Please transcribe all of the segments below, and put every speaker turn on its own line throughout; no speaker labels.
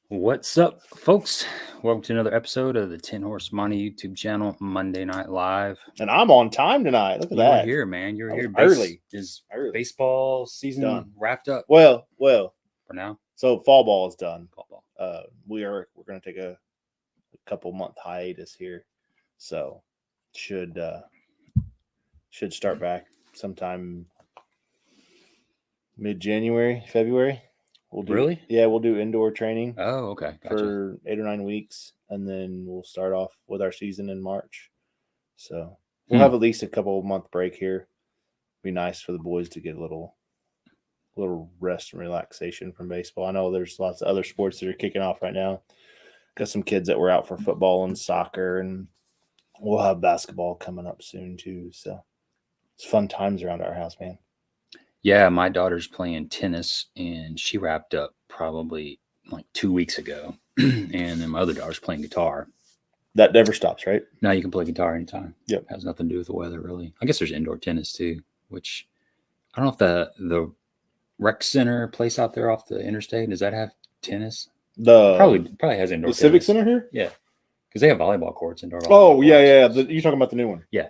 What's up, folks? Welcome to another episode of the 10 Horse Money YouTube channel, Monday Night Live.
And I'm on time tonight. Look at
You
that.
were here, man. You were
I was
here.
early.
Is
Early.
baseball season
Done.
wrapped up
Well,
for now?
so fall ball is done.
Fall ball.
We're going to take a couple month hiatus here, so should start back sometime mid-January, February. We'll do,
Really?
Yeah, we'll do indoor training
Oh, okay. Gotcha.
for 8 or 9 weeks, and then we'll start off with our season in March. So we'll have at least a couple month break here. Be nice for the boys to get a little rest and relaxation from baseball. I know there's lots of other sports that are kicking off right now. Got some kids that were out for football and soccer, and we'll have basketball coming up soon too. So it's fun times around our house, man.
Yeah, my daughter's playing tennis, and she wrapped up probably like 2 weeks ago. And then my other daughter's playing guitar.
That never stops, right?
Now you can play guitar anytime.
Yep.
Has nothing to do with the weather, really. I guess there's indoor tennis too, which I don't know if the rec center place out there off the interstate, does that have tennis? Probably has indoor tennis.
The Civic Center here?
Yeah. Because they have volleyball courts, indoor volleyball
Oh,
courts.
yeah. You're talking about the new one.
Yeah.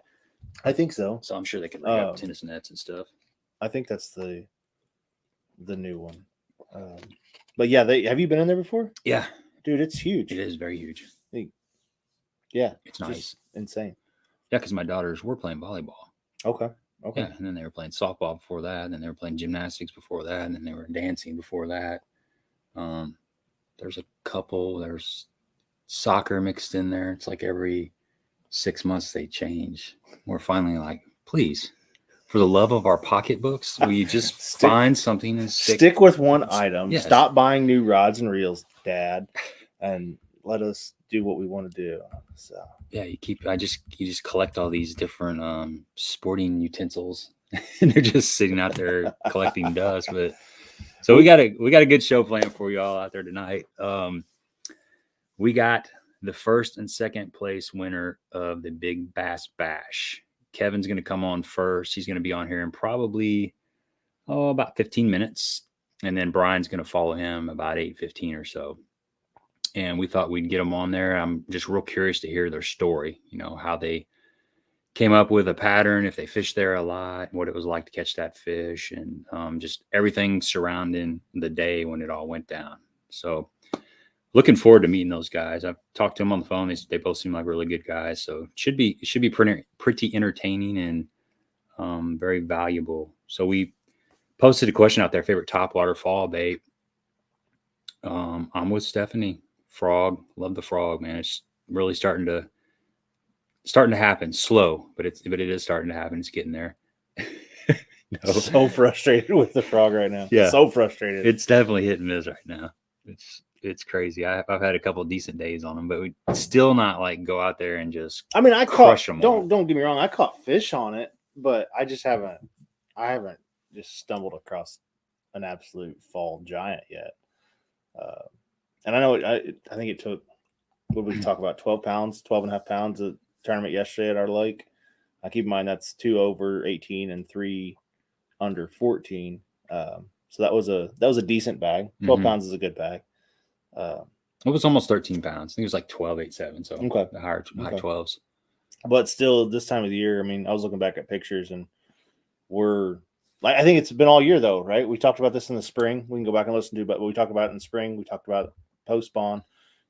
I think so.
So I'm sure they can have tennis nets and stuff.
I think that's the new one. But yeah, have you been in there before?
Yeah.
Dude, it's huge.
It is very huge.
Yeah.
It's nice.
Insane.
Yeah, because my daughters were playing volleyball.
Okay.
Yeah, and then they were playing softball before that, and then they were playing gymnastics before that, and then they were dancing before that. There's a couple, there's soccer mixed in there. It's like every 6 months they change. We're finally like, please, for the love of our pocketbooks, will you just find something and
stick with one item.
Yes.
Stop buying new rods and reels, Dad, and let us do what we want to do. So
yeah, you just collect all these different sporting utensils, and they're just sitting out there collecting dust. But so we got a good show planned for you all out there tonight. We got the first and second place winner of the Big Bass Bash. Kevin's going to come on first. He's going to be on here in probably about 15 minutes, and then Brian's going to follow him about 8:15 or so. And we thought we'd get them on there. I'm just real curious to hear their story, how they came up with a pattern, if they fished there a lot, what it was like to catch that fish, and just everything surrounding the day when it all went down. So looking forward to meeting those guys. I've talked to them on the phone. They both seem like really good guys. So it should be pretty entertaining and very valuable. So we posted a question out there, favorite topwater fall bait. I'm with Stephanie. Frog, love the frog, man. It's really starting to happen. Slow, but it is starting to happen. It's getting there.
No. So frustrated with the frog right now.
Yeah,
so frustrated.
It's definitely hit and miss right now. It's crazy. I've had a couple of decent days on them, but we still not like go out there and just.
I mean, I
crush
caught.
them.
Don't get me wrong. I caught fish on it, but I just haven't. I haven't just stumbled across an absolute fall giant yet. And I know I think it took, what did we talk about, 12 and a half pounds of tournament yesterday at our lake. I keep in mind that's 2 over 18 and 3 under 14. So that was a decent bag. 12 pounds is a good bag.
It was almost 13 pounds. I think it was like 12.87. So
okay.
The high 12s.
But still, this time of the year, I mean, I was looking back at pictures, and we're like, I think it's been all year though, right? We talked about this in the spring. We can go back and listen to, but we talked about it in the spring. We talked about post spawn,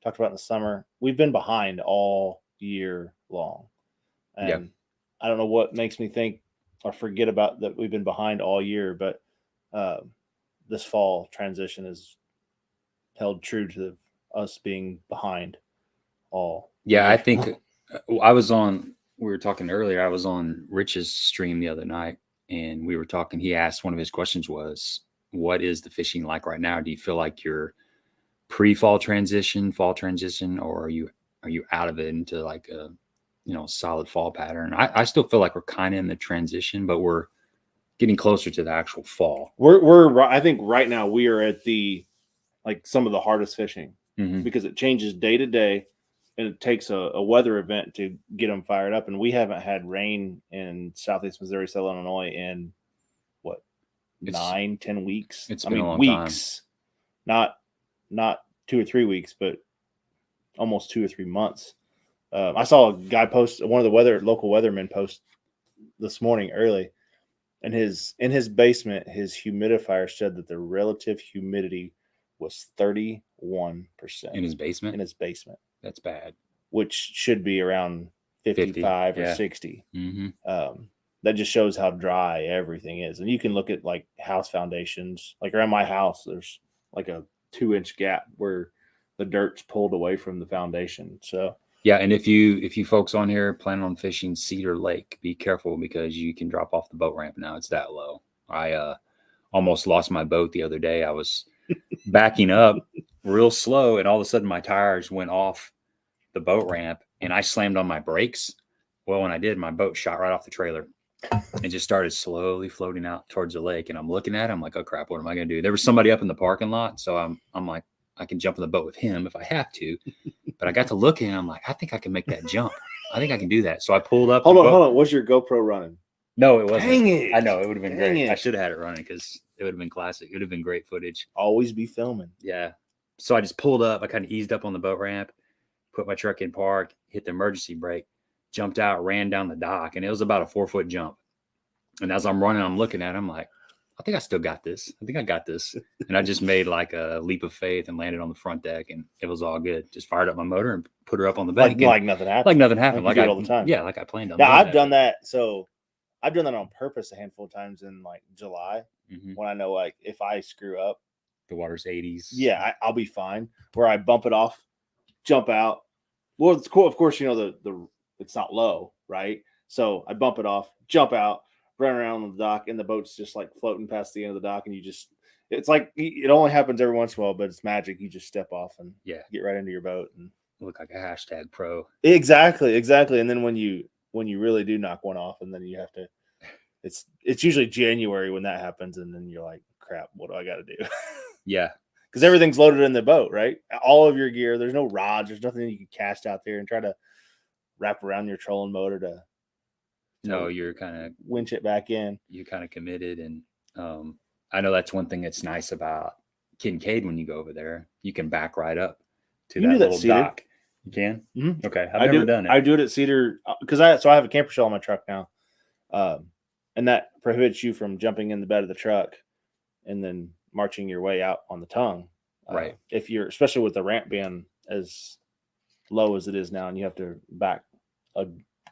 talked about in the summer. We've been behind all year long. And yeah. I don't know what makes me think or forget about that we've been behind all year, but this fall transition has held true to us being behind all.
Yeah, year. I think we were talking earlier, I was on Rich's stream the other night, and we were talking, he asked, one of his questions was, what is the fishing like right now? Do you feel like you're pre-fall transition, fall transition, or are you out of it into like a solid fall pattern? I still feel like we're kind of in the transition, but we're getting closer to the actual fall.
I think right now we are at some of the hardest fishing because it changes day to day, and it takes a weather event to get them fired up. And we haven't had rain in Southeast Missouri, Southern Illinois in 9-10 weeks.
It's been a long time.
Not 2 or 3 weeks, but almost 2 or 3 months. I saw a guy post, one of the local weathermen post this morning early, and in his basement, his humidifier said that the relative humidity was 31%
in his basement.
In his basement,
that's bad.
Which should be around 55
50,
or
yeah.
60.
Mm-hmm.
That just shows how dry everything is. And you can look at like house foundations, like around my house, there's like a 2-inch gap where the dirt's pulled away from the foundation. So
yeah, and if you folks on here plan on fishing Cedar Lake, be careful because you can drop off the boat ramp now. It's that low. I almost lost my boat the other day. I was backing up real slow, and all of a sudden my tires went off the boat ramp, and I slammed on my brakes. Well, when I did, my boat shot right off the trailer and just started slowly floating out towards the lake. And I'm looking at it, I'm like, oh crap, what am I gonna do? There was somebody up in the parking lot, so I'm like, I can jump in the boat with him if I have to. But I got to looking, and I'm like, I think I can make that jump. I think I can do that. So I pulled up.
Hold on. Was your GoPro running?
No, it wasn't.
Dang it.
I know, it would have been great.
It.
I should have had it running because it would have been classic. It would have been great footage.
Always be filming.
Yeah. So I just pulled up. I kind of eased up on the boat ramp, put my truck in park, hit the emergency brake, jumped out, ran down the dock, and it was about a 4-foot jump. And as I'm running, I'm looking at it, I'm like, I think I still got this. I think I got this. And I just made like a leap of faith and landed on the front deck, and it was all good. Just fired up my motor and put her up on the bank.
Like nothing happened.
Like nothing happened.
Like I do all the time.
Yeah, like I planned on.
Yeah, I've done that. So I've done that on purpose a handful of times in like July when I know like if I screw up,
the water's 80s.
Yeah, I'll be fine. Where I bump it off, jump out. Well, it's cool. Of course, you know the it's not low, right? So I bump it off, jump out, run around on the dock, and the boat's just like floating past the end of the dock, and it's like it only happens every once in a while, but it's magic. You just step off and get right into your boat and
look like a hashtag pro.
Exactly. And then when you really do knock one off, and then you have to, it's usually January when that happens, and then you're like, crap, what do I got to do?
Yeah.
Because everything's loaded in the boat, right? All of your gear. There's no rods. There's nothing you can cast out there and try to wrap around your trolling motor to.
No, you're kind of
winch it back in.
You're kind of committed, and I know that's one thing that's nice about Kincaid when you go over there. You can back right up to that little dock. You can?
Mm-hmm.
Okay, I've never done it.
I do it at Cedar because I have a camper shell on my truck now, and that prohibits you from jumping in the bed of the truck and then marching your way out on the tongue.
Right.
If you're, especially with the ramp being as low as it is now, and you have to back a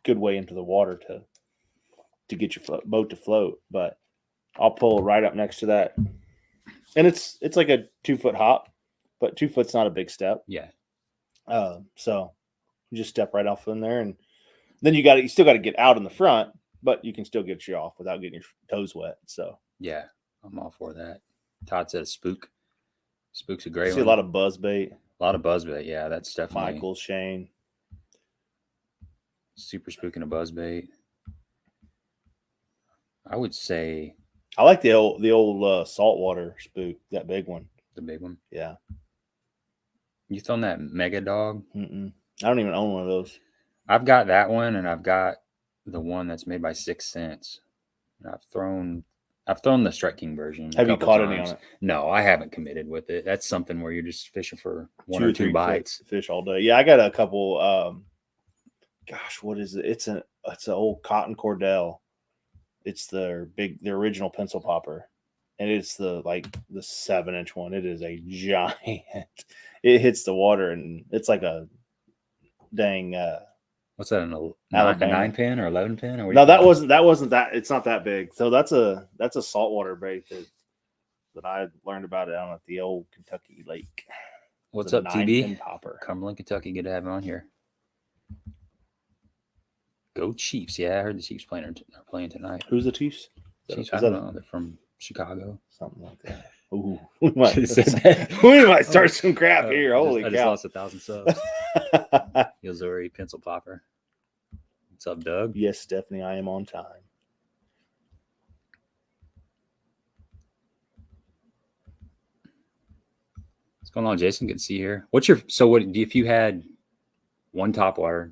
good way into the water to get your boat to float. But I'll pull right up next to that, and it's like a 2-foot hop, but 2 foot's not a big step.
Yeah.
So you just step right off in there, and then you still got to get out in the front, but you can still get you off without getting your toes wet. So
yeah, I'm all for that. Todd said a spook. Spook's a great one.
See a lot of buzzbait.
A lot of buzzbait. Yeah, that's definitely
Michael, Shane.
Super spook and a buzzbait. I would say
I like the old saltwater spook, that big one.
The big one.
Yeah.
You thrown that Mega Dog?
Mm-mm. I don't even own one of those.
I've got that one, and I've got the one that's made by 6 Cents. And I've thrown the Strike King version.
Have you caught any on it?
No, I haven't committed with it. That's something where you're just fishing for 1 or 2 bites.
Fish all day. Yeah, I got a couple. Gosh, what is it? It's an old cotton cordell. It's the original pencil popper, and it's the 7-inch one. It is a giant. It hits the water, and it's like a dang.
What's that? A 9-pin or 11-pin? Or
no, that wasn't that. It's not that big. So that's a saltwater bait that I learned about it down at the old Kentucky lake.
What's up, TB?
Popper.
Cumberland, Kentucky. Good to have him on here. Go Chiefs. Yeah, I heard the Chiefs are playing tonight.
Who's the Chiefs?
Chiefs, I don't know. They're from Chicago.
Something like that. Ooh, we might start some crap here. Holy cow.
I just lost 1,000 subs. Yozori Pencil Popper. What's up, Doug?
Yes, Stephanie, I am on time.
What's going on, Jason? Good to see you here. If you had one topwater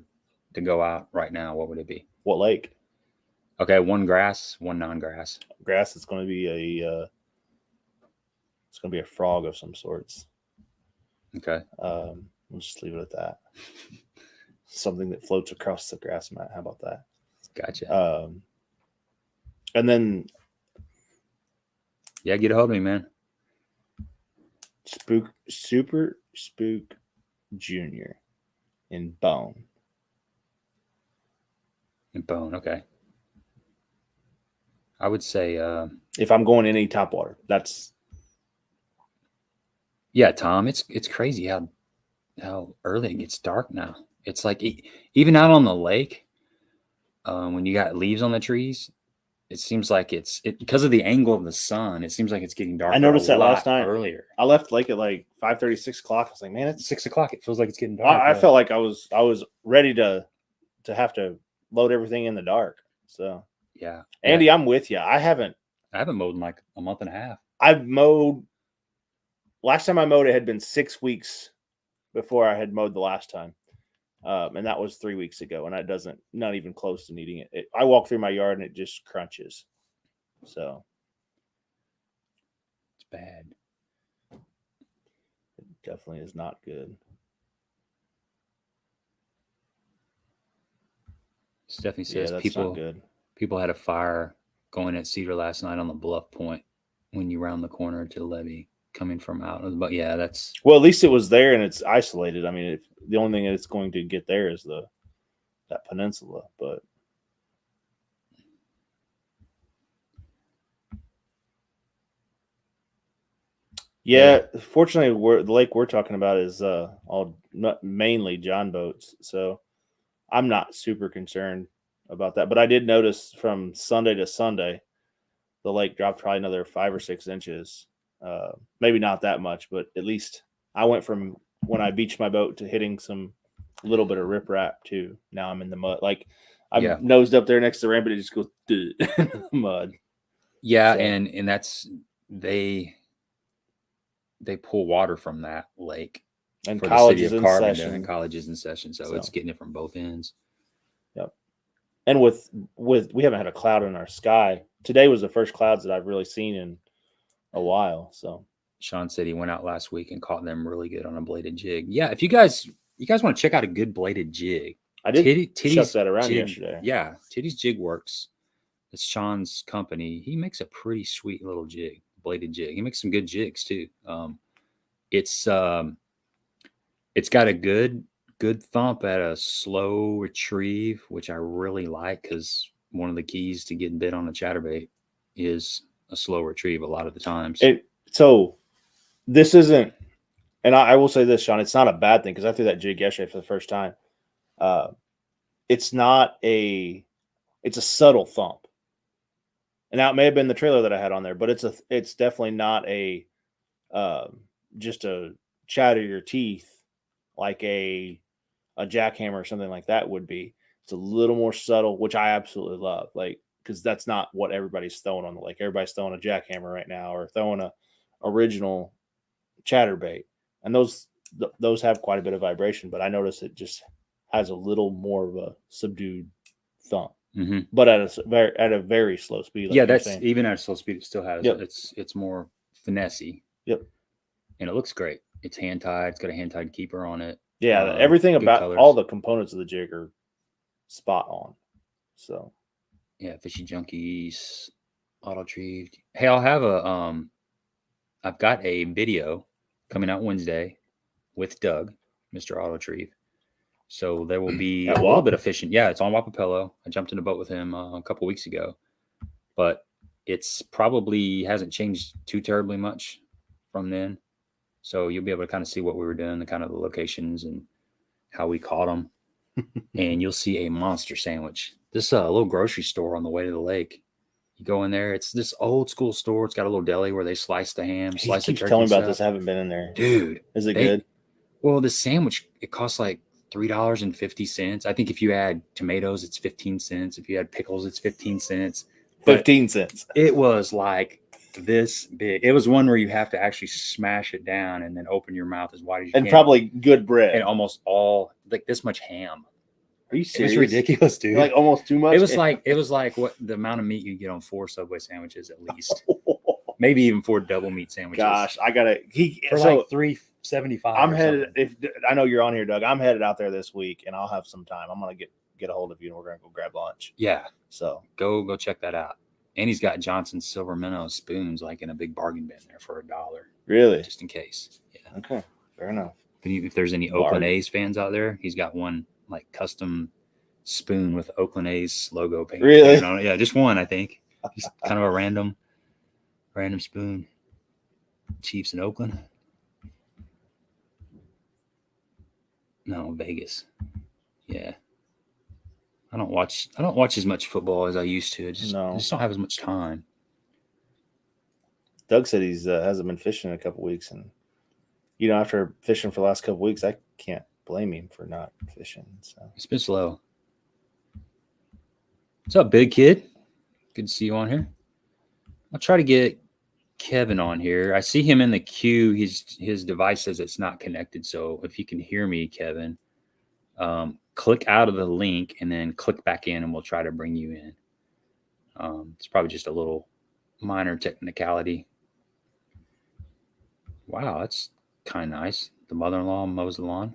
to go out right now, what would it be?
What lake?
Okay, one grass, one non-grass.
Grass is going to be a frog of some sorts.
Okay.
We'll just leave it at that. Something that floats across the grass mat. How about that?
Gotcha.
And then
Yeah, get a hold of me, man.
Super Spook Junior in bone.
And bone, okay. I would say
if I'm going any topwater, that's
yeah, Tom. It's crazy how early it gets dark now. It's like even out on the lake, when you got leaves on the trees, it seems like it's because of the angle of the sun. It seems like it's getting darker.
I noticed that last night
earlier.
I left lake at like 5:30, 6 o'clock. I was like, man, it's
6 o'clock. It feels like it's getting dark.
I felt like I was ready to have to load everything in the dark. So
yeah,
Andy, I'm with you. I haven't
mowed in like a month and a half.
I've mowed. Last time I mowed, it had been 6 weeks before I had mowed the last time. And that was 3 weeks ago. And that not even close to needing it. I walk through my yard and it just crunches. So
it's bad.
It definitely is not good.
Stephanie says people had a fire going at Cedar last night on the bluff point when you round the corner to the levee coming from out. But yeah, that's
well, at least it was there and it's isolated. I mean, the only thing that's going to get there is that peninsula. But yeah, fortunately, the lake we're talking about is all mainly John boats, so I'm not super concerned about that. But I did notice from Sunday to Sunday, the lake dropped probably another 5 or 6 inches. Maybe not that much, but at least I went from when I beached my boat to hitting some little bit of riprap too. Now I'm in the mud. Like I'm nosed up there next to the ramp, but it just goes in the mud.
Yeah, so. and that's they pull water from that lake
and for colleges the city of Carbondale
session. And colleges in session, so it's getting it from both ends.
Yep. And with we haven't had a cloud in our sky. Today was the first clouds that I've really seen in a while. So
Sean said he went out last week and caught them really good on a bladed jig. Yeah, if you guys want to check out a good bladed jig,
I did chuck that around yesterday.
Yeah, Titty's Jig Works. It's Sean's company. He makes a pretty sweet little jig, bladed jig. He makes some good jigs too. It's got a good thump at a slow retrieve, which I really like because one of the keys to getting bit on a chatterbait is a slow retrieve a lot of the times.
So this isn't, and I will say this, Sean, it's not a bad thing because I threw that jig yesterday for the first time. It's a subtle thump. And now it may have been the trailer that I had on there, but it's definitely not just a chatter your teeth like a jackhammer or something like that would be. It's a little more subtle, which I absolutely love. Like, because that's not what everybody's throwing on the lake. Everybody's throwing a jackhammer right now or throwing a original chatterbait. And those have quite a bit of vibration, but I notice it just has a little more of a subdued thump.
Mm-hmm.
But at a very slow speed.
Like that's saying. Even at a slow speed, it still has it's more finessey.
Yep.
And it looks great. It's hand tied. It's got a hand tied keeper on it.
Yeah, everything about colors. All the components of the jig are spot on. So
yeah, Fishy Junkies, Auto Trieve. Hey, I'll have I've got a video coming out Wednesday with Doug, Mr. Auto Trieve. So there will be a little bit of fishing. Yeah, it's on Wapapello. I jumped in a boat with him a couple weeks ago, but it's probably hasn't changed too terribly much from then. So you'll be able to kind of see what we were doing, the kind of the locations and how we caught them. And you'll see a monster sandwich. This little grocery store on the way to the lake. You go in there. It's this old school store. It's got a little deli where they slice the ham, slice the turkey.
Tell me about this. I haven't been in there.
Dude.
Is it good?
Well, the sandwich, it costs like $3.50. I think if you add tomatoes, it's 15 cents. If you add pickles, it's 15 cents.
15 cents.
It was like this big. It was one where you have to actually smash it down and then open your mouth as wide as you can.
And probably good bread.
And almost all like this much ham.
Are you serious?
It was ridiculous, dude.
Like almost too much.
It was like what the amount of meat you get on 4 Subway sandwiches at least. Maybe even 4 double meat sandwiches.
Gosh, I gotta.
For like 75.
I'm headed. If I know you're on here, Doug, I'm headed out there this week, and I'll have some time. I'm gonna get a hold of you, and we're gonna go grab lunch.
Yeah.
So
Go check that out. And he's got Johnson's silver minnow spoons like in a big bargain bin there for $1.
really,
Just in case. Yeah.
okay, fair enough.
If there's any Oakland A's fans out there, he's got one like custom spoon with Oakland A's logo painted
Really?
on it. Yeah, just one, I think. Just kind of a random spoon. Chiefs in Oakland. No, Vegas. Yeah. I don't watch as much football as I used to. I just don't have as much time.
Doug said he's hasn't been fishing in a couple weeks, and after fishing for the last couple weeks, I can't blame him for not fishing. So
It's been slow. What's up, big kid? Good to see you on here. I'll try to get Kevin on here. I see him in the queue. His device says it's not connected. So if you can hear me, Kevin, click out of the link and then click back in, and we'll try to bring you in. It's probably just a little minor technicality. Wow, that's kind of nice. The mother-in-law mows the lawn.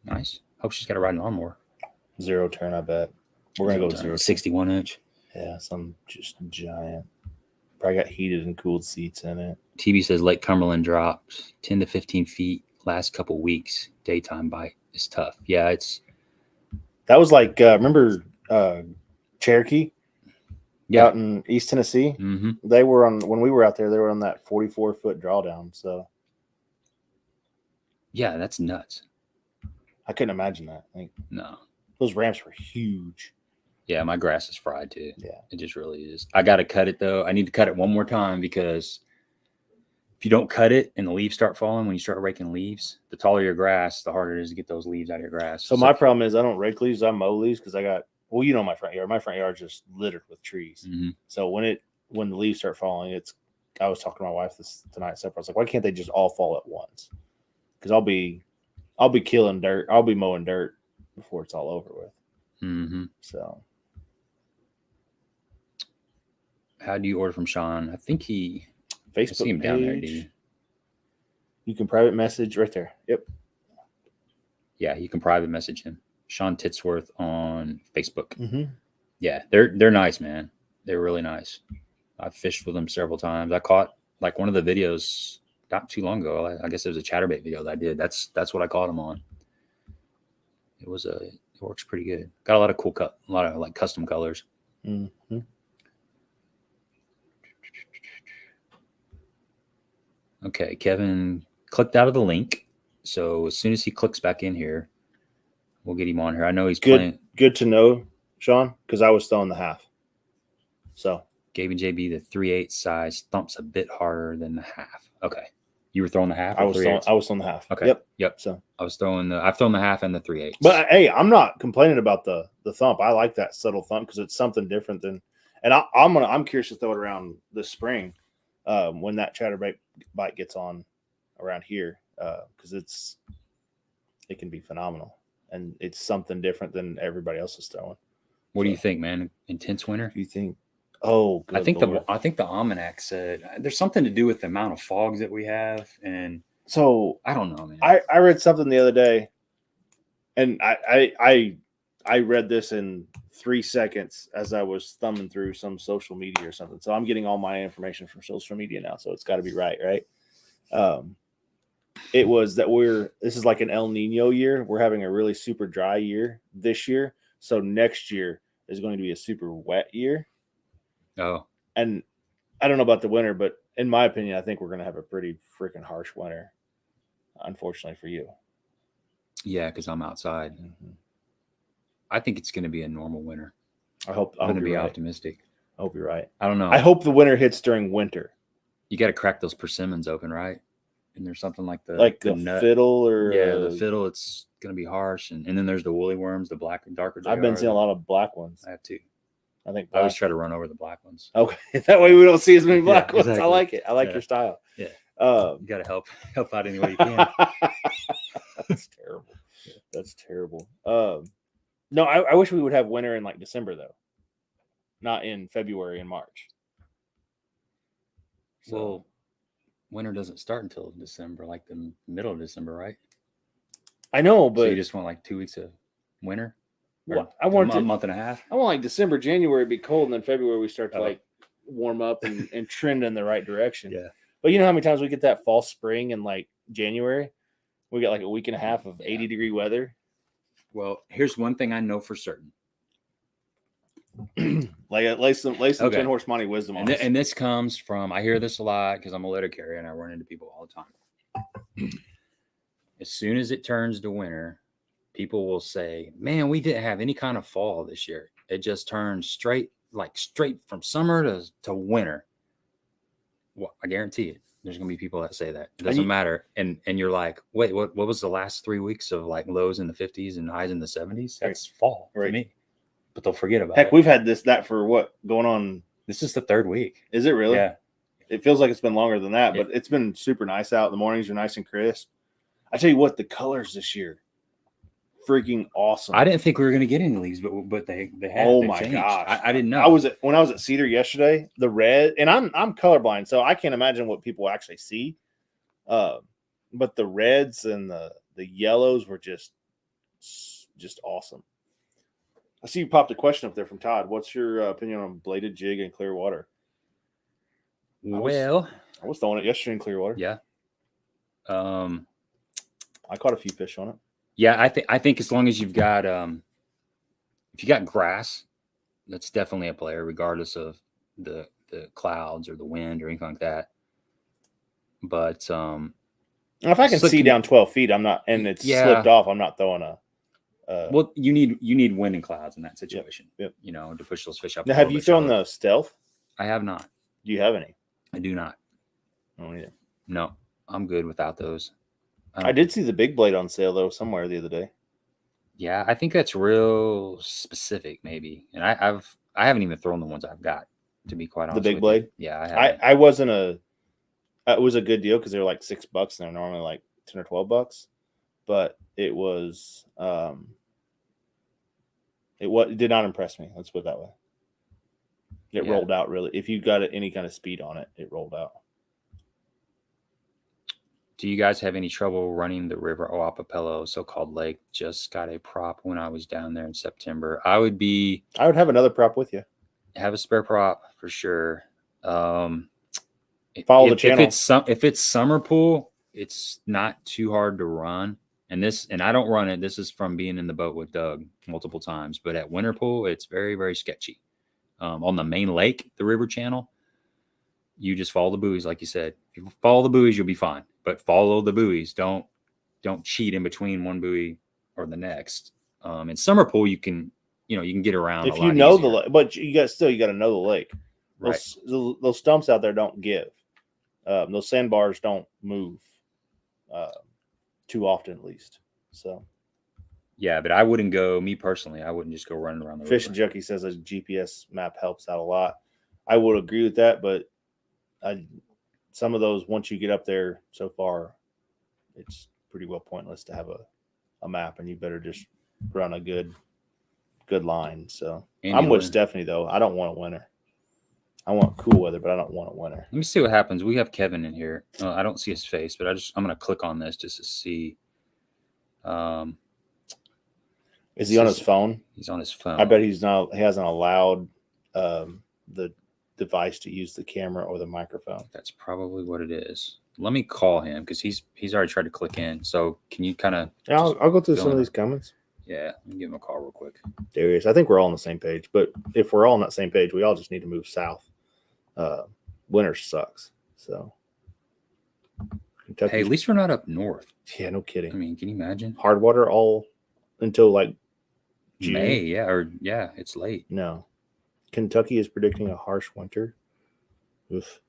Nice. Hope she's got a riding lawnmower.
0 turn, I bet. We're gonna go with 0
61 inch.
Yeah, some just giant. Probably got heated and cooled seats in it.
TB says Lake Cumberland drops 10 to 15 feet last couple weeks. Daytime bite is tough. Yeah,
that was like remember Cherokee?
Yeah.
Out in East Tennessee.
Mm-hmm.
They were when we were out there, they were on that 44-foot drawdown. So
yeah, that's nuts.
I couldn't imagine that.
No.
Those ramps were huge.
Yeah, my grass is fried too.
Yeah.
It just really is. I got to cut it though. I need to cut it one more time because if you don't cut it and the leaves start falling when you start raking leaves, the taller your grass, the harder it is to get those leaves out of your grass.
So my problem is I don't rake leaves, I mow leaves because I got my front yard. My front yard is just littered with trees.
Mm-hmm.
So when the leaves start falling, I was talking to my wife tonight. I was like, why can't they just all fall at once? Because I'll be killing dirt. I'll be mowing dirt before it's all over with.
Mm-hmm.
So
how do you order from Sean? I think
Facebook
I see him down there, dude.
You can private message right there. Yep.
Yeah, you can private message him. Sean Titsworth on Facebook.
Mm-hmm.
Yeah, they're nice, man. They're really nice. I've fished with them several times. I caught like one of the videos not too long ago. I guess it was a chatterbait video that I did. That's what I caught him on. It works pretty good. Got a lot of a lot of like custom colors.
Mm-hmm.
Okay, Kevin clicked out of the link. So as soon as he clicks back in here, we'll get him on here. I know he's playing.
Good to know, Sean, because I was throwing the half. So
Gabe and JB, the 3/8 size thumps a bit harder than the half. Okay. You were throwing the half?
I was throwing the half.
Okay.
Yep. So
I've thrown the half and the 3/8.
But hey, I'm not complaining about the thump. I like that subtle thump because it's something different than. And I'm curious to throw it around this spring when that chatterbait bite gets on around here because it can be phenomenal and it's something different than everybody else is throwing.
What do you think, man? Intense winter?
Do you think? Oh,
I think the almanac said there's something to do with the amount of fogs that we have, and
so
I don't know, man.
I read something the other day, and I read this in 3 seconds as I was thumbing through some social media or something. So I'm getting all my information from social media now, so it's got to be right? It was that this is like an El Nino year. We're having a really super dry year this year, so next year is going to be a super wet year.
Oh,
and I don't know about the winter, but in my opinion, I think we're going to have a pretty freaking harsh winter, unfortunately for you.
Yeah, because I'm outside.
Mm-hmm.
I think it's going to be a normal winter.
I'm going to
be optimistic.
I hope you're right.
I don't know.
I hope the winter hits during winter.
You got to crack those persimmons open, right? And there's something like the
nut. Fiddle or
the fiddle. It's going to be harsh, and then there's the woolly worms, the black and darker.
I've been seeing a lot of black ones.
I have too.
I think
I always try to run over the black ones.
Okay, that way we don't see as many black ones.
Exactly.
I like it. I like your style.
Yeah, you got to help out any way you can.
That's terrible. Yeah. That's terrible. No, I wish we would have winter in like December though, not in February and March.
So, well, winter doesn't start until December, like the middle of December, right?
I know,
So
but
you just want like 2 weeks of winter?
well,
Or a month and a half?
I want like December, January be cold, and then February we start to like warm up and trend in the right direction.
Yeah.
But you know how many times we get that false spring in like January? We got like a week and a half of 80-degree weather.
Well, here's one thing I know for certain.
lay some 10-horse money wisdom on us.
And this comes from, I hear this a lot because I'm a letter carrier and I run into people all the time. As soon as it turns to winter, people will say, man, we didn't have any kind of fall this year. It just turned straight from summer to winter. Well, I guarantee it. There's going to be people that say that. It doesn't matter. And you're like, wait, what was the last 3 weeks of like lows in the 50s and highs in the 70s? That's fall for me. But they'll forget about it.
Heck, we've had that for what? Going on?
This is the third week.
Is it really?
Yeah.
It feels like it's been longer than that, but it's been super nice out. The mornings are nice and crisp. I tell you what, the colors this year, freaking awesome.
I didn't think we were going to get any leaves, but they had.
Oh my gosh!
I didn't know.
When I was at Cedar yesterday, the red, and I'm colorblind, so I can't imagine what people actually see. But the reds and the yellows were just awesome. I see you popped a question up there from Todd. What's your opinion on bladed jig in clear water?
Well,
I was throwing it yesterday in clear water.
Yeah.
I caught a few fish on it.
Yeah, I think as long as you've got if you got grass, that's definitely a player, regardless of the clouds or the wind or anything like that. But
if I can see down 12 feet, I'm not, and it's slipped off, I'm not throwing a.
Well, you need wind and clouds in that situation.
Yep.
You know, to push those fish up.
Now, have you thrown the stealth?
I have not.
Do you have any?
I do not.
I don't either.
No, I'm good without those.
I did see the big blade on sale though somewhere the other day.
Yeah, I think that's real specific, maybe. And I haven't even thrown the ones I've got, to be quite honest.
The big blade.
Yeah,
I wasn't a. It was a good deal because they were like $6 and they're normally like $10 or $12, but it was it did not impress me. Let's put it that way. It rolled out really. If you got any kind of speed on it, it rolled out.
Do you guys have any trouble running the River Oapapello, so-called lake? Just got a prop when I was down there in September. I would
have another prop with you.
Have a spare prop for sure.
Follow the channel.
If it's summer pool, it's not too hard to run. And I don't run it. This is from being in the boat with Doug multiple times. But at winter pool, it's very, very sketchy. On the main lake, the river channel, you just follow the buoys, like you said. If you follow the buoys, you'll be fine. But follow the buoys. Don't cheat in between one buoy or the next. In summer pool, you can get around.
If you know the lake, but you got to know the lake.
Right.
Those stumps out there don't give. Those sandbars don't move too often, at least. So.
Yeah, but I wouldn't go. Me personally, I wouldn't just go running around the river.
Fishing Junkie says a GPS map helps out a lot. I would agree with that, but some of those, once you get up there so far, it's pretty well pointless to have a map, and you better just run a good line. So I'm with Stephanie though. I don't want a winter. I want cool weather, but I don't want a winter.
Let me see what happens. We have Kevin in here. I don't see his face, but I'm going to click on this just to see.
Is he on his phone?
He's on his phone.
I bet he hasn't allowed the device to use the camera or the microphone.
That's probably what it is. Let me call him because he's already tried to click in. So can you kind of?
Yeah, I'll go through some of these comments.
Yeah, let me give him a call real quick.
There he is. I think we're all on the same page, but if we're all on that same page, we all just need to move south. Winter sucks. So,
Kentucky. Hey, at least we're not up north.
Yeah, no kidding.
I mean, can you imagine?
Hard water all until like June.
May, it's late.
No. Kentucky is predicting a harsh winter. Oof.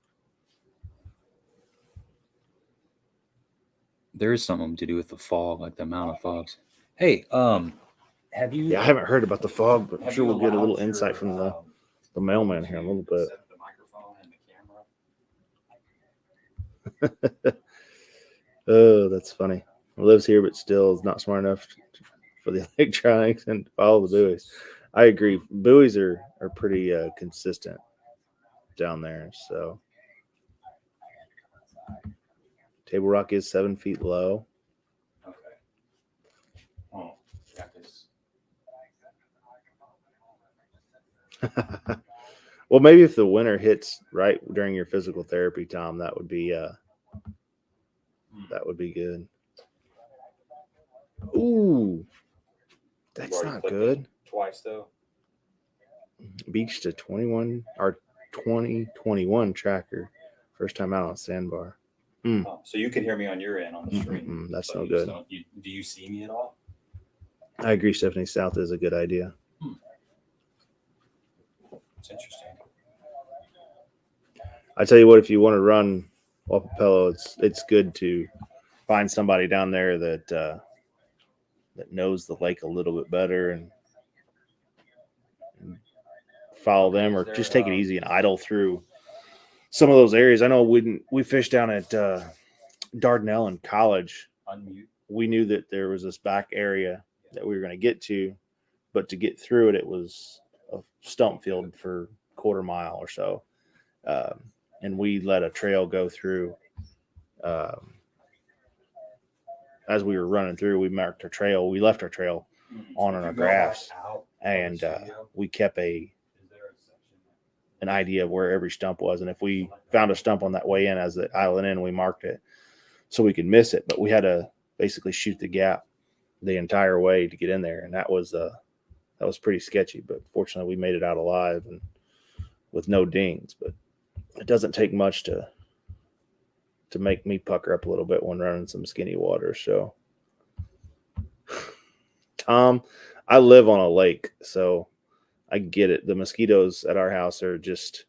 There is something to do with the fog, like the amount of fogs. Hey, have you?
Yeah, I haven't heard about the fog, but I'm sure we'll get a little insight from the mailman here in a little bit.
The microphone and the camera.
Oh, that's funny. He lives here, but still is not smart enough for the electronics and follow the buoys. I agree. Buoys are pretty consistent down there. So Table Rock is 7 feet low.
Okay. Oh, got this.
Well, maybe if the winter hits right during your physical therapy, Tom, that would be good. Ooh, that's not good.
Twice though.
Beach to 21 or 2021 tracker. First time out on sandbar.
Oh, so you can hear me on your end on the stream.
That's no good.
Do you see me at all?
I agree. Stephanie, south is a good idea.
It's interesting.
I tell you what, if you want to run Wapapello, it's good to find somebody down there that knows the lake a little bit better and follow them, or just take it easy and idle through some of those areas. I know we fished down at Dardanelle in college.
Unmute.
We knew that there was this back area that we were going to get to, but to get through it, it was a stump field for a quarter mile or so. And we let a trail go through. As we were running through, we marked our trail. We left our trail on our graphs, and we kept an idea of where every stump was. And if we found a stump on that way in as the island in, we marked it so we could miss it. But we had to basically shoot the gap the entire way to get in there, and that was pretty sketchy. But fortunately, we made it out alive and with no dings. But it doesn't take much to make me pucker up a little bit when running some skinny water. So, Tom, I live on a lake, so I get it. The mosquitoes at our house are just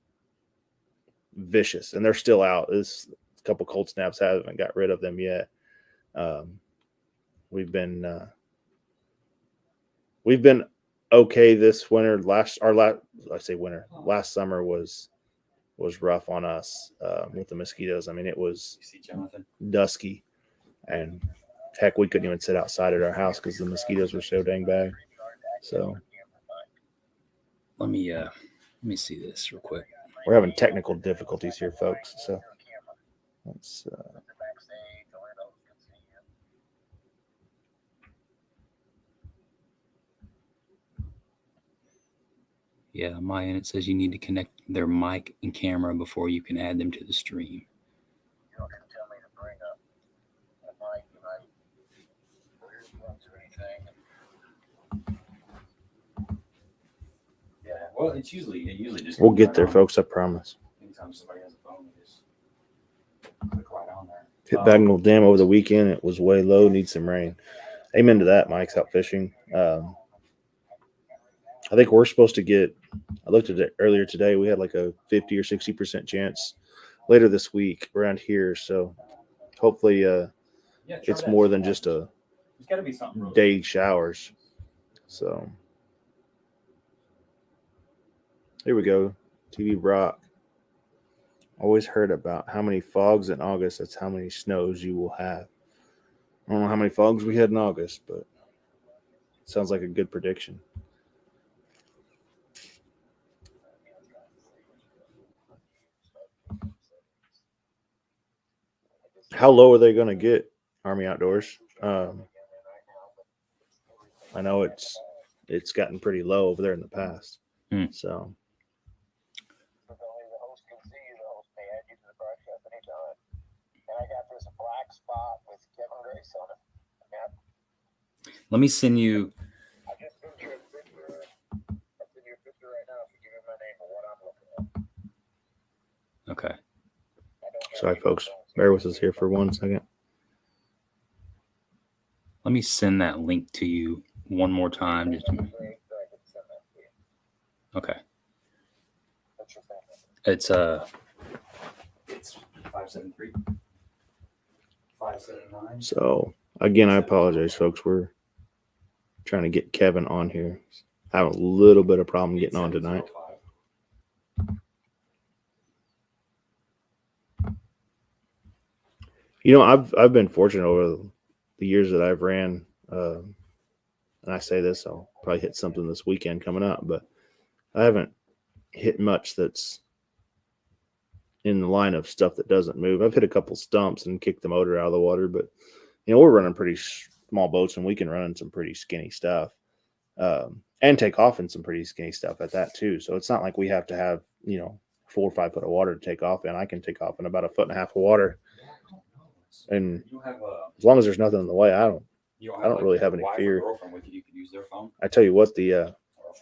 vicious, and they're still out. This couple cold snaps haven't got rid of them yet. We've been okay this winter. Last summer was rough on us with the mosquitoes. I mean, it was dusky, and heck, we couldn't even sit outside at our house because the mosquitoes were so dang bad. So
let me see this real quick.
We're having technical difficulties here, folks. So let's.
Yeah, on my end, it says you need to connect their mic and camera before you can add them to the stream.
You don't have to tell me to bring up the mic, right? Or anything.
Yeah, well, it usually just.
We'll get there, folks. I promise.
Anytime somebody has a phone, they just click right on there.
Hit Bagnell Dam over the weekend. It was way low. Needs some rain. Amen to that. Mike's out fishing. I think we're supposed to get. I looked at it earlier today. We had like a 50 or 60% chance later this week around here. So hopefully, it's more than just a day showers. So here we go. TV Brock. Always heard about how many fogs in August. That's how many snows you will have. I don't know how many fogs we had in August, but it sounds like a good prediction. How low are they going to get, Army Outdoors? I know it's gotten pretty low over there in the past. So.
Let me send you.
I just sent you a picture. I'll send you a picture right now if you give me my name or what I'm looking at.
Okay.
Sorry, folks. Bear with us here for 1 second.
Let me send that link to you one more time. Okay. It's 573. 579.
So again, I apologize, folks. We're trying to get Kevin on here. Having a little bit of problem getting on tonight. You know, I've been fortunate over the years that I've ran, and I say this, I'll probably hit something this weekend coming up, but I haven't hit much that's in the line of stuff that doesn't move. I've hit a couple stumps and kicked the motor out of the water, but we're running pretty small boats and we can run in some pretty skinny stuff, and take off in some pretty skinny stuff at that too. So it's not like we have to have 4 or 5 foot of water to take off in. I can take off in about 1.5 foot of water, and as long as there's nothing in the way, I don't really have any fear.
You could use their phone.
I tell you what, the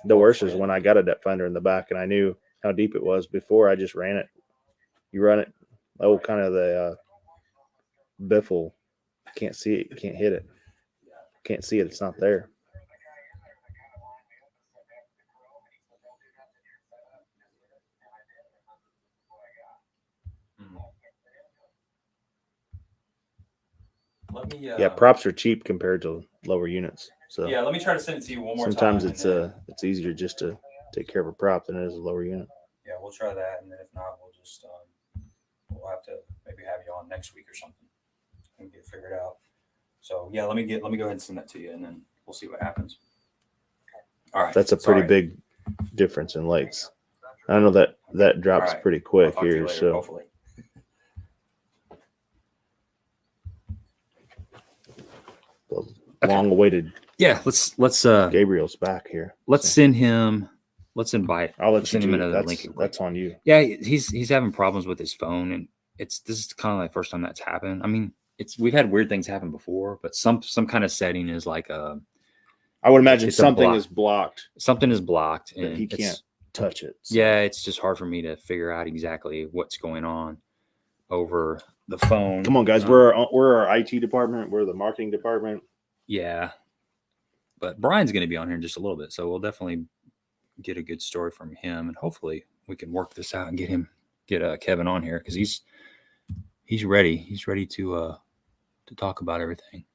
worst is when I got a depth finder in the back and I knew how deep it was before I just ran it. You run it, kind of the biffle. Can't see it. You can't hit it. Can't see it. It's not there.
Let me,
yeah, props are cheap compared to lower units. So
yeah, let me try to send it to you one more
sometimes
time.
Sometimes it's easier just to take care of a prop than it is a lower unit.
Yeah, we'll try that, and then if not, we'll just we'll have to maybe have you on next week or something and get it figured out. So yeah, let me go ahead and send that to you, and then we'll see what happens. All right,
that's a pretty big difference in legs. I know that drops pretty quick here,
later,
so
hopefully.
long-awaited.
Yeah, let's
Gabriel's back here.
Let's send him. Let's invite.
I'll let you
send him another link.
That's on you.
Yeah, he's having problems with his phone, and this is kind of like the first time that's happened. I mean, we've had weird things happen before, but some kind of setting is like
I would imagine something is blocked.
Something is blocked, and
he can't touch it.
So. Yeah, it's just hard for me to figure out exactly what's going on over the phone.
Come on, guys, we're our IT department. We're the marketing department.
Yeah, but Brian's going to be on here in just a little bit, so we'll definitely get a good story from him, and hopefully we can work this out and get Kevin on here because he's ready. He's ready to talk about everything.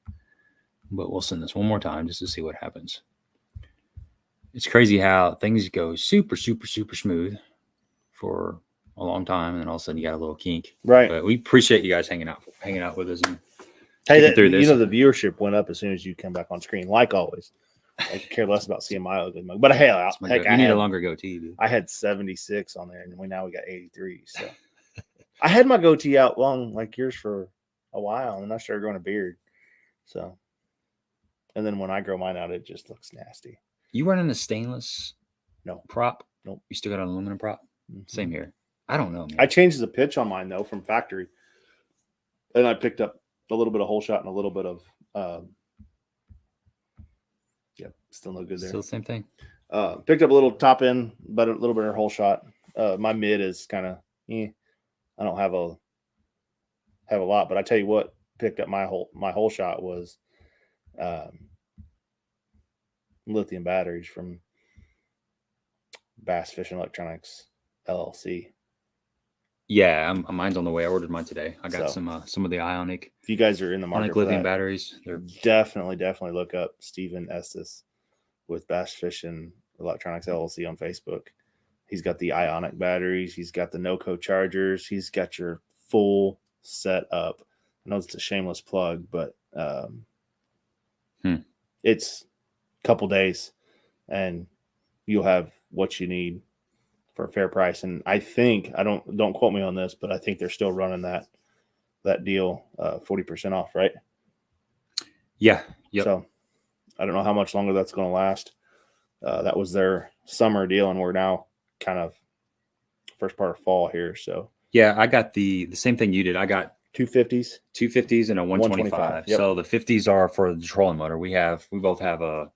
But we'll send this one more time just to see what happens. It's crazy how things go super, super, super smooth for a long time, and then all of a sudden you got a little kink.
Right.
But we appreciate you guys hanging out with us. And
hey, the viewership went up as soon as you come back on screen, like always. I care less about seeing my ugly mug. But heck,
you need a longer goatee, dude.
I had 76 on there, and now we got 83. So I had my goatee out long, like yours, for a while, and then I started growing a beard. So, and then when I grow mine out, it just looks nasty.
You running a stainless?
No
prop.
Nope.
You still got an aluminum prop? Mm-hmm. Same here. I don't know, man.
I changed the pitch on mine though from factory, and I picked up a little bit of hole shot and a little bit of. Yep, still no good there.
Still the same thing.
Picked up a little top end, but a little bit of hole shot. My mid is kind of, I don't have a lot, but I tell you what, picked up my hole shot was lithium batteries from Bass Fishing Electronics LLC.
Yeah, mine's on the way. I ordered mine today. I got some of the Ionic.
If you guys are in the market for
lithium
that,
batteries, they're
definitely look up Steven Estes with Bass Fishing Electronics LLC on Facebook. He's got the Ionic batteries. He's got the NoCo chargers. He's got your full setup. I know it's a shameless plug, but it's a couple days, and you'll have what you need for a fair price. And I think, don't quote me on this, but I think they're still running that deal 40% off, right?
Yeah. Yep.
So I don't know how much longer that's going to last. That was their summer deal, and we're now kind of first part of fall here. So
yeah, I got the same thing you did. I got 250s and a 125.
Yep.
So the 50s are for the trolling motor. We both have a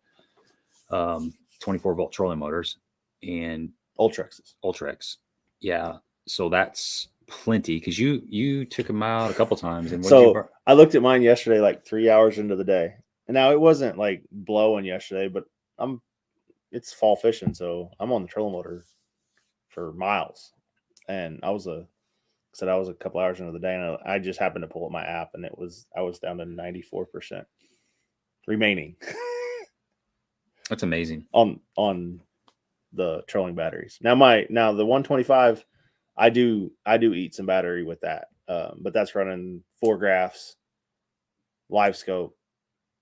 24 volt trolling motors and Ultrex. Yeah. So that's plenty because you took them out a couple times. And
I looked at mine yesterday, like 3 hours into the day. And now it wasn't like blowing yesterday, but it's fall fishing, so I'm on the trolling motor for miles. And I was a couple hours into the day, and I just happened to pull up my app, and I was down to 94% remaining.
That's amazing
on the trolling batteries. Now the 125, I do eat some battery with that, but that's running 4 graphs, live scope,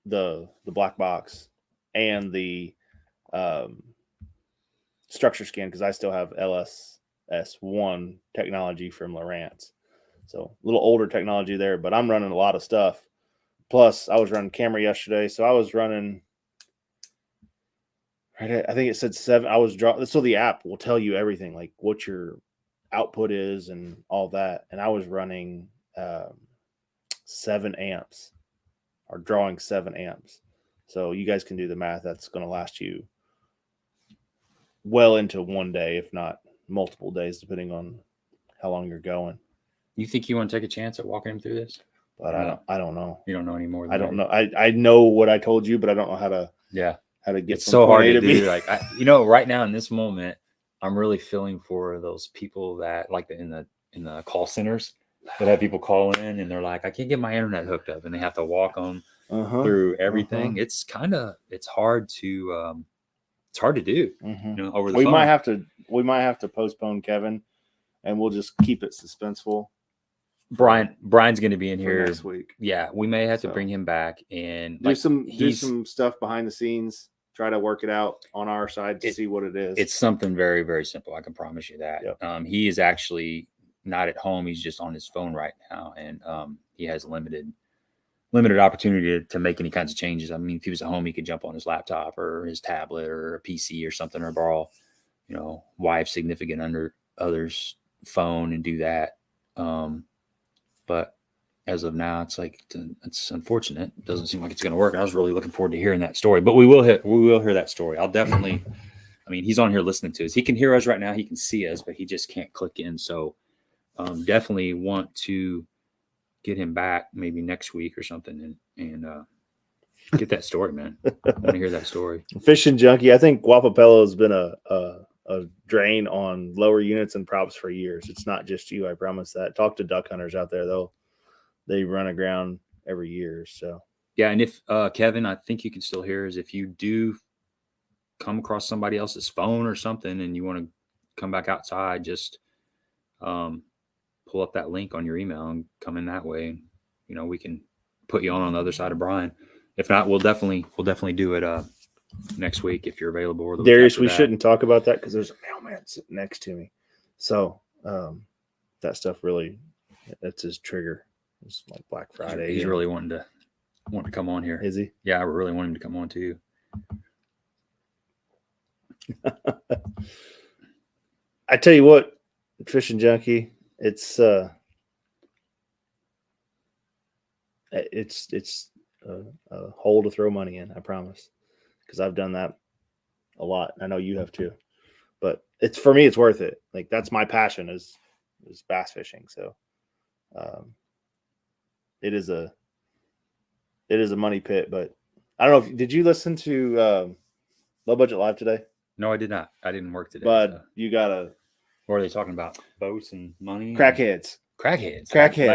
the black box, and the structure scan, because I still have LS S1 technology from Lowrance. So a little older technology there, but I'm running a lot of stuff. Plus, I was running camera yesterday, so I was running. Right, I think it said 7. I was so the app will tell you everything, like what your output is and all that. And I was running 7 amps, or drawing 7 amps. So you guys can do the math. That's going to last you well into one day, if not multiple days, depending on how long you're going.
You think you want to take a chance at walking him through this?
But I don't know.
You don't know anymore.
I don't know. I know what I told you, but I don't know how to get.
It's so hard to do. Like right now in this moment, I'm really feeling for those people that like in the call centers that have people call in and they're like, I can't get my internet hooked up, and they have to walk them through everything. It's hard to do. Over the phone.
We might have to postpone Kevin, and we'll just keep it suspenseful.
Brian's going to be in here
next week.
Yeah, we may have to bring him back and
do some stuff behind the scenes. Try to work it out on our side to see what it is.
It's something very, very simple. I can promise you that. Yep. He is actually not at home. He's just on his phone right now, and he has limited opportunity to make any kinds of changes. I mean, if he was at home, he could jump on his laptop or his tablet or a PC or something, or borrow, wife's significant other's phone and do that. But as of now, it's unfortunate. It doesn't seem like it's going to work. I was really looking forward to hearing that story, but we will hear that story. I'll definitely. I mean, he's on here listening to us. He can hear us right now. He can see us, but he just can't click in. So, definitely want to get him back maybe next week or something, and get that story, man. I want to hear that story. Fishing
Junkie. I think Guapapello has been a drain on lower units and props for years. It's not just you, I promise that. Talk to duck hunters out there, though. They run aground every year. So
yeah, and if Kevin, I think you can still hear us. If you do come across somebody else's phone or something and you want to come back outside, just pull up that link on your email and come in that way. We can put you on the other side of Brian. If not, we'll definitely do it next week if you're available. Or
Darius, we shouldn't talk about that because there's a mailman sitting next to me. So that stuff really, that's his trigger. It's like Black Friday.
He's really wanting to come on here.
Is he?
Yeah, I really want him to come on too.
I tell you what, Fishing Junkie, it's a hole to throw money in, I promise, because I've done that a lot. I know you have too, but for me, it's worth it. Like, that's my passion is bass fishing. So, it is a money pit, but I don't know. Did you listen to Low Budget Live today?
No, I did not. I didn't work today.
But so. You gotta.
What are they talking about? Boats and money?
Crackheads. Like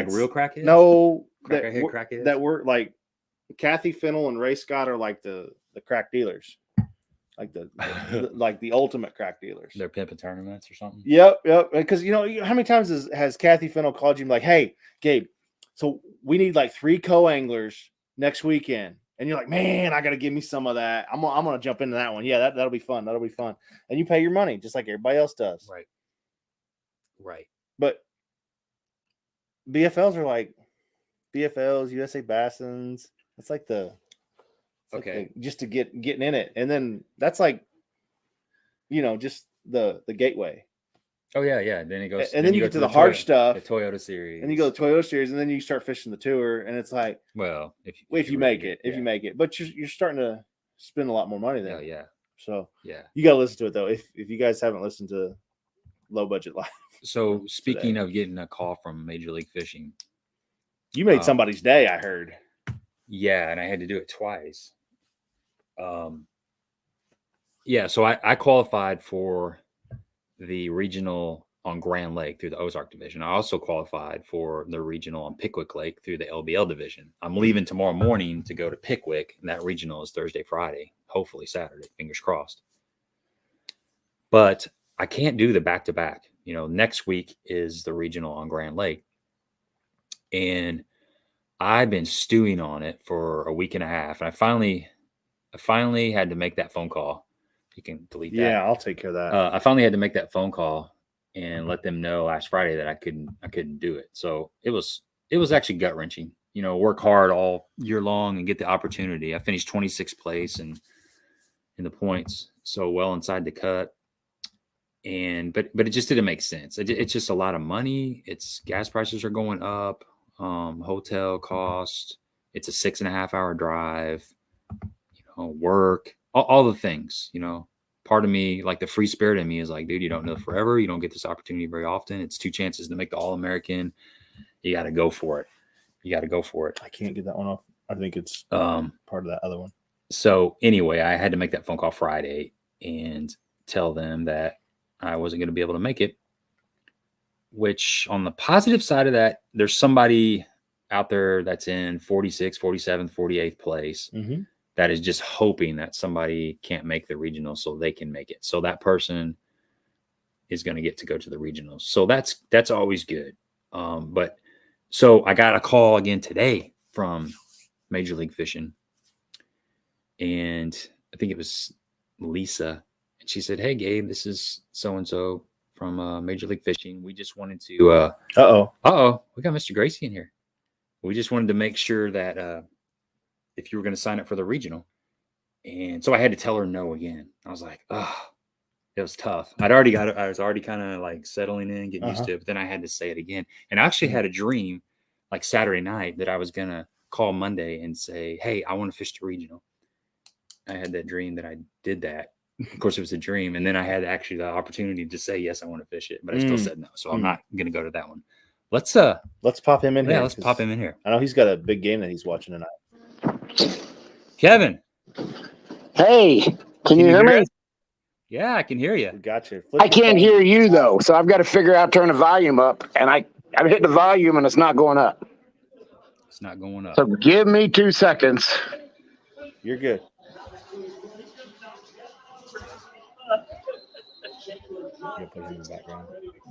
real crackheads?
No,
crackheads
that were like Kathy Fennell and Ray Scott are like the crack dealers, like the ultimate crack dealers.
They're pimping tournaments or something.
Yep. Because how many times has Kathy Fennell called you like, "Hey, Gabe, so we need like 3 co-anglers next weekend," and you're like, "Man, I got to give me some of that. I'm gonna jump into that one. Yeah, that'll be fun. That'll be fun." And you pay your money just like everybody else does.
Right.
But BFLs are like BFLs, USA Bassins. It's like just to getting in it, and then that's like, just the gateway.
Oh yeah. Then it goes,
and then you get to the hard stuff,
the Toyota Series,
and you go to the Toyota Series, and then you start fishing the tour, and it's like,
well,
if you make it, but you're starting to spend a lot more money then.
Yeah.
So
yeah,
you got to listen to it though. If you guys haven't listened to Low Budget Live.
So speaking of getting a call from Major League Fishing,
you made somebody's day, I heard.
Yeah, and I had to do it twice. Yeah, so I qualified for the regional on Grand Lake through the Ozarks division. I also qualified for the regional on Pickwick Lake through the LBL division. I'm leaving tomorrow morning to go to Pickwick, and that regional is Thursday, Friday, hopefully Saturday, fingers crossed. But I can't do the back-to-back. Next week is the regional on Grand Lake. And I've been stewing on it for a week and a half. And I finally had to make that phone call. You can delete that.
Yeah, I'll take care of that.
I finally had to make that phone call and let them know last Friday that I couldn't do it. So it was actually gut wrenching. Work hard all year long and get the opportunity. I finished 26th place and in the points, so well inside the cut. But it just didn't make sense. It's just a lot of money. It's gas prices are going up, hotel cost. It's a 6.5 hour drive, work, all the things, part of me, like the free spirit in me is like, dude, you don't know forever. You don't get this opportunity very often. It's 2 chances to make the All-American. You got to go for it.
I can't get that one off. I think it's part of that other one.
So anyway, I had to make that phone call Friday and tell them that I wasn't going to be able to make it, which on the positive side of that, there's somebody out there that's in 46th, 47th, 48th place that is just hoping that somebody can't make the regional so they can make it. So that person is going to get to go to the regionals. So that's always good. But so I got a call again today from Major League Fishing, and I think it was Lisa. And she said, "Hey, Gabe, this is so-and-so from Major League Fishing. We just wanted to, we got Mr. Gracie in here. We just wanted to make sure that if you were going to sign up for the regional." And so I had to tell her no again. I was like, it was tough. I was already kind of like settling in, getting used to it. But then I had to say it again. And I actually had a dream like Saturday night that I was going to call Monday and say, "Hey, I want to fish the regional." I had that dream that I did that. Of course, it was a dream. And then I had actually the opportunity to say, yes, I want to fish it. But I still said no. So I'm not going to go to that one. Let's
pop him in here.
Yeah, let's pop him in here.
I know he's got a big game that he's watching tonight.
Kevin.
Hey, can you hear me?
us? Yeah, I can hear you.
We got you.
I can't hear you though, so I've got to figure out turn the volume up, and I've hit the volume and it's not going up.
It's not going up.
So give me 2 seconds.
You're good. You put him in the background.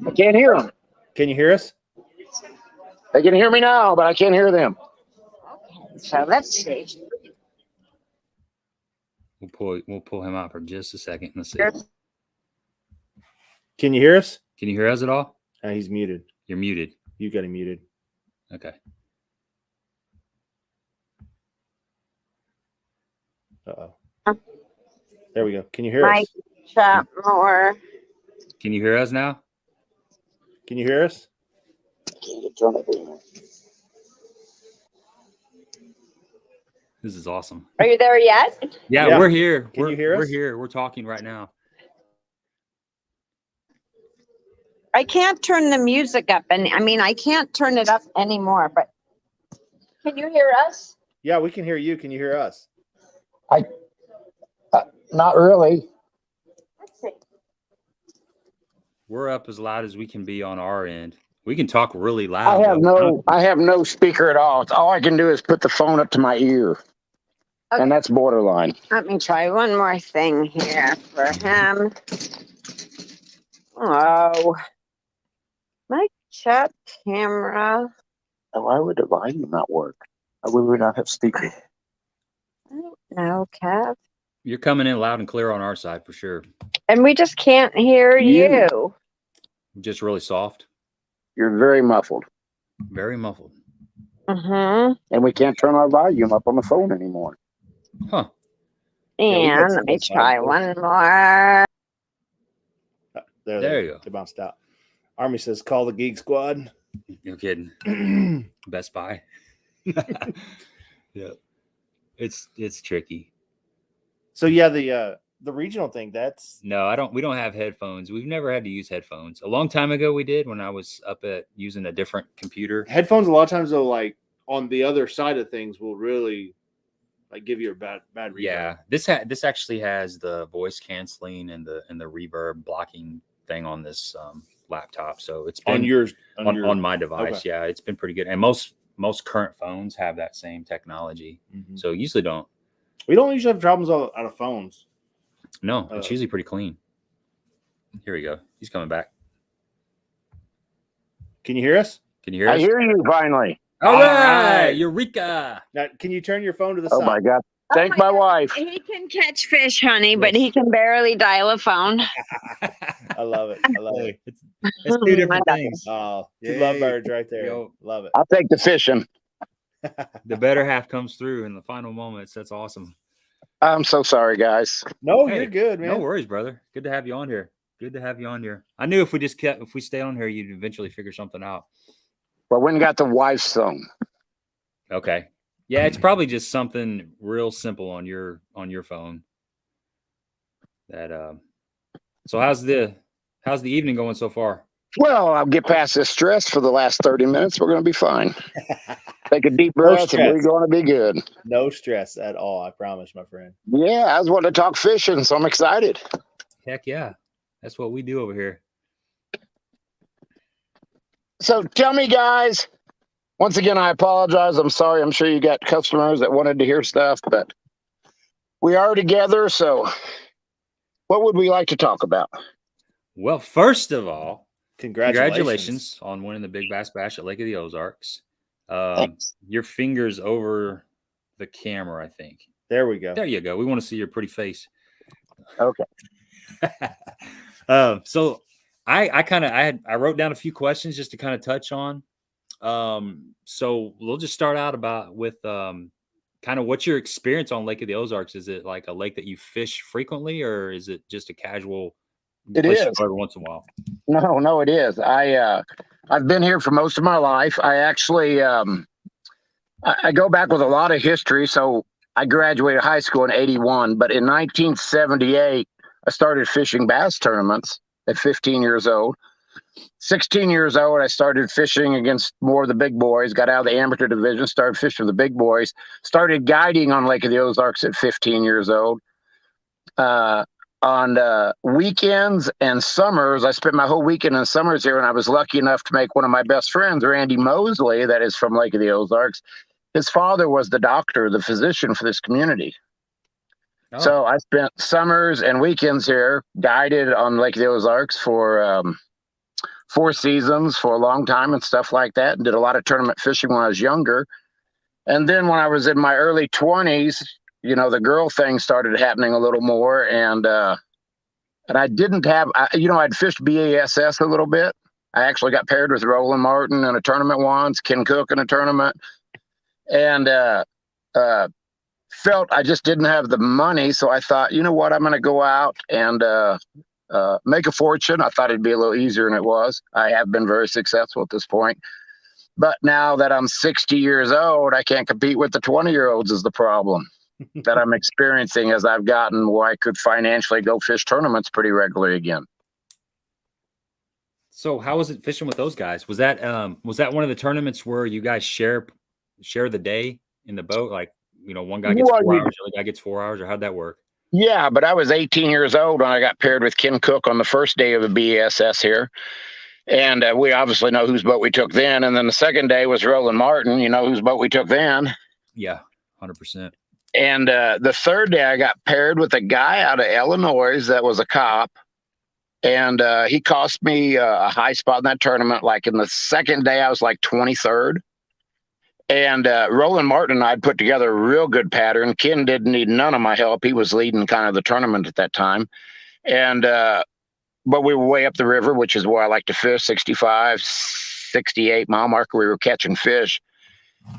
I can't hear them.
Can you hear us?
They can hear me now, but I can't hear them.
Okay, so let's see.
We'll pull him out for just a second. Let's see.
Can you hear us?
Can you hear us at all?
He's muted.
You're muted.
You got him muted.
Okay.
There we go. Can you hear us?
Chat more.
Can you hear us now?
Can you hear us?
This is awesome.
Are you there yet?
Yeah. We're here.
Can you hear us?
We're here. We're talking right now.
I can't turn the music up, and I can't turn it up anymore, but can you hear us?
Yeah, we can hear you. Can you hear us?
Not really.
Let's see.
We're up as loud as we can be on our end. We can talk really loud.
I have no speaker at all. All I can do is put the phone up to my ear.
Okay.
And that's borderline.
Let me try one more thing here for him. Oh, my chat camera.
Why would the volume not work? Why would we not have speaker?
I don't know, Kev.
You're coming in loud and clear on our side for sure.
And we just can't hear you.
Just really soft.
You're very muffled.
Very muffled.
Mm-hmm.
And we can't turn our volume up on the phone anymore.
Huh.
And let me try one more.
There you go.
They bounced out. Army says, call the Geek Squad.
No kidding. Best Buy. Yeah. It's tricky.
So yeah, the regional thing,
No, we don't have headphones. We've never had to use headphones. A long time ago we did when I was up at using a different computer.
headphones a lot of times though, like on the other side of things will really like give you a bad reverb.
Yeah. This actually has the voice canceling and the reverb blocking thing on this laptop. So it's been on my device. Okay. Yeah, it's been pretty good. And most current phones have that same technology. Mm-hmm. So usually we don't
usually have problems out of phones.
No, it's usually pretty clean. Here we go. He's coming back.
Can you hear us?
Can you hear us?
I hear you finally.
All right. Eureka.
Now, can you turn your phone to the side?
Oh, my God. Thank
my
my
God.
wife.
He can catch fish, honey, but he can barely dial a phone.
I love it. I love it.
It's two different
I love
things.
Oh, two
Yeah,
lovebirds right there.
yo.
Love it.
I'll take the fishing.
The better half comes through in the final moments. That's awesome.
I'm so sorry, guys.
No,
Hey,
you're good, man.
No worries, brother. Good to have you on here. Good to have you on here. I knew if we stay on here, you'd eventually figure something out.
Well, when got the wife's song.
Okay. Yeah, it's probably just something real simple on your phone. That so how's the evening going so far?
Well, I'll get past this stress for the last 30 minutes. We're going to be fine. Take a deep
No
breath and we're
stress.
going to be good.
No stress at all. I promise, my friend.
Yeah, I was wanting to talk fishing, so I'm excited.
Heck yeah. That's what we do over here.
So tell me, guys, once again, I apologize. I'm sorry. I'm sure you got customers that wanted to hear stuff, but we are together. So what would we like to talk about?
Well, first of all,
Congratulations.
congratulations on winning the Big Bass Bash at Lake of the Ozarks.
Thanks.
Your fingers over the camera, I think.
There we go.
There you go. We want to see your pretty face.
Okay.
So I wrote down a few questions just to kind of touch on. So we'll just start out with kind of what's your experience on Lake of the Ozarks? Is it like a lake that you fish frequently, or is it just a casual?
It
place
is.
to go every once in a while.
No, it is. I've been here for most of my life. I actually I go back with a lot of history. So I graduated high school in 81, but in 1978, I started fishing bass tournaments at 15 years old. 16 years old, I started fishing against more of the big boys, got out of the amateur division, started fishing with the big boys, started guiding on Lake of the Ozarks at 15 years old. On weekends and summers, I spent my whole weekend and summers here, and I was lucky enough to make one of my best friends, Randy Mosley, that is from Lake of the Ozarks. His father was the doctor, the physician for this community.
Oh.
So I spent summers and weekends here, guided on Lake of the Ozarks for 4 seasons for a long time and stuff like that, and did a lot of tournament fishing when I was younger. And then when I was in my early 20s, you know, the girl thing started happening a little more, and I didn't have, I'd fished BASS a little bit. I actually got paired with Roland Martin in a tournament once, Ken Cook in a tournament, and felt I just didn't have the money. So I thought, you know what, I'm going to go out and make a fortune. I thought it'd be a little easier than it was. I have been very successful at this point. But now that I'm 60 years old, I can't compete with the 20-year-olds is the problem that I'm experiencing as I've gotten where I could financially go fish tournaments pretty regularly again.
So how was it fishing with those guys? Was that one of the tournaments where you guys share the day in the boat? Like, you know, one guy gets 4 hours, the other guy gets 4 hours, or how'd that work?
Yeah, but I was 18 years old when I got paired with Ken Cook on the first day of the BSS here. And we obviously know whose boat we took then. And then the second day was Roland Martin, you know whose boat we took then.
Yeah, 100%.
And the third day I got paired with a guy out of Illinois that was a cop. And he cost me a high spot in that tournament. Like in the second day, I was like 23rd. And Roland Martin and I had put together a real good pattern. Ken didn't need none of my help. He was leading kind of the tournament at that time. And but we were way up the river, which is where I like to fish, 65, 68 mile marker. We were catching fish.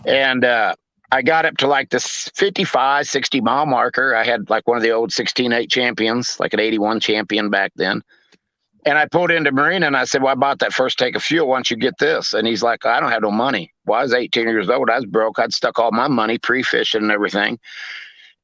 And I got up to like this 55, 60 mile marker. I had like one of the old 16-8 champions, like an 81 champion back then. And I pulled into Marina and I said, well, I bought that first tank of fuel. Why don't you get this? And he's like, I don't have no money. Well, I was 18 years old. I was broke. I'd stuck all my money pre-fishing and everything.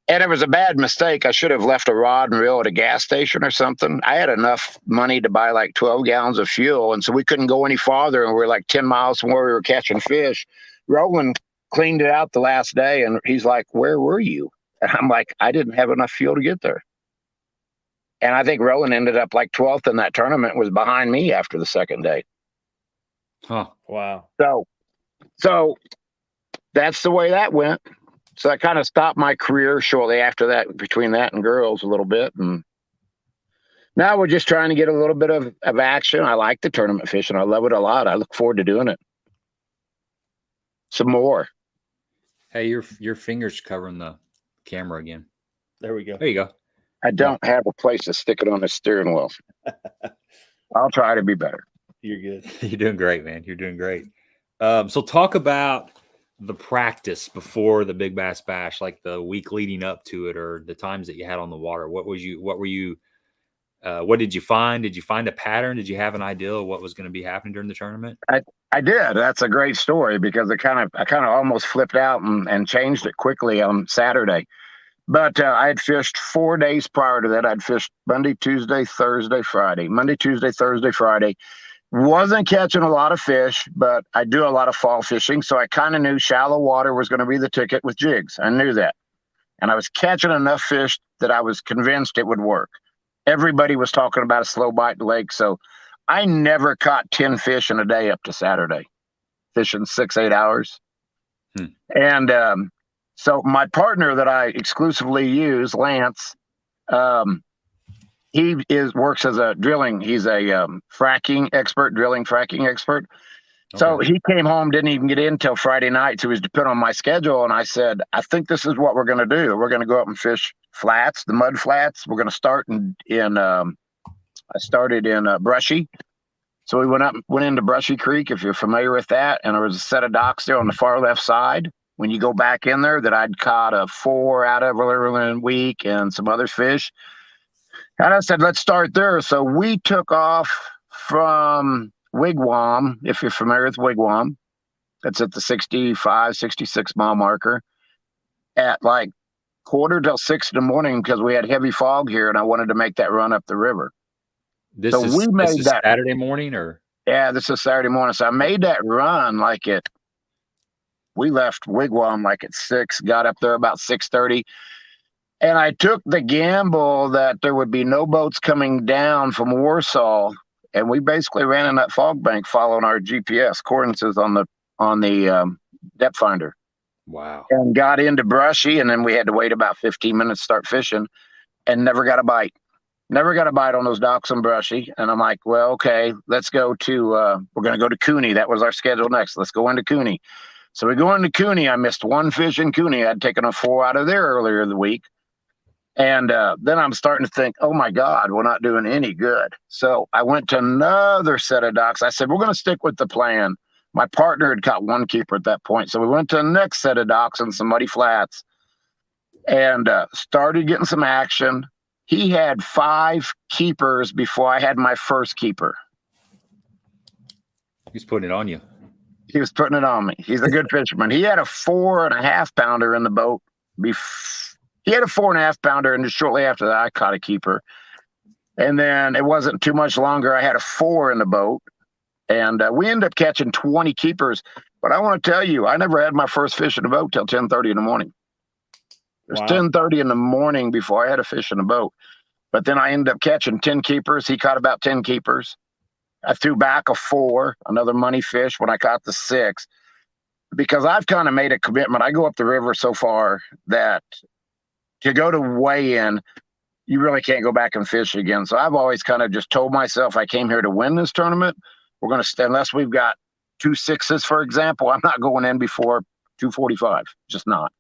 And it was a bad mistake. I should have left a rod and reel at a gas station or something. I had enough money to buy like 12 gallons of fuel. And so we couldn't go any farther. And we were like 10 miles from where we were catching fish. Roland cleaned it out the last day. And he's like, where were you? And I'm like, I didn't have enough fuel to get there. And I think Roland ended up like 12th in that tournament, was behind me after the second day.
Huh.
Wow.
So that's the way that went. So I kind of stopped my career shortly after that, between that and girls a little bit. And now we're just trying to get a little bit of action. I like the tournament fishing. I love it a lot. I look forward to doing it some more.
Hey, your fingers covering the camera again.
There we go.
There you go.
I don't have a place to stick it on the steering wheel. I'll try to be better.
You're good.
You're doing great, man. You're doing great. So talk about the practice before the Big Bass Bash, like the week leading up to it, or the times that you had on the water. What did you find? Did you find a pattern? Did you have an idea of what was going to be happening during the tournament?
I did. That's a great story because I kind of almost flipped out and changed it quickly on Saturday. But I had fished 4 days prior to that. I'd fished Monday, Tuesday, Thursday, Friday. Monday, Tuesday, Thursday, Friday. Wasn't catching a lot of fish, but I do a lot of fall fishing. So I kind of knew shallow water was going to be the ticket with jigs. I knew that. And I was catching enough fish that I was convinced it would work. Everybody was talking about a slow bite lake. So I never caught 10 fish in a day up to Saturday, fishing 6-8 hours. And so my partner that I exclusively use, Lance, he works as a drilling. He's a fracking expert, fracking expert. Okay. So he came home, didn't even get in until Friday night. So he was to put on my schedule. And I said, I think this is what we're going to do. We're going to go up and fish flats, the mud flats. We're going to start I started in Brushy. So we went into Brushy Creek, if you're familiar with that. And there was a set of docks there on the far left side. When you go back in there, that I'd caught a 4 out of earlier in the week and some other fish. And I said, let's start there. So we took off from Wigwam, if you're familiar with Wigwam. That's at the 65, 66 mile marker at like 5:45 in the morning because we had heavy fog here and I wanted to make that run up the river.
This is Saturday morning or?
Yeah, this is Saturday morning. So I made that run we left Wigwam like at 6, got up there about 6:30. And I took the gamble that there would be no boats coming down from Warsaw. And we basically ran in that fog bank following our GPS coordinates on the depth finder.
Wow.
And got into Brushy. And then we had to wait about 15 minutes to start fishing and never got a bite. Never got a bite on those docks in Brushy. And I'm like, well, okay, let's go to, we're going to go to Cooney. That was our schedule next. Let's go into Cooney. So we go into Cooney. I missed 1 fish in Cooney. I'd taken a 4 out of there earlier in the week. And then I'm starting to think, oh, my God, we're not doing any good. So I went to another set of docks. I said, we're going to stick with the plan. My partner had caught 1 keeper at that point. So we went to the next set of docks and some muddy flats and started getting some action. He had 5 keepers before I had my first keeper.
He's putting it on you.
He was putting it on me. He's a good fisherman. He had a 4.5 pounder in the boat. He had a 4.5 pounder, and just shortly after that, I caught a keeper. And then it wasn't too much longer. I had a 4 in the boat, and we ended up catching 20 keepers. But I want to tell you, I never had my first fish in the boat till 10:30 in the morning. It was 10:30 in the morning before I had a fish in the boat. But then I ended up catching 10 keepers. He caught about 10 keepers. I threw back a 4, another money fish when I caught the 6, because I've kind of made a commitment. I go up the river so far that to go to weigh in, you really can't go back and fish again. So I've always kind of just told myself I came here to win this tournament. We're going to stay, unless we've got 2 6s, for example, I'm not going in before 2:45, just not.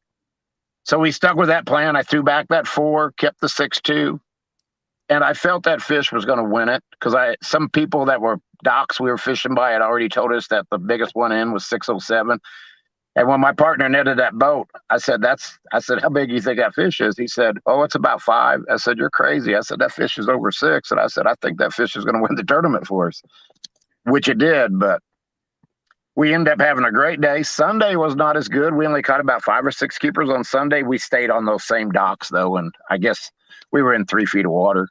So we stuck with that plan. I threw back that 4, kept the 6.2. And I felt that fish was going to win it because some people that were docks we were fishing by had already told us that the biggest one in was 607. And when my partner netted that boat, I said, how big do you think that fish is? He said, oh, it's about 5. I said, you're crazy. I said, that fish is over 6. And I said, I think that fish is going to win the tournament for us, which it did. But we ended up having a great day. Sunday was not as good. We only caught about 5 or 6 keepers on Sunday. We stayed on those same docks, though. And I guess we were in 3 feet of water.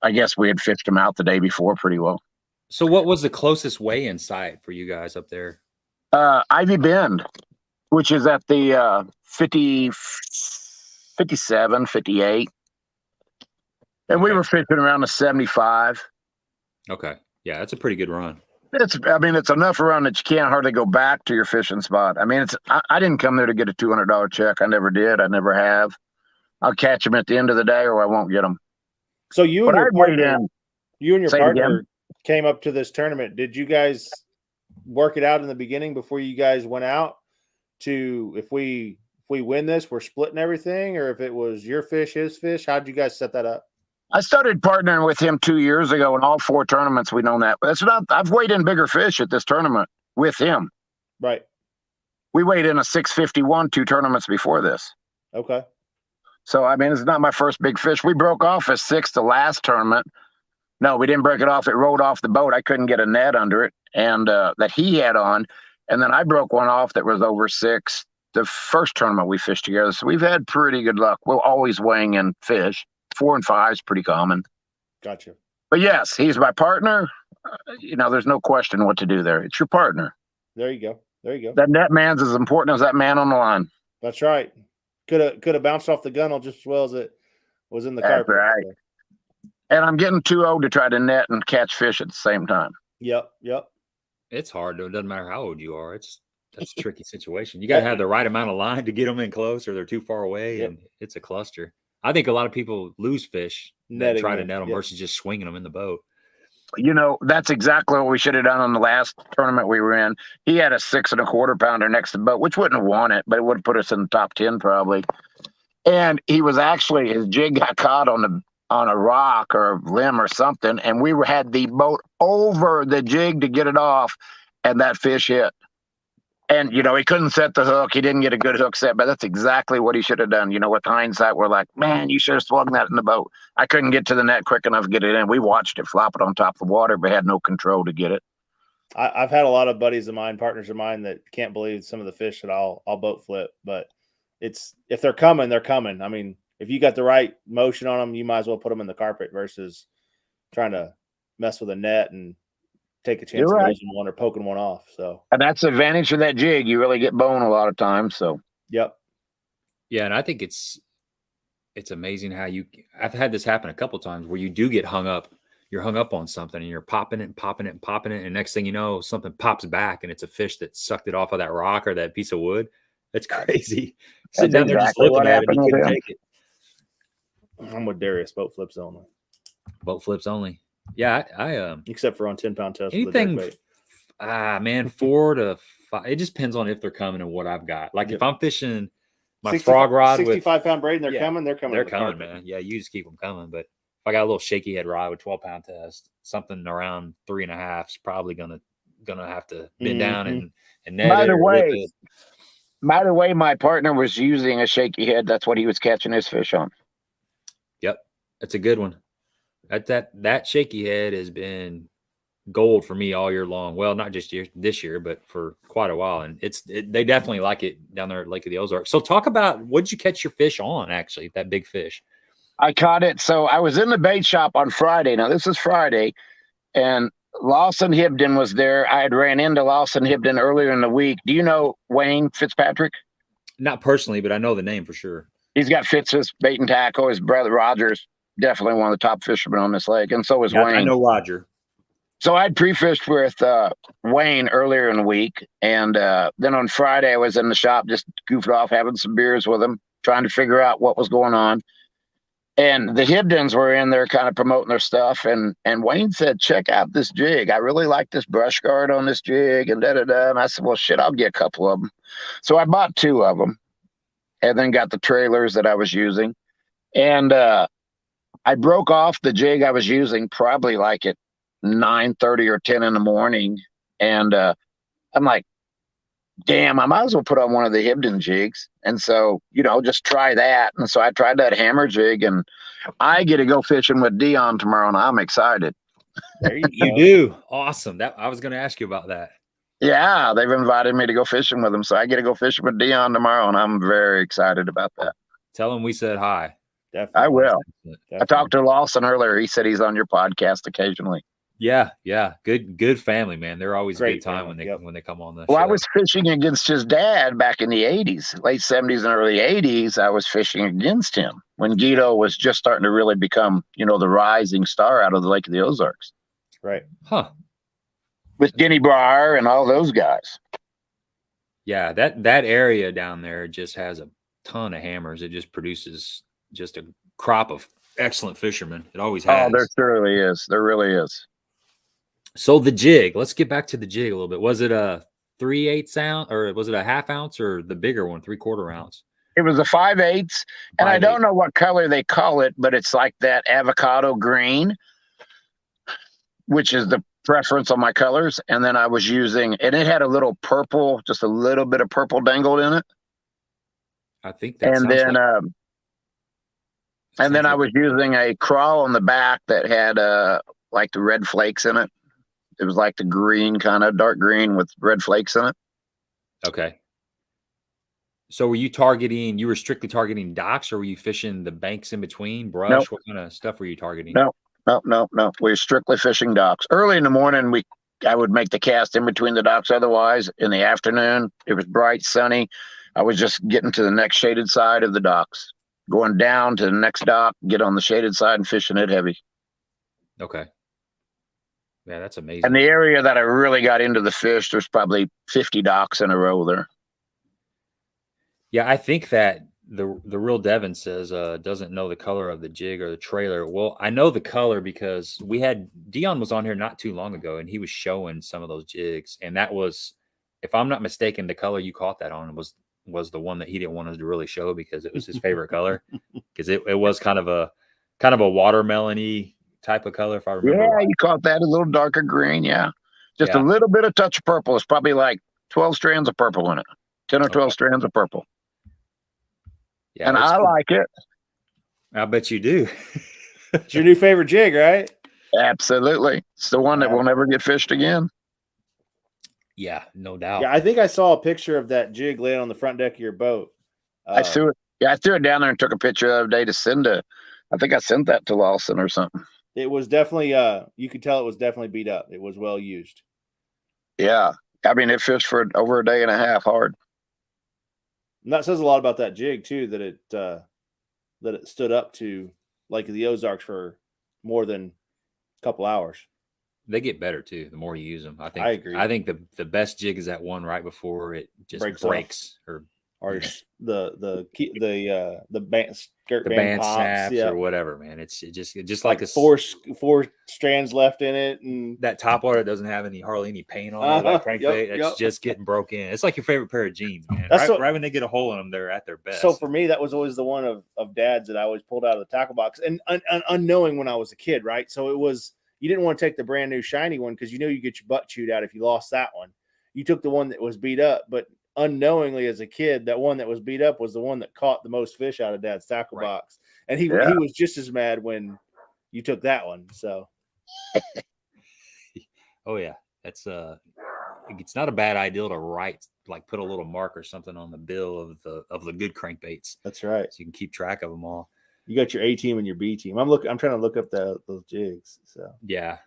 I guess we had fished them out the day before pretty well.
So what was the closest weigh-in site for you guys up there?
Ivy Bend, which is at the 57, 58. And we were fishing around the 75.
Okay. Yeah, that's a pretty good run.
It's enough run that you can't hardly go back to your fishing spot. I mean, I didn't come there to get a $200 check. I never did. I never have. I'll catch them at the end of the day or I won't get them.
So you and your partner came up to this tournament. Did you guys work it out in the beginning before you guys went out to, if we we win this, we're splitting everything, or if it was your fish, his fish? How'd you guys set that up?
I started partnering with him 2 years ago in all 4 tournaments. We known that. That's not. I've weighed in bigger fish at this tournament with him.
Right.
We weighed in a 651 2 tournaments before this.
Okay.
So I mean, it's not my first big fish. We broke off a 6 the last tournament. No, we didn't break it off. It rolled off the boat. I couldn't get a net under it, and that he had on. And then I broke one off that was over 6 the first tournament we fished together. So we've had pretty good luck. We're always weighing in fish. 4 and 5 is pretty common.
Gotcha.
But yes, he's my partner. There's no question what to do there. It's your partner.
There you go. There you go.
That net man's as important as that man on the line.
That's right. Could have bounced off the gunnel just as well as it was in the
That's
carpet.
right. And I'm getting too old to try to net and catch fish at the same time.
Yep.
It's hard though. It doesn't matter how old you are. That's a tricky situation. You got to have the right amount of line to get them in close, or they're too far away, and it's a cluster. I think a lot of people lose fish that try to net them versus just swinging them in the boat.
That's exactly what we should have done on the last tournament we were in. He had a 6 1/4 pounder next to the boat, which wouldn't have won it, but it would have put us in the top 10 probably. And he was actually, his jig got caught on a rock or a limb or something, and we had the boat over the jig to get it off, and that fish hit. And, he couldn't set the hook. He didn't get a good hook set, but that's exactly what he should have done. With hindsight, we're like, man, you should have swung that in the boat. I couldn't get to the net quick enough to get it in. We watched it flop it on top of the water, but had no control to get it.
I've had a lot of buddies of mine, partners of mine, that can't believe some of the fish that I'll boat flip. But if they're coming, they're coming. I mean, if you got the right motion on them, you might as well put them in the carpet versus trying to mess with a net and take a chance of losing one or poking one off. So,
and that's the advantage of that jig. You really get bone a lot of times. So,
yep.
Yeah. And I think it's amazing how I've had this happen a couple of times where you do get hung up. You're hung up on something and you're popping it and popping it and popping it. And next thing you know, something pops back and it's a fish that sucked it off of that rock or that piece of wood. That's crazy. Sitting down there just looking at it and you couldn't take it.
I'm with Darius. Boat flips only.
Boat flips only. Yeah, I
except for on 10-pound test.
Anything, man, 4 to 5. It just depends on if they're coming and what I've got. Like if I'm fishing my frog rod
65-pound braid and they're coming, they're coming.
They're coming, man. Yeah, you just keep them coming. But if I got a little shaky head rod with 12-pound test, something around 3.5 is probably gonna have to bend down and net.
By the way, my partner was using a shaky head. That's what he was catching his fish on.
Yep, that's a good one. That shaky head has been gold for me all year long. Well, not just this year, but for quite a while. And they definitely like it down there at Lake of the Ozarks. So talk about, what did you catch your fish on, actually, that big fish?
I caught it. So I was in the bait shop on Friday. Now, this is Friday. And Lawson Hibden was there. I had ran into Lawson Hibden earlier in the week. Do you know Wayne Fitzpatrick?
Not personally, but I know the name for sure.
He's got Fitz's bait and tackle. His brother Roger's definitely one of the top fishermen on this lake, and so is Wayne.
I know Roger.
So I'd pre-fished with Wayne earlier in the week, and then on Friday I was in the shop just goofing off, having some beers with him, trying to figure out what was going on. And the Hibdens were in there kind of promoting their stuff, and Wayne said, check out this jig. I really like this brush guard on this jig, and da-da-da. And I said, well, shit, I'll get a couple of them. So I bought 2 of them, and then got the trailers that I was using. And I broke off the jig I was using probably like at 9:30 or 10 in the morning. And I'm like, damn, I might as well put on one of the Hibden jigs. And so, just try that. And so I tried that hammer jig, and I get to go fishing with Dion tomorrow, and I'm excited.
There you do. Awesome. I was going to ask you about that.
Yeah, they've invited me to go fishing with them. So I get to go fishing with Dion tomorrow, and I'm very excited about that.
Tell him we said hi.
Definitely.
I will.
Definitely.
I talked to Lawson earlier. He said he's on your podcast occasionally.
Yeah. Good family, man. They're always a
Great
good time
family.
when they come on this.
Well,
show.
I was fishing against his dad back in the 80s, late 70s and early 80s. I was fishing against him when Guido was just starting to really become, the rising star out of the Lake of the Ozarks.
Right.
Huh.
With Denny Breyer and all those guys.
Yeah, that area down there just has a ton of hammers. It just produces just a crop of excellent fishermen. It always has.
Oh, there surely is. There really is.
So the jig, let's get back to the jig a little bit. Was it a 3/8 ounce, or was it a 1/2 ounce, or the bigger one, 3/4 ounce?
It was a 5/8, and I
5/8.
don't know what color they call it, but it's like that avocado green, which is the preference on my colors. And then I was using, and it had a little purple, just a little bit of purple dangled in it.
I think that
And
sounds
then,
like,
and then I
like-
was using a crawl on the back that had like the red flakes in it. It was like the green, kind of dark green with red flakes in it.
okay. So were you were strictly targeting docks, or were you fishing the banks in between, brush?
Nope.
What kind of stuff were you targeting?
No. We were strictly fishing docks. Early in the morning, I would make the cast in between the docks. Otherwise, in the afternoon, it was bright, sunny. I was just getting to the next shaded side of the docks, going down to the next dock, get on the shaded side and fishing it heavy.
Okay. Yeah, that's amazing.
And the area that I really got into the fish, there's probably 50 docks in a row there.
Yeah, I think that the real Devin says doesn't know the color of the jig or the trailer. Well, I know the color because Dion was on here not too long ago, and he was showing some of those jigs, and that was, if I'm not mistaken, the color you caught that on was the one that he didn't want us to really show because it was his favorite color, because it was kind of a watermelon-y type of color, if I remember.
Yeah,
right.
you caught that a little darker green. Yeah, just
Yeah.
a little bit of touch of purple. It's probably like 12 strands of purple in it, 10 or 12 strands of purple.
Yeah,
And
it's
I
cool.
like it.
I bet you do.
It's your new favorite jig, right?
Absolutely. It's the one that will never get fished again.
Yeah, no doubt.
Yeah, I think I saw a picture of that jig laying on the front deck of your boat.
I threw it. Yeah, I threw it down there and took a picture the other day to send to. I think I sent that to Lawson or something.
It was definitely you could tell it was definitely beat up. It was well used.
Yeah, I mean it fished for over a day and a half hard.
And that says a lot about that jig too, that it stood up to like the Ozarks for more than a couple hours.
They get better too the more you use them.
I agree.
I think the best jig is that one right before it just breaks
or
yeah.
the band skirt
the
band
band
pops,
snaps
yeah.
or whatever, man. It's just like a
four strands left in it, and
that Topwater doesn't have hardly any paint on it. That crankbait,
Yep.
it's just getting broke in. It's like your favorite pair of jeans, man.
That's
Right when they get a hole in them, they're at their best.
So for me, that was always the one of Dad's that I always pulled out of the tackle box, and unknowing when I was a kid, right? So it was, you didn't want to take the brand new shiny one because you know you get your butt chewed out if you lost that one. You took the one that was beat up, but unknowingly as a kid, that one that was beat up was the one that caught the most fish out of Dad's tackle box, and he was just as mad when you took that one. So,
oh yeah, that's it's not a bad idea to put a little mark or something on the bill of the good crankbaits.
That's right.
So you can keep track of them all.
You got your A team and your B team. I'm trying to look up those jigs. So
yeah.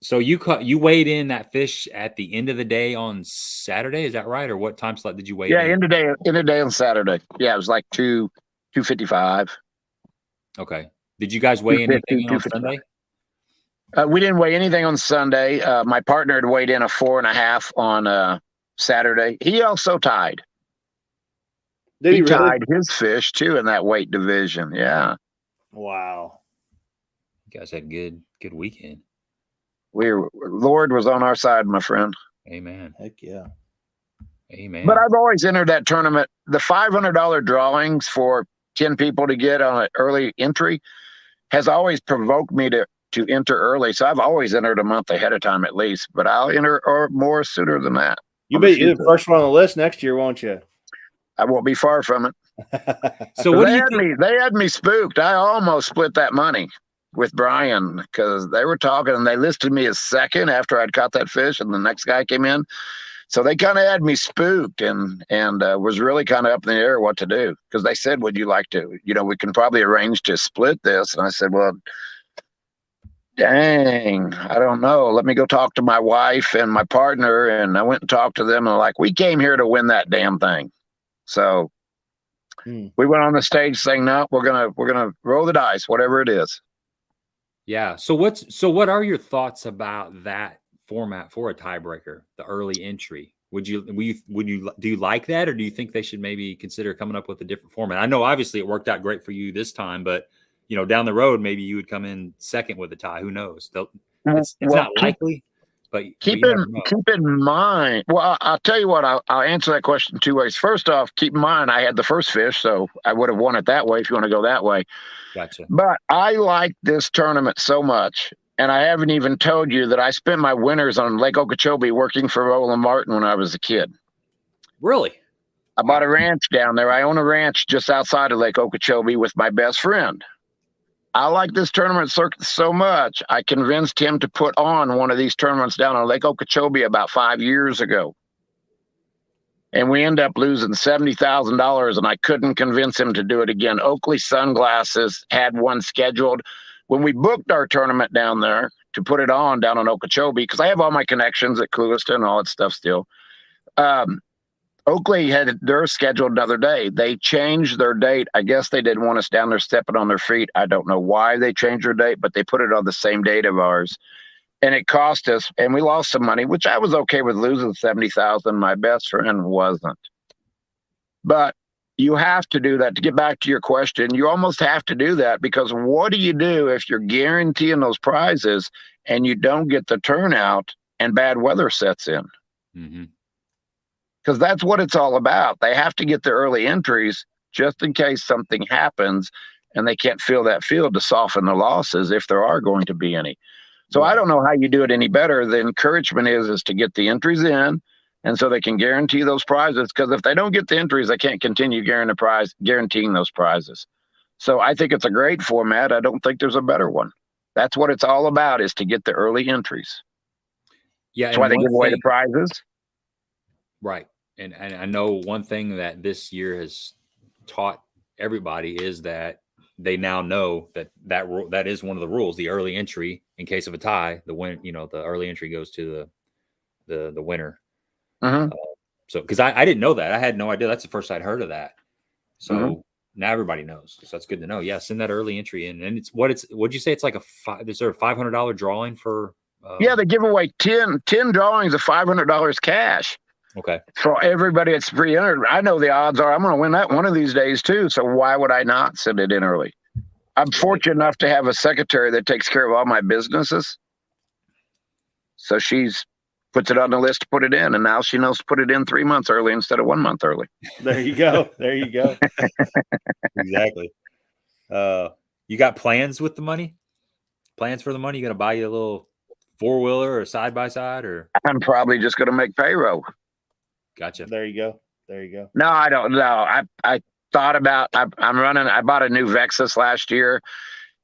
So you weighed in that fish at the end of the day on Saturday, is that right? Or what time slot did you weigh in?
Yeah, end of day on Saturday. Yeah, it was like 2:55.
Okay. Did you guys weigh anything on Sunday?
We didn't weigh anything on Sunday. My partner had weighed in a 4.5 on Saturday. He also tied. He tied his fish too in that weight division. Yeah.
Wow.
You guys had a good weekend.
Lord was on our side, my friend.
Amen.
Heck yeah.
Amen.
But I've always entered that tournament. The $500 drawings for 10 people to get on an early entry has always provoked me to enter early. So I've always entered a month ahead of time at least, but I'll enter or more sooner than that.
You bet you're the first one on the list next year, won't you?
I won't be far from it.
So what do you think?
They had me spooked. I almost split that money with Brian because they were talking and they listed me as second after I'd caught that fish and the next guy came in. So they kind of had me spooked and was really kind of up in the air what to do because they said, would you like to, we can probably arrange to split this. And I said, well, dang, I don't know. Let me go talk to my wife and my partner. And I went and talked to them and like, we came here to win that damn thing. So we went on the stage saying, no, we're gonna roll the dice, whatever it is.
Yeah. So what are your thoughts about that format for a tiebreaker, the early entry? Do you like that, or do you think they should maybe consider coming up with a different format? I know obviously it worked out great for you this time, but down the road maybe you would come in second with a tie. Who knows? It's not likely. but
Keep
you never know.
in mind. Well, I'll tell you what. I'll answer that question two ways. First off, keep in mind I had the first fish, so I would have won it that way if you want to go that way.
Gotcha.
But I like this tournament so much, and I haven't even told you that I spent my winters on Lake Okeechobee working for Roland Martin when I was a kid.
Really?
I bought a ranch down there. I own a ranch just outside of Lake Okeechobee with my best friend. I like this tournament circuit so much, I convinced him to put on one of these tournaments down on Lake Okeechobee about 5 years ago. And we end up losing $70,000, and I couldn't convince him to do it again. Oakley Sunglasses had one scheduled. When we booked our tournament down there to put it on down on Okeechobee, because I have all my connections at Clewiston and all that stuff still, Oakley had theirs scheduled another day. They changed their date. I guess they didn't want us down there stepping on their feet. I don't know why they changed their date, but they put it on the same date of ours. And it cost us, and we lost some money, which I was okay with losing $70,000. My best friend wasn't. But you have to do that. To get back to your question, you almost have to do that, because what do you do if you're guaranteeing those prizes and you don't get the turnout and bad weather sets in?
Mm-hmm.
Because that's what it's all about. They have to get the early entries just in case something happens and they can't fill that field to soften the losses if there are going to be any. So I don't know how you do it any better. The encouragement is to get the entries in, and so they can guarantee those prizes. Because if they don't get the entries, they can't continue guaranteeing those prizes. So I think it's a great format. I don't think there's a better one. That's what it's all about, is to get the early entries.
Yeah,
that's why they give away the prizes.
Right. And I know one thing that this year has taught everybody is that they now know that is one of the rules, the early entry. In case of a tie, the early entry goes to the winner.
Mm-hmm.
So because I didn't know that. I had no idea. That's the first I'd heard of that. So now everybody knows. So that's good to know. Yeah, send that early entry in. And what'd you say? It's like is there a $500 drawing for?
Yeah, they give away 10 drawings of $500 cash.
Okay.
For everybody that's pre-entered. I know the odds are I'm going to win that one of these days too. So why would I not send it in early? I'm fortunate enough to have a secretary that takes care of all my businesses. So she's puts it on the list to put it in, and now she knows to put it in 3 months early instead of 1 month early.
There you go. There you go.
Exactly. You got plans with the money? Plans for the money? You going to buy you a little 4-wheeler or side-by-side, or?
I'm probably just going to make payroll.
Gotcha.
There you go. There you go.
No, I don't know. I thought about, I bought a new Vexus last year,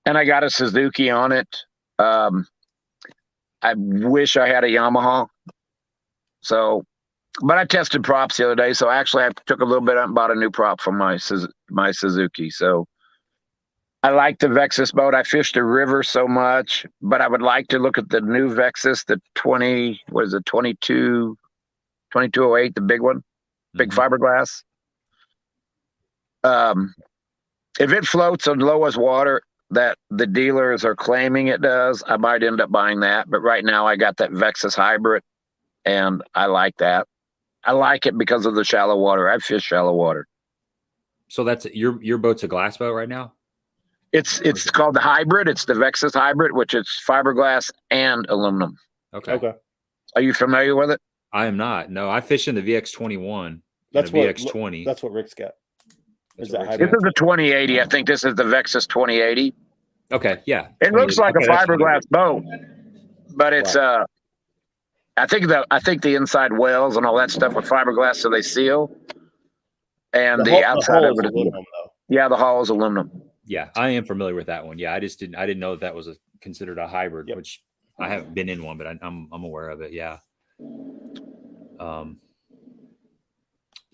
and I got a Suzuki on it. I wish I had a Yamaha. So, but I tested props the other day. So actually I took a little bit and bought a new prop for my Suzuki. So I like the Vexus boat. I fished the river so much, but I would like to look at the new Vexus, the 2208, the big one, big fiberglass. If it floats on lowest water that the dealers are claiming it does, I might end up buying that. But right now I got that Vexus hybrid, and I like that. I like it because of the shallow water. I fish shallow water.
So that's your boat's a glass boat right now?
It's called the hybrid. It's the Vexus hybrid, which is fiberglass and aluminum.
Okay.
Are you familiar with it?
I am not. No, I fish in the VX21.
That's
the
what
VX20.
That's what Rick's got.
That's
Is that
what
This is the 2080. I think this is the Vexus 2080.
Okay, yeah.
It looks like a fiberglass boat, but it's I think the inside wells and all that stuff with fiberglass, so they seal, and the outside of it is aluminum. Yeah, the hull is aluminum.
Yeah, I am familiar with that one. Yeah, I didn't know that was considered a hybrid, which I haven't been in one, but I'm aware of it. Yeah.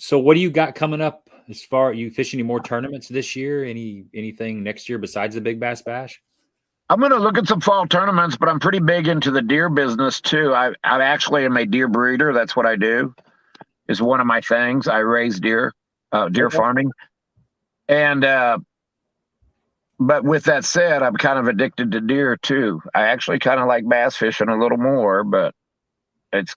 So what do you got coming up as far? Are you fishing any more tournaments this year? Anything next year besides the Big Bass Bash?
I'm going to look at some fall tournaments, but I'm pretty big into the deer business too. I actually am a deer breeder. That's what I do. Is one of my things. I raise deer farming. And, but with that said, I'm kind of addicted to deer too. I actually kind of like bass fishing a little more, but it's,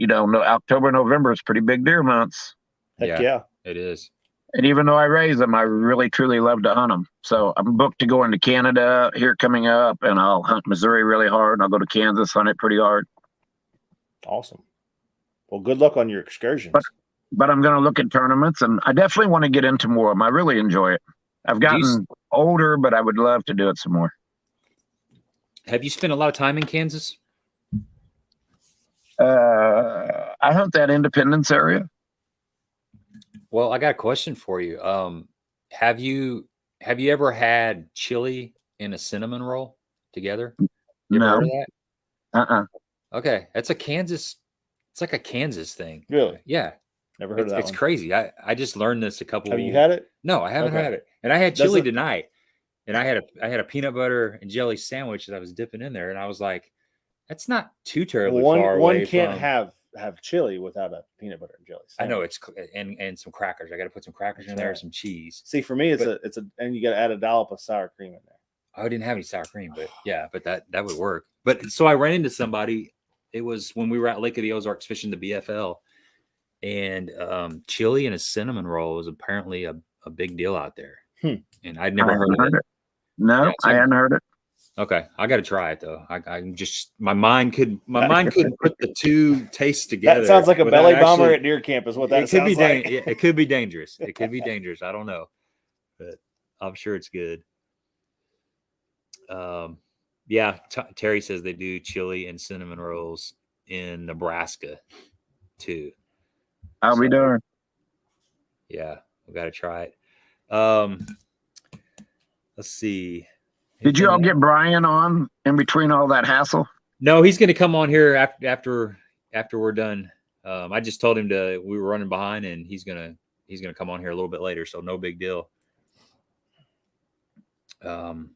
October, November is pretty big deer months.
Heck yeah.
It is.
And even though I raise them, I really, truly love to hunt them. So I'm booked to go into Canada here coming up, and I'll hunt Missouri really hard. And I'll go to Kansas, hunt it pretty hard.
Awesome. Well, good luck on your excursions.
But I'm going to look at tournaments, and I definitely want to get into more of them. I really enjoy it. I've gotten older, but I would love to do it some more.
Have you spent a lot of time in Kansas?
I hunt that Independence area.
Well, I got a question for you. Have you ever had chili and a cinnamon roll together? You ever heard of that? Okay, that's a Kansas. It's like a Kansas thing.
Really?
Yeah.
Never heard of that.
It's crazy. I just learned this a couple.
Have you had it?
No, I haven't had it. And I had chili tonight, and I had a peanut butter and jelly sandwich that I was dipping in there, and I was like, that's not too terribly far away.
One can't have chili without a peanut butter and jelly sandwich.
I know it's and some crackers. I got to put some crackers in there, some cheese.
See, for me, and you got to add a dollop of sour cream in there.
I didn't have any sour cream, but yeah, but that would work. But so I ran into somebody. It was when we were at Lake of the Ozarks fishing the BFL, and chili and a cinnamon roll was apparently a big deal out there. And I'd never heard of it.
No, I hadn't heard it.
Okay, I got to try it though. I'm just my mind couldn't put the two tastes together.
That sounds like a belly bomber at deer camp, is what that sounds like.
It could be dangerous. It could be dangerous. I don't know, but I'm sure it's good. Yeah, Terry says they do chili and cinnamon rolls in Nebraska too.
I'll be darned.
Yeah, we got to try it. Let's see.
Did you all get Brian on in between all that hassle?
No, he's going to come on here after we're done. I just told him we were running behind, and he's gonna come on here a little bit later, so no big deal.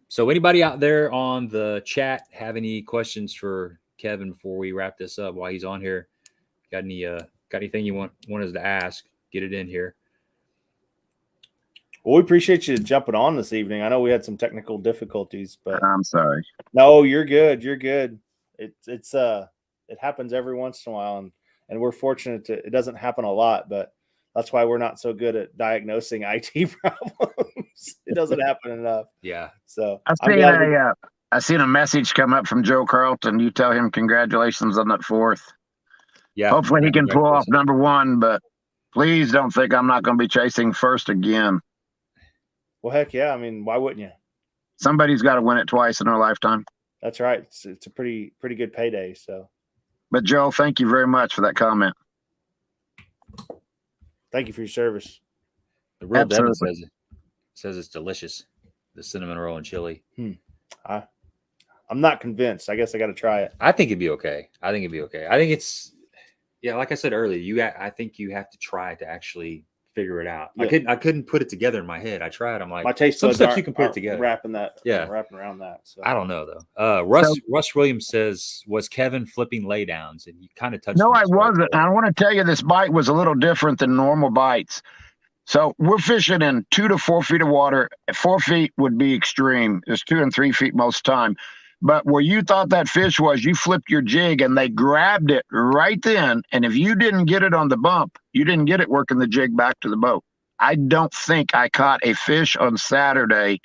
So anybody out there on the chat have any questions for Kevin before we wrap this up while he's on here? Got anything you want us to ask? Get it in here.
Well, we appreciate you jumping on this evening. I know we had some technical difficulties, but
I'm sorry.
No, you're good. You're good. It happens every once in a while, and we're fortunate it doesn't happen a lot, but that's why we're not so good at diagnosing IT problems. It doesn't happen enough.
Yeah.
So
I seen a message come up from Joe Carlton. You tell him congratulations on that 4th.
Yeah.
Hopefully he can pull off number 1, but please don't think I'm not going to be chasing 1st again.
Well, heck yeah. I mean, why wouldn't you?
Somebody's got to win it twice in their lifetime.
That's right. It's a pretty good payday. So,
but Joe, thank you very much for that comment.
Thank you for your service.
The real Devin says it's delicious. The cinnamon roll and chili.
I'm not convinced. I guess I got to try it.
I think it'd be okay. I think it's, yeah, like I said earlier, I think you have to try to actually figure it out. Yeah. I couldn't put it together in my head. I tried. I'm like,
my taste
some
buds
stuff you can put it together.
Wrapping around that. So.
I don't know though. Russ Williams says, was Kevin flipping laydowns? And you kind of touched.
No, I wasn't. I want to tell you, this bite was a little different than normal bites. So we're fishing in 2 to 4 feet of water. 4 feet would be extreme. It's 2 and 3 feet most time. But where you thought that fish was, you flipped your jig and they grabbed it right then. And if you didn't get it on the bump, you didn't get it working the jig back to the boat. I don't think I caught a fish on Saturday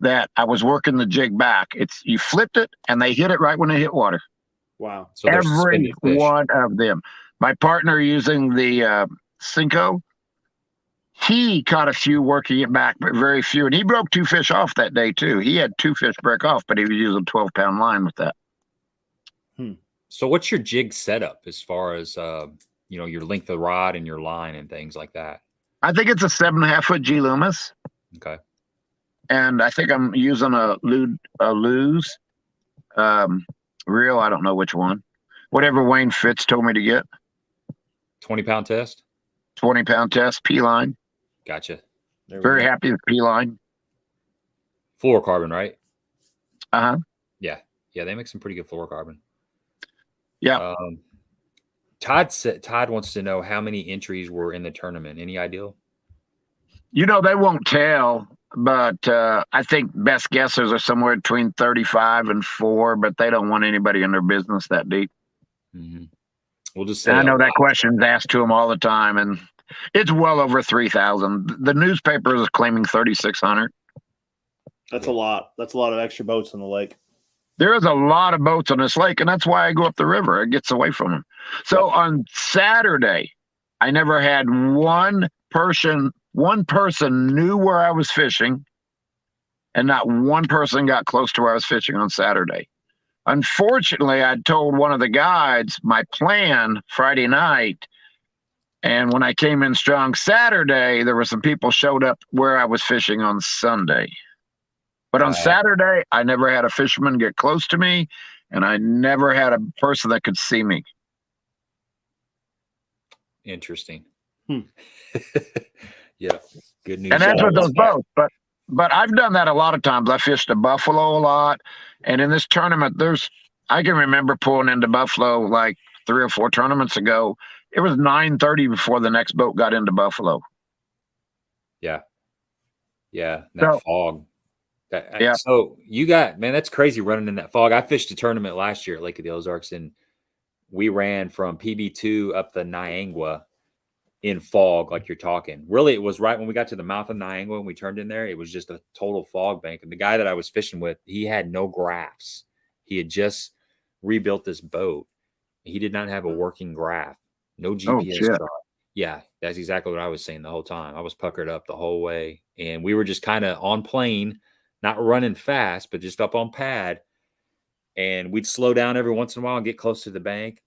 that I was working the jig back. You flipped it and they hit it right when they hit water.
Wow.
So
every one of them. My partner using the Cinco, he caught a few working it back, but very few. And he broke 2 fish off that day, too. He had 2 fish break off, but he was using 12-pound line with that.
So what's your jig setup as far as, your length of rod and your line and things like that?
I think it's a 7.5-foot G Loomis.
Okay.
And I think I'm using a Lew's reel. I don't know which one. Whatever Wayne Fitz told me to get.
20-pound test?
20-pound test, P-line.
Gotcha.
Very happy with P-line.
Fluorocarbon, right?
Uh-huh.
Yeah, they make some pretty good fluorocarbon.
Yeah.
Todd wants to know how many entries were in the tournament. Any idea?
They won't tell, but I think best guessers are somewhere between 35 and 4, but they don't want anybody in their business that deep.
Mm-hmm. We'll just say
I know that question's asked to them all the time, and it's well over 3,000. The newspaper is claiming 3,600.
That's a lot. That's a lot of extra boats in the lake.
There is a lot of boats on this lake, and that's why I go up the river. It gets away from them. So on Saturday, I never had one person knew where I was fishing, and not one person got close to where I was fishing on Saturday. Unfortunately, I told one of the guides my plan Friday night, and when I came in strong Saturday, there were some people showed up where I was fishing on Sunday. But on Saturday, I never had a fisherman get close to me, and I never had a person that could see me.
Interesting. Yeah, good news.
And that's with those boats. But I've done that a lot of times. I fished a buffalo a lot, and in this tournament, I can remember pulling into buffalo like 3 or 4 tournaments ago. It was 9:30 before the next boat got into buffalo.
Yeah, that fog.
Yeah.
So you got, man, that's crazy running in that fog. I fished a tournament last year at Lake of the Ozarks, and we ran from PB2 up the Niangua in fog, like you're talking. Really, it was right when we got to the mouth of Niangua and we turned in there. It was just a total fog bank. And the guy that I was fishing with, he had no graphs. He had just rebuilt this boat. He did not have a working graph, no GPS chart. Yeah, that's exactly what I was saying the whole time. I was puckered up the whole way, and we were just kind of on plane, not running fast, but just up on pad. And we'd slow down every once in a while and get close to the bank,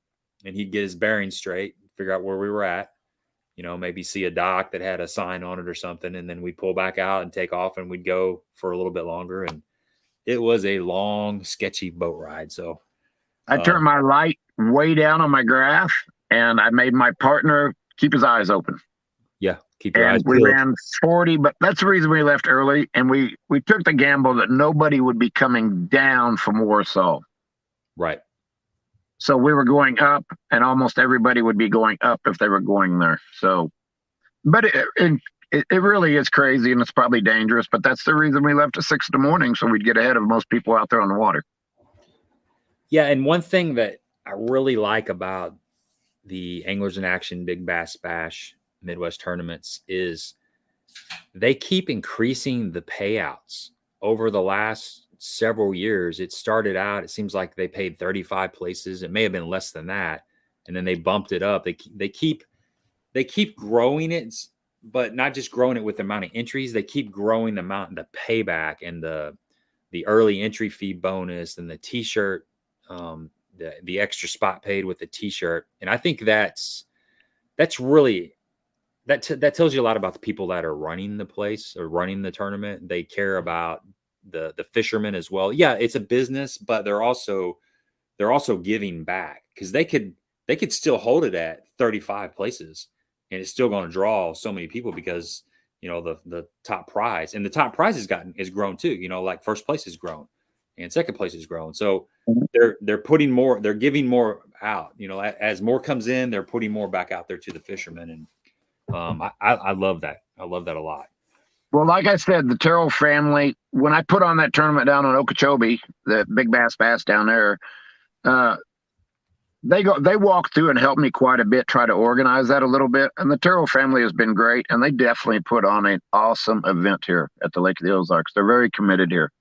and he'd get his bearings straight, figure out where we were at, maybe see a dock that had a sign on it or something. And then we'd pull back out and take off, and we'd go for a little bit longer. And it was a long, sketchy boat ride. So
I turned my light way down on my graph, and I made my partner keep his eyes open.
Yeah, keep your eyes
peeled.
We
ran 40, but that's the reason we left early. And we took the gamble that nobody would be coming down from Warsaw.
Right.
So we were going up, and almost everybody would be going up if they were going there. So, but it really is crazy, and it's probably dangerous, but that's the reason we left at 6 in the morning, so we'd get ahead of most people out there on the water.
Yeah, and one thing that I really like about the Anglers in Action Big Bass Bash Midwest tournaments is they keep increasing the payouts over the last several years. It started out, it seems like they paid 35 places. It may have been less than that, and then they bumped it up. They keep growing it, but not just growing it with the amount of entries. They keep growing the amount, the payback, and the early entry fee bonus, and the t-shirt, the extra spot paid with the t-shirt. And I think that's really that tells you a lot about the people that are running the place or running the tournament. They care about the fishermen as well. Yeah, it's a business, but they're also giving back, because they could still hold it at 35 places and it's still going to draw so many people, because the top prize, and the top prize has grown too. Like first place has grown and second place has grown. So they're putting more, they're giving more out. As more comes in, they're putting more back out there to the fishermen. And I love that. I love that a lot.
Well, like I said, the Terrell family, when I put on that tournament down in Okeechobee, the Big Bass down there, they walked through and helped me quite a bit, try to organize that a little bit. And the Terrell family has been great, and they definitely put on an awesome event here at the Lake of the Ozarks. They're very committed here.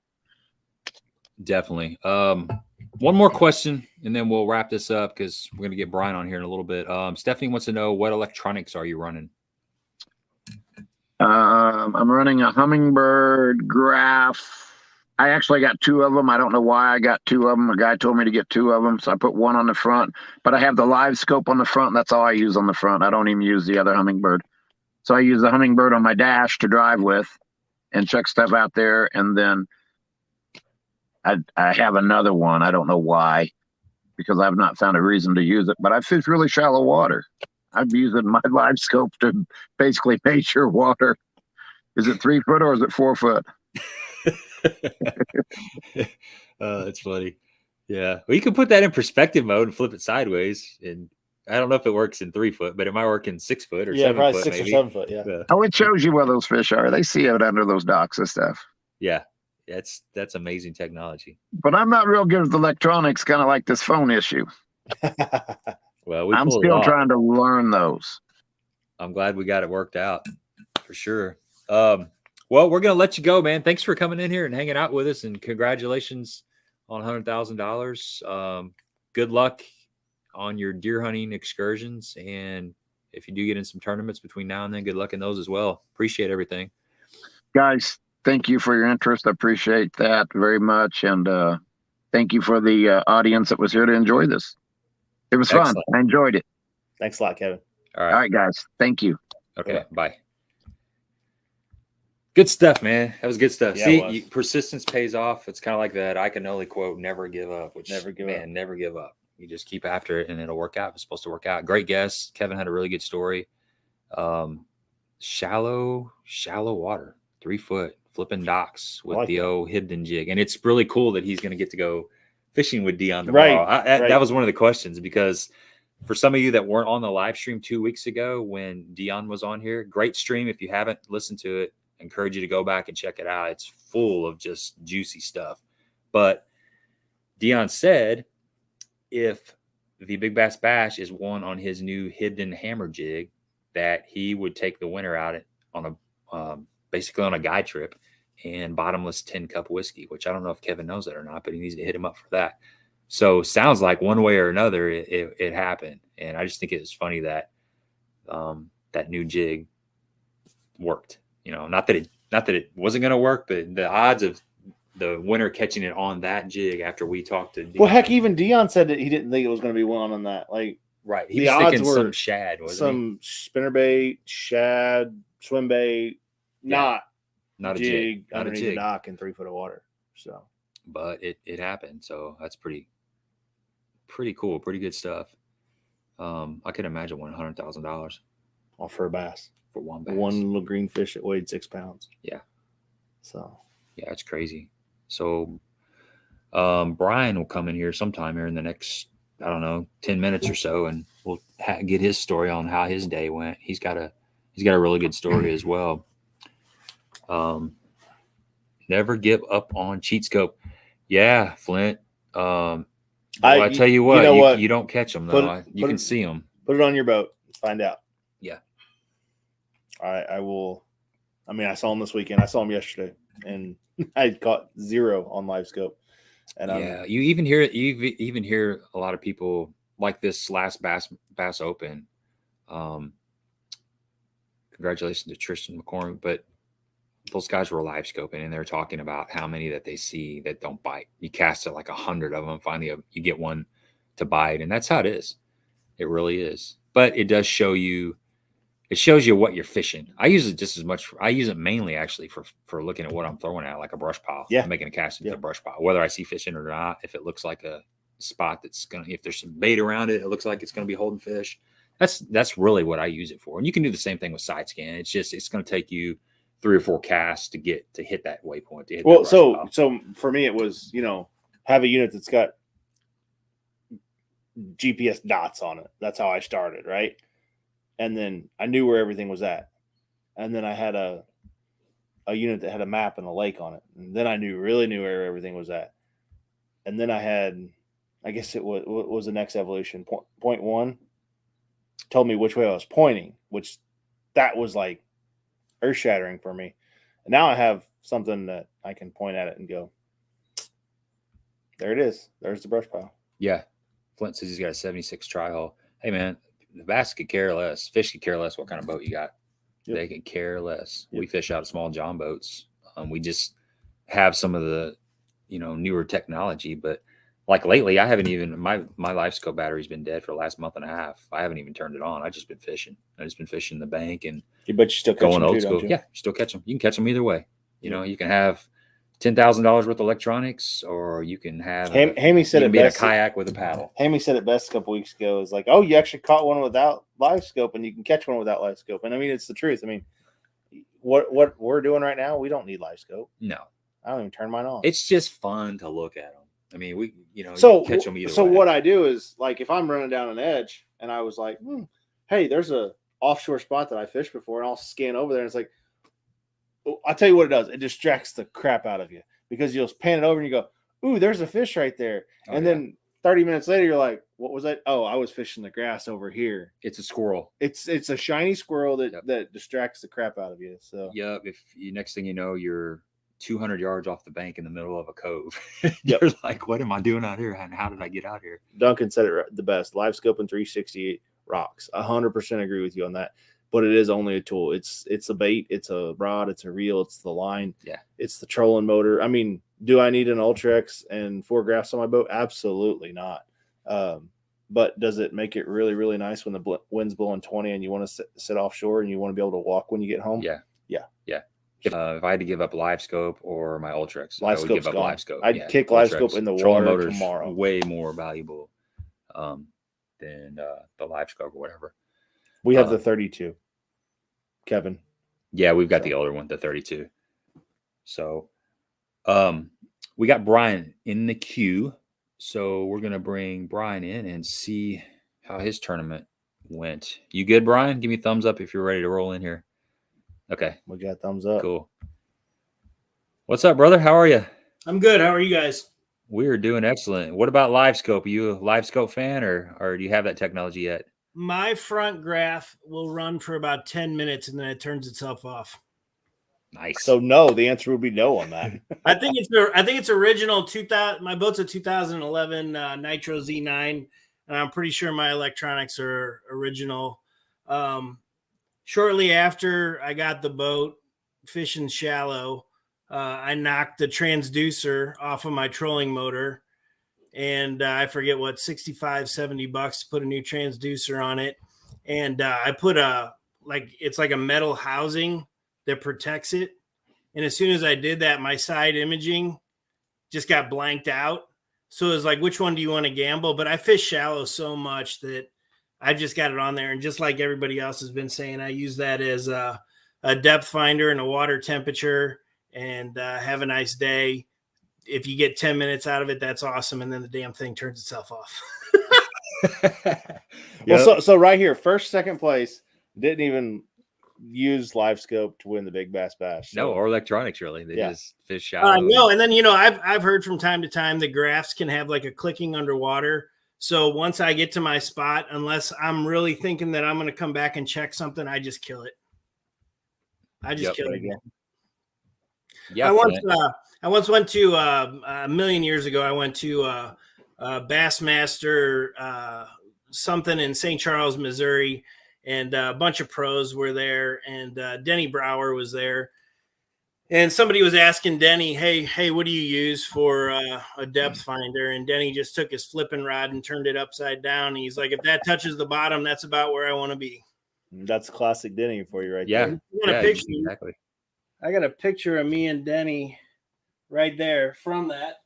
Definitely. One more question, and then we'll wrap this up, because we're going to get Brian on here in a little bit. Stephanie wants to know, what electronics are you running?
I'm running a Humminbird graph. I actually got 2 of them. I don't know why I got 2 of them. A guy told me to get 2 of them, so I put 1 on the front. But I have the live scope on the front, and that's all I use on the front. I don't even use the other Humminbird. So I use the Humminbird on my dash to drive with and check stuff out there. And then I have another one. I don't know why, because I've not found a reason to use it. But I fish really shallow water. I'm using my live scope to basically measure water. Is it 3 foot or is it 4 foot?
That's funny. Yeah. Well, you can put that in perspective mode and flip it sideways. And I don't know if it works in 3 foot, but it might work in 6 foot or 7
probably
foot.
6
maybe.
or 7 foot. Yeah.
Oh, it shows you where those fish are. They see it under those docks and stuff.
Yeah. That's amazing technology.
But I'm not real good with electronics, kind of like this phone issue.
Well,
I'm still trying to learn those.
I'm glad we got it worked out for sure. Well, we're going to let you go, man. Thanks for coming in here and hanging out with us, and congratulations on $100,000. Good luck on your deer hunting excursions. And if you do get in some tournaments between now and then, good luck in those as well. Appreciate everything.
Guys, thank you for your interest. I appreciate that very much. And thank you for the audience that was here to enjoy this. It was fun. I enjoyed it.
Thanks a lot, Kevin.
All right.
All right, guys. Thank you.
Okay. Bye. Good stuff, man. That was good stuff.
Yeah,
See, persistence pays off. It's kind of like that I can only quote, never give up, which
never give
up. You just keep after it and it'll work out. It's supposed to work out. Great guest. Kevin had a really good story. Shallow water, 3 foot, flipping docks with the old Hibden jig. And it's really cool that he's going to get to go fishing with Dion tomorrow. Right. That was one of the questions, because for some of you that weren't on the live stream 2 weeks ago when Dion was on here, great stream. If you haven't listened to it, I encourage you to go back and check it out. It's full of just juicy stuff. But Dion said if the Big Bass Bash is won on his new Hibden hammer jig, that he would take the winner out on a basically on a guide trip and bottomless 10-cup whiskey, which I don't know if Kevin knows that or not, but he needs to hit him up for that. So sounds like one way or another it happened. And I just think it's funny that that new jig worked. You know, not that it wasn't going to work, but the odds of the winner catching it on that jig after we talked to Dion.
Well, heck, even Dion said that he didn't think it was going to be one on that. Like,
right. He was thinking some shad, wasn't
some spinnerbait, shad, swim bait, not a jig underneath the dock in 3 foot of water. So,
but it happened. So that's pretty cool. Pretty good stuff. I could imagine $100,000
all for a bass.
For one bass.
One little green fish that weighed 6 pounds.
Yeah.
So,
yeah, it's crazy. So, Brian will come in here sometime here in the next, 10 minutes or so, and we'll get his story on how his day went. He's got a really good story as well. Never give up on cheat scope. Yeah, Flint. I tell you what, you don't catch them though. You can see them.
Put it on your boat. Find out.
Yeah.
All right, I will. I mean, I saw him this weekend. I saw him yesterday, and I caught 0 on live scope. And
yeah, you even hear a lot of people like this last Bass Open. Congratulations to Tristan McCormick, but those guys were live scoping and they're talking about how many that they see that don't bite. You cast it like 100 of them. Finally, you get one to bite, and that's how it is. It really is. But it does show you. It shows you what you're fishing. I use it just as much. I use it mainly actually for looking at what I'm throwing at, like a brush pile.
Yeah.
I'm making a cast into a brush pile, whether I see fishing or not. If it looks like a spot if there's some bait around it, it looks like it's going to be holding fish. That's really what I use it for. And you can do the same thing with side scan. It's going to take you 3 or 4 casts to hit that waypoint.
Well, so for me, it was, have a unit that's got GPS dots on it. That's how I started, right? And then I knew where everything was at. And then I had a unit that had a map and a lake on it. And then I really knew where everything was at. And then I had, I guess it was the next evolution. Point 1 told me which way I was pointing, which that was like earth shattering for me. And now I have something that I can point at it and go, there it is. There's the brush pile.
Yeah. Flint says he's got a 76 tri-hull. Hey, man. The bass could care less. Fish could care less what kind of boat you got. Yep. They could care less. Yep. We fish out of small John boats. We just have some of the, newer technology. But like lately, I haven't even my live scope battery's been dead for the last month and a half. I haven't even turned it on. I just been fishing. I just been fishing the bank and.
But you still catch
going
them
old school. Yeah, you still catch them. You can catch them either way. You can have $10,000 worth of electronics, or you can have
Hammy said it best.
A kayak with a paddle.
Hammy said it best a couple weeks ago. Is like, oh, you actually caught one without live scope, and you can catch one without live scope. And I mean, it's the truth. I mean, what we're doing right now, we don't need live scope.
No,
I don't even turn mine on.
It's just fun to look at them. I mean, you catch them either way.
So what I do is, like, if I'm running down an edge, and I was like, hey, there's a offshore spot that I fished before, and I'll scan over there, and it's like, I'll tell you what it does. It distracts the crap out of you because you'll pan it over and you go, ooh, there's a fish right there. Then 30 minutes later, you're like, what was that? Oh, I was fishing the grass over here.
It's a squirrel.
It's a shiny squirrel that distracts the crap out of you. So
if you next thing you know, you're 200 yards off the bank in the middle of a cove.
Yep.
You're like, what am I doing out here? And how did I get out here?
Duncan said it the best. Live scope and 360 rocks. 100% agree with you on that. But it is only a tool. It's a bait. It's a rod. It's a reel. It's the line.
Yeah.
It's the trolling motor. I mean, do I need an Ultrex and 4 graphs on my boat? Absolutely not. But does it make it really, really nice when the wind's blowing 20 and you want to sit offshore and you want to be able to walk when you get home?
Yeah.
Yeah.
Yeah. If I had to give up live scope or my Ultrex, I
Live
would
scope's
give up
gone.
live scope.
I'd kick live scope in the
Trolling
water
motor's
tomorrow.
Way more valuable than the live scope or whatever.
We have the 32, Kevin.
Yeah, we've got the older one, the 32. So we got Brian in the queue. So we're going to bring Brian in and see how his tournament went. You good, Brian? Give me a thumbs up if you're ready to roll in here. Okay.
We got thumbs up.
Cool. What's up, brother? How are you?
I'm good. How are you guys?
We are doing excellent. What about live scope? Are you a live scope fan or do you have that technology yet?
My front graph will run for about 10 minutes and then it turns itself off.
Nice.
So no, the answer would be no on that.
I think it's original 2000. My boat's a 2011 Nitro Z9, and I'm pretty sure my electronics are original. Shortly after I got the boat fishing shallow, I knocked the transducer off of my trolling motor, and I forget what, $65-$70 to put a new transducer on it. And I put it's like a metal housing that protects it. And as soon as I did that, my side imaging just got blanked out. So it was like, which one do you want to gamble? But I fish shallow so much that I just got it on there. And just like everybody else has been saying, I use that as a depth finder and a water temperature, and have a nice day. If you get 10 minutes out of it, that's awesome. And then the damn thing turns itself off.
Well, so right here, first, second place, didn't even use live scope to win the Big Bass Bash. So.
No, or electronics really. They just fish
I
shallow.
know. And then, I've heard from time to time the graphs can have like a clicking underwater. So once I get to my spot, unless I'm really thinking that I'm going to come back and check something, I just kill it. Kill it again.
Yeah.
I once went to a million years ago. I went to Bassmaster something in St. Charles, Missouri, and a bunch of pros were there, and Denny Brower was there. And somebody was asking Denny, hey, what do you use for a depth finder? And Denny just took his flipping rod and turned it upside down. And he's like, if that touches the bottom, that's about where I want to be.
That's classic Denny for you right there.
Exactly.
I got a picture of me and Denny right there from that.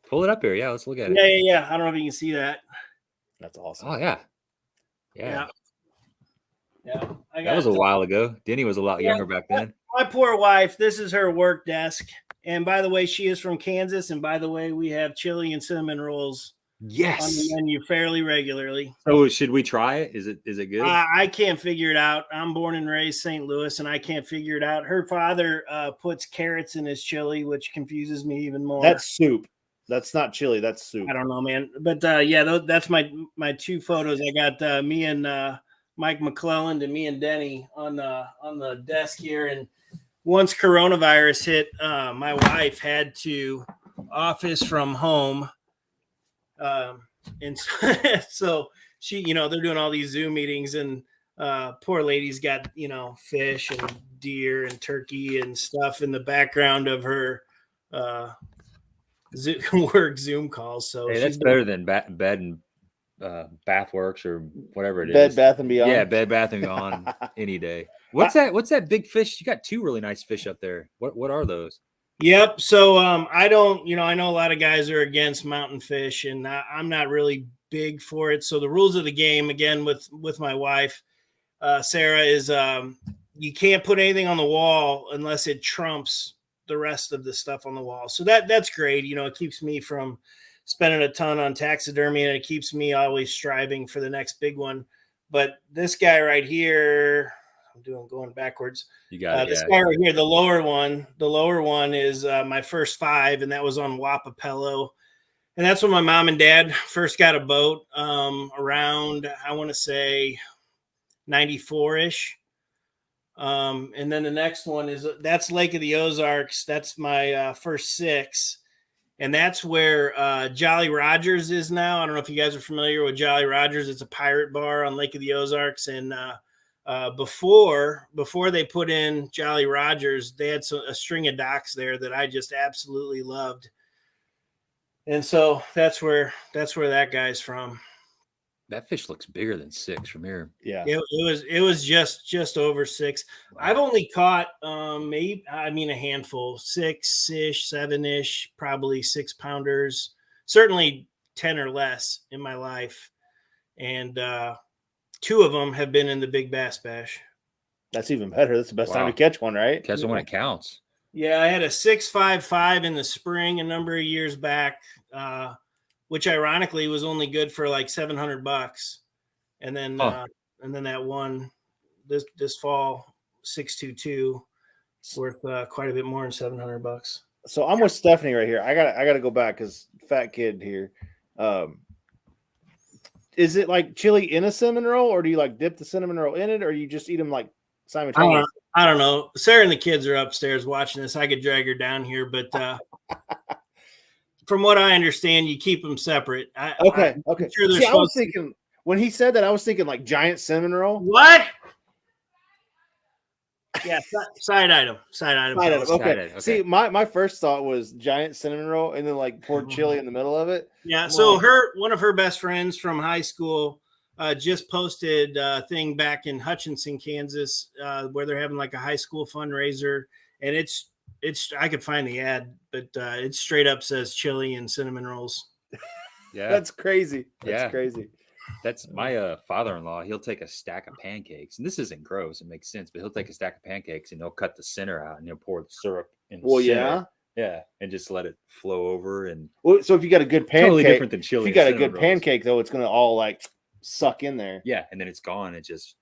Pull it up here. Yeah, let's look at it.
Yeah. I don't know if you can see that.
That's awesome.
Oh, yeah.
Yeah.
That was a while ago. Denny was a lot younger back then.
My poor wife, this is her work desk. And by the way, she is from Kansas. And by the way, we have chili and cinnamon rolls on the menu fairly regularly.
So should we try it? Is it good?
I can't figure it out. I'm born and raised St. Louis, and I can't figure it out. Her father puts carrots in his chili, which confuses me even more.
That's soup. That's not chili. That's soup.
I don't know, man. But that's my two photos. I got me and Mike McClelland and me and Denny on the desk here. And once coronavirus hit, my wife had to office from home. And so she, they're doing all these Zoom meetings, and poor lady's got, fish and deer and turkey and stuff in the background of her work Zoom calls. So
hey, that's better than bed and bath works or whatever it is.
Bed Bath and Beyond.
Yeah, Bed Bath and Beyond any day. What's that big fish? You got two really nice fish up there. What are those?
Yep. So I don't, I know a lot of guys are against mountain fish, and I'm not really big for it. So the rules of the game, again, with my wife, Sarah, is you can't put anything on the wall unless it trumps the rest of the stuff on the wall. So that's great. It keeps me from spending a ton on taxidermy, and it keeps me always striving for the next big one. But this guy right here, going backwards.
You got it.
This guy right here, the lower one is my first 5, and that was on Wapapello. And that's when my mom and dad first got a boat around, I want to say 94-ish. And then the next one that's Lake of the Ozarks. That's my first 6. And that's where Jolly Rogers is now. I don't know if you guys are familiar with Jolly Rogers. It's a pirate bar on Lake of the Ozarks. And before they put in Jolly Rogers, they had a string of docks there that I just absolutely loved. And so that's where that guy's from.
That fish looks bigger than 6 from here.
Yeah.
It was just over 6. Wow. I've only caught a handful, 6-ish, 7-ish, probably 6-pounders, certainly 10 or less in my life. And 2 of them have been in the Big Bass Bash.
That's even better. That's the best time to catch one, right?
Catch one when it counts.
Yeah, I had a 6.55 in the spring a number of years back, which ironically was only good for like $700. And then that one this fall, 6.22, worth quite a bit more than $700.
So I'm with Stephanie right here. I gotta go back because fat kid here. Is it like chili in a cinnamon roll, or do you like dip the cinnamon roll in it, or you just eat them like simultaneously?
I don't know. Sarah and the kids are upstairs watching this. I could drag her down here, but from what I understand, you keep them separate.
Okay.
Sure.
See, I was thinking when he said that, I was thinking like giant cinnamon roll.
What? Yeah, side item.
Okay. See, my first thought was giant cinnamon roll, and then like poured chili in the middle of it.
Yeah. So one of her best friends from high school just posted a thing back in Hutchinson, Kansas, where they're having like a high school fundraiser, and it's I could find the ad, but it straight up says chili and cinnamon rolls.
Yeah,
that's crazy. That's crazy.
That's my father-in-law. He'll take a stack of pancakes, and this isn't gross. It makes sense, but he'll take a stack of pancakes and he'll cut the center out and he'll pour the syrup in the center. Yeah, and just let it flow over. And
so if you got a good pancake,
totally different than chili.
If you got a good pancake, though, it's gonna all like suck in there.
Yeah, and then it's gone. It's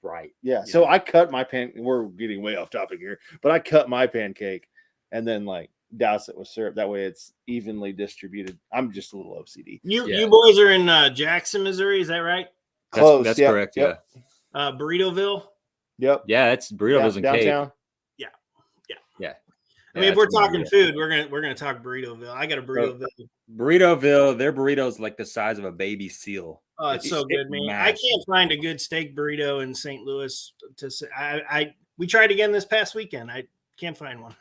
right.
Yeah. So I cut my we're getting way off topic here, but I cut my pancake and then like douse it with syrup. That way it's evenly distributed. I'm just a little OCD.
You boys are in Jackson, Missouri, is that right?
Close.
That's correct.
Yep.
Yeah.
Burritoville.
Yep.
Yeah, it's Burritoville's in
downtown.
Yeah.
I mean, if we're talking food, we're gonna talk Burritoville. I got a Burritoville.
Burritoville, their burrito's like the size of a baby seal.
Oh, it's so good, man. Massive. I can't find a good steak burrito in St. Louis. We tried again this past weekend. I can't find one.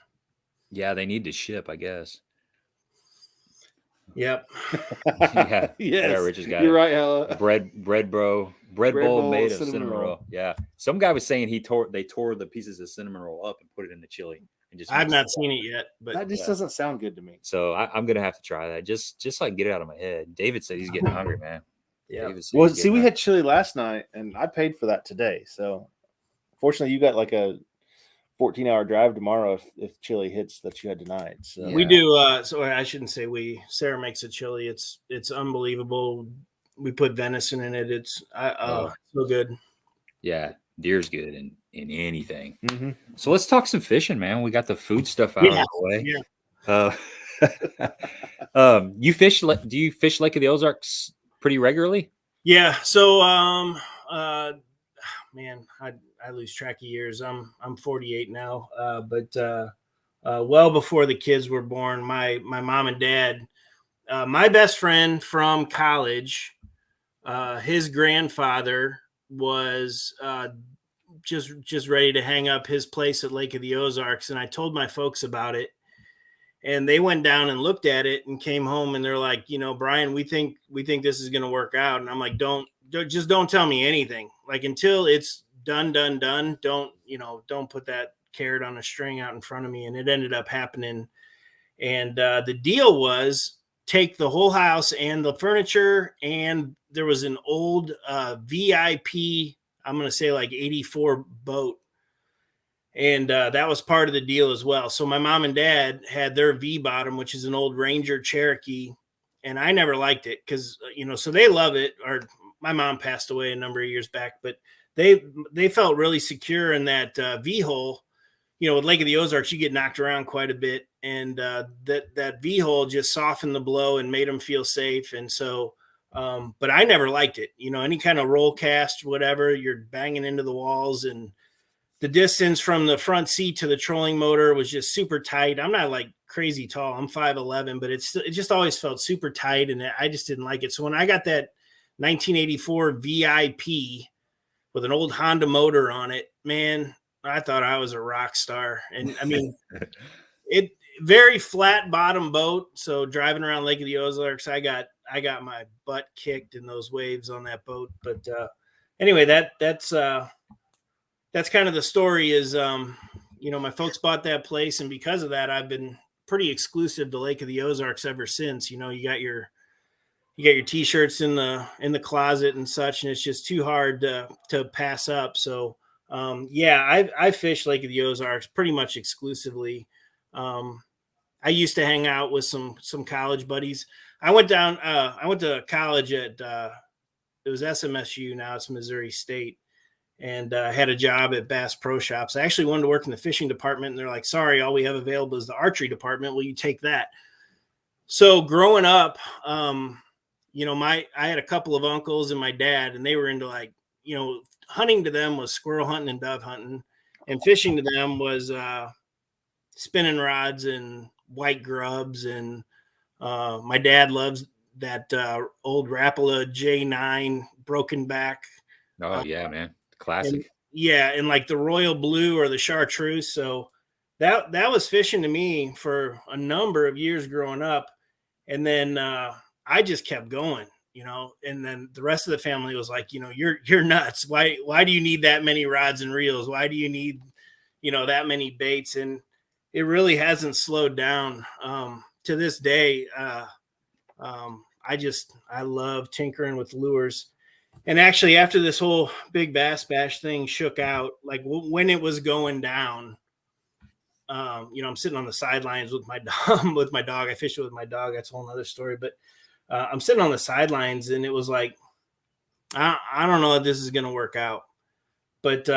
Yeah, they need to ship, I guess.
Yep.
Yeah.
Yes.
Rich's got
You're right, Hella.
Bread bowl made of cinnamon roll. Yeah. Some guy was saying they tore the pieces of cinnamon roll up and put it in the chili. And just
I've not seen it yet, but
that just doesn't sound good to me.
So I'm gonna have to try that. Just so I can get it out of my head. David said he's getting hungry, man.
Yeah.
Well, see, we had chili last night, and I paid for that today. So, fortunately, you got like a 14-hour drive tomorrow if chili hits that you had tonight. So
we do. So I shouldn't say we. Sarah makes a chili. It's unbelievable. We put venison in it. It's so good.
Yeah, deer's good in anything.
Mm-hmm.
So let's talk some fishing, man. We got the food stuff out of the way. Yeah. You fish? Do you fish Lake of the Ozarks pretty regularly?
Yeah. So, man, I lose track of years. I'm 48 now, but well before the kids were born, my mom and dad, my best friend from college, his grandfather was just ready to hang up his place at Lake of the Ozarks, and I told my folks about it. And they went down and looked at it and came home, and they're like, Brian, we think this is going to work out. And I'm like, don't tell me anything. Like until it's done. Don't put that carrot on a string out in front of me. And it ended up happening. And the deal was take the whole house and the furniture. And there was an old VIP, I'm going to say like 84 boat. And that was part of the deal as well. So my mom and dad had their V-bottom, which is an old Ranger Cherokee. And I never liked it because, so they love it. Or my mom passed away a number of years back, but they felt really secure in that V-hole. With Lake of the Ozarks, you get knocked around quite a bit. And that V-hole just softened the blow and made them feel safe. And so, but I never liked it. Any kind of roll cast, whatever, you're banging into the walls. And the distance from the front seat to the trolling motor was just super tight. I'm not like crazy tall. I'm 5'11", but it just always felt super tight, and I just didn't like it. So when I got that 1984 VIP with an old Honda motor on it, man, I thought I was a rock star. And I mean, it very flat bottom boat. So driving around Lake of the Ozarks, I got my butt kicked in those waves on that boat. But anyway, that's kind of the story is, my folks bought that place. And because of that, I've been pretty exclusive to Lake of the Ozarks ever since. You got your t-shirts in the closet and such, and it's just too hard to pass up. So I fish Lake of the Ozarks pretty much exclusively. I used to hang out with some college buddies. I went to college at it was SMSU, now it's Missouri State, and had a job at Bass Pro Shops. I actually wanted to work in the fishing department, and they're like, sorry, all we have available is the archery department. Will you take that? So growing up, I had a couple of uncles and my dad, and they were into hunting to them was squirrel hunting and dove hunting, and fishing to them was spinning rods and white grubs. And my dad loves that old Rapala J9 broken back.
Oh yeah, man. Classic.
And like the Royal Blue or the Chartreuse. So that was fishing to me for a number of years growing up. And then I just kept going, and then the rest of the family was like, you're nuts. Why do you need that many rods and reels? Why do you need, that many baits? And it really hasn't slowed down to this day. I love tinkering with lures. And actually, after this whole Big Bass Bash thing shook out, like when it was going down, I'm sitting on the sidelines with my dog. I fished with my dog. That's a whole nother story. But I'm sitting on the sidelines, and it was like, I don't know if this is going to work out. But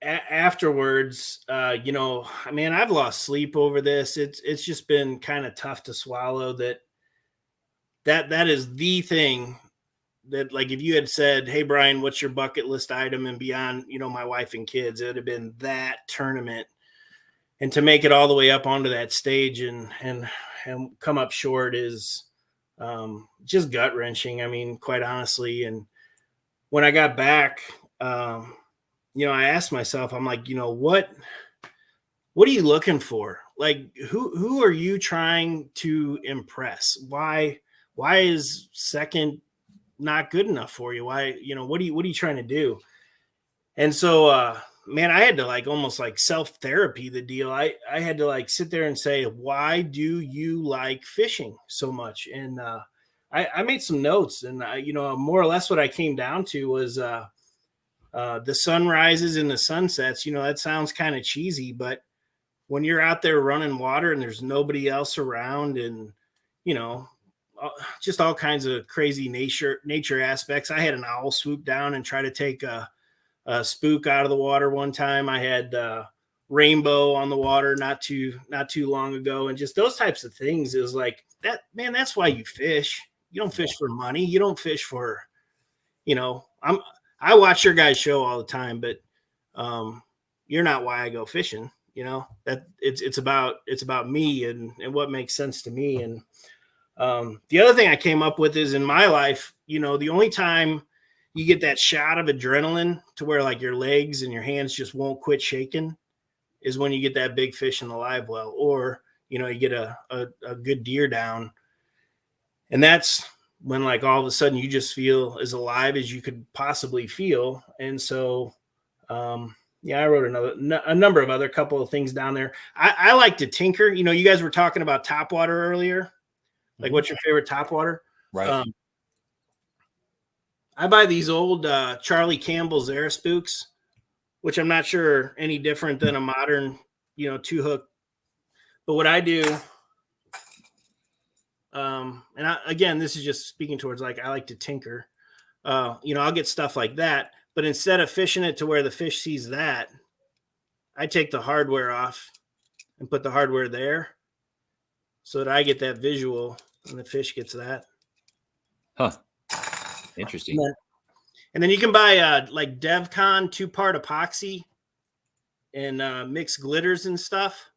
afterwards, man, I've lost sleep over this. It's just been kind of tough to swallow that is the thing that, like, if you had said, hey, Brian, what's your bucket list item? And beyond, my wife and kids, it would have been that tournament. And to make it all the way up onto that stage and come up short is just gut wrenching. I mean, quite honestly. And when I got back, I asked myself, I'm like, what are you looking for? Like, who are you trying to impress? Why is second not good enough for you? Why, what are you trying to do? And so, man, I had to almost self-therapy the deal. I had to sit there and say, why do you like fishing so much? And I made some notes, and more or less what I came down to was the sunrises and the sunsets. That sounds kind of cheesy, but when you're out there running water and there's nobody else around, and just all kinds of crazy nature aspects. I had an owl swoop down and try to take a spook out of the water one time. I had rainbow on the water not too long ago, and just those types of things is like that, man. That's why you fish. You don't fish for money. You don't fish for, I watch your guys' show all the time, but you're not why I go fishing. That it's about me and what makes sense to me. And the other thing I came up with is, in my life, the only time you get that shot of adrenaline to where your legs and your hands just won't quit shaking is when you get that big fish in the live well, or, you get a good deer down. And that's when all of a sudden you just feel as alive as you could possibly feel. And so, I wrote a number of other couple of things down there. I like to tinker. You guys were talking about Topwater earlier. What's your favorite Topwater?
Right.
I buy these old Charlie Campbell's air spooks, which I'm not sure are any different than a modern, 2-hook. But what I do, again, this is just speaking towards I like to tinker. I'll get stuff like that, but instead of fishing it to where the fish sees that, I take the hardware off and put the hardware there so that I get that visual and the fish gets that.
Huh. Interesting.
And then you can buy DevCon 2-part epoxy and mix glitters and stuff.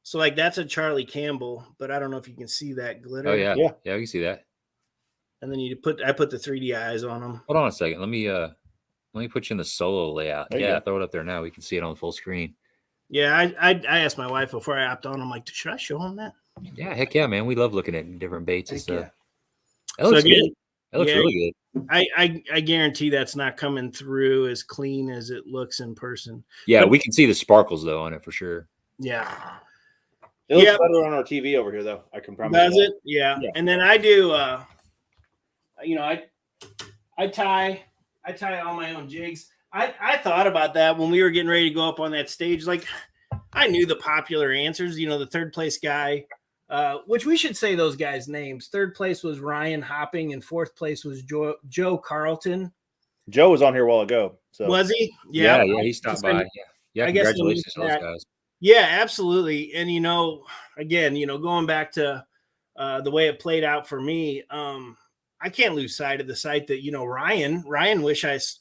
So like that's a Charlie Campbell, but I don't know if you can see that glitter.
Oh yeah,
Yeah.
yeah, we can see that.
And then I put the 3D eyes on them.
Hold on a second. Let me put you in the solo layout.
There you
Yeah,
go.
throw it up there now. We can see it on full screen.
Yeah, I asked my wife before I opted on. I'm like, should I show him that?
Yeah, heck yeah, man. We love looking at different baits and
Heck
stuff.
yeah.
That looks
again,
good. That looks
yeah,
really good.
I guarantee that's not coming through as clean as it looks in person.
Yeah,
But-
we can see the sparkles though on it for sure.
Yeah.
It looks
Yeah.
better on our TV over here, though. I can promise.
Does
you
it? Yeah.
Yeah.
And then I do I tie all my own jigs. I thought about that when we were getting ready to go up on that stage. Like I knew the popular answers, the third place guy, which we should say those guys' names. Third place was Ryan Hopping and fourth place was Joe Carlton.
Joe was on here a while ago. So
Was he?
Yeah, he stopped by. Yeah,
I guess
congratulations to those
that-
guys.
Yeah, absolutely. And again, going back to the way it played out for me, I can't lose sight of the sight that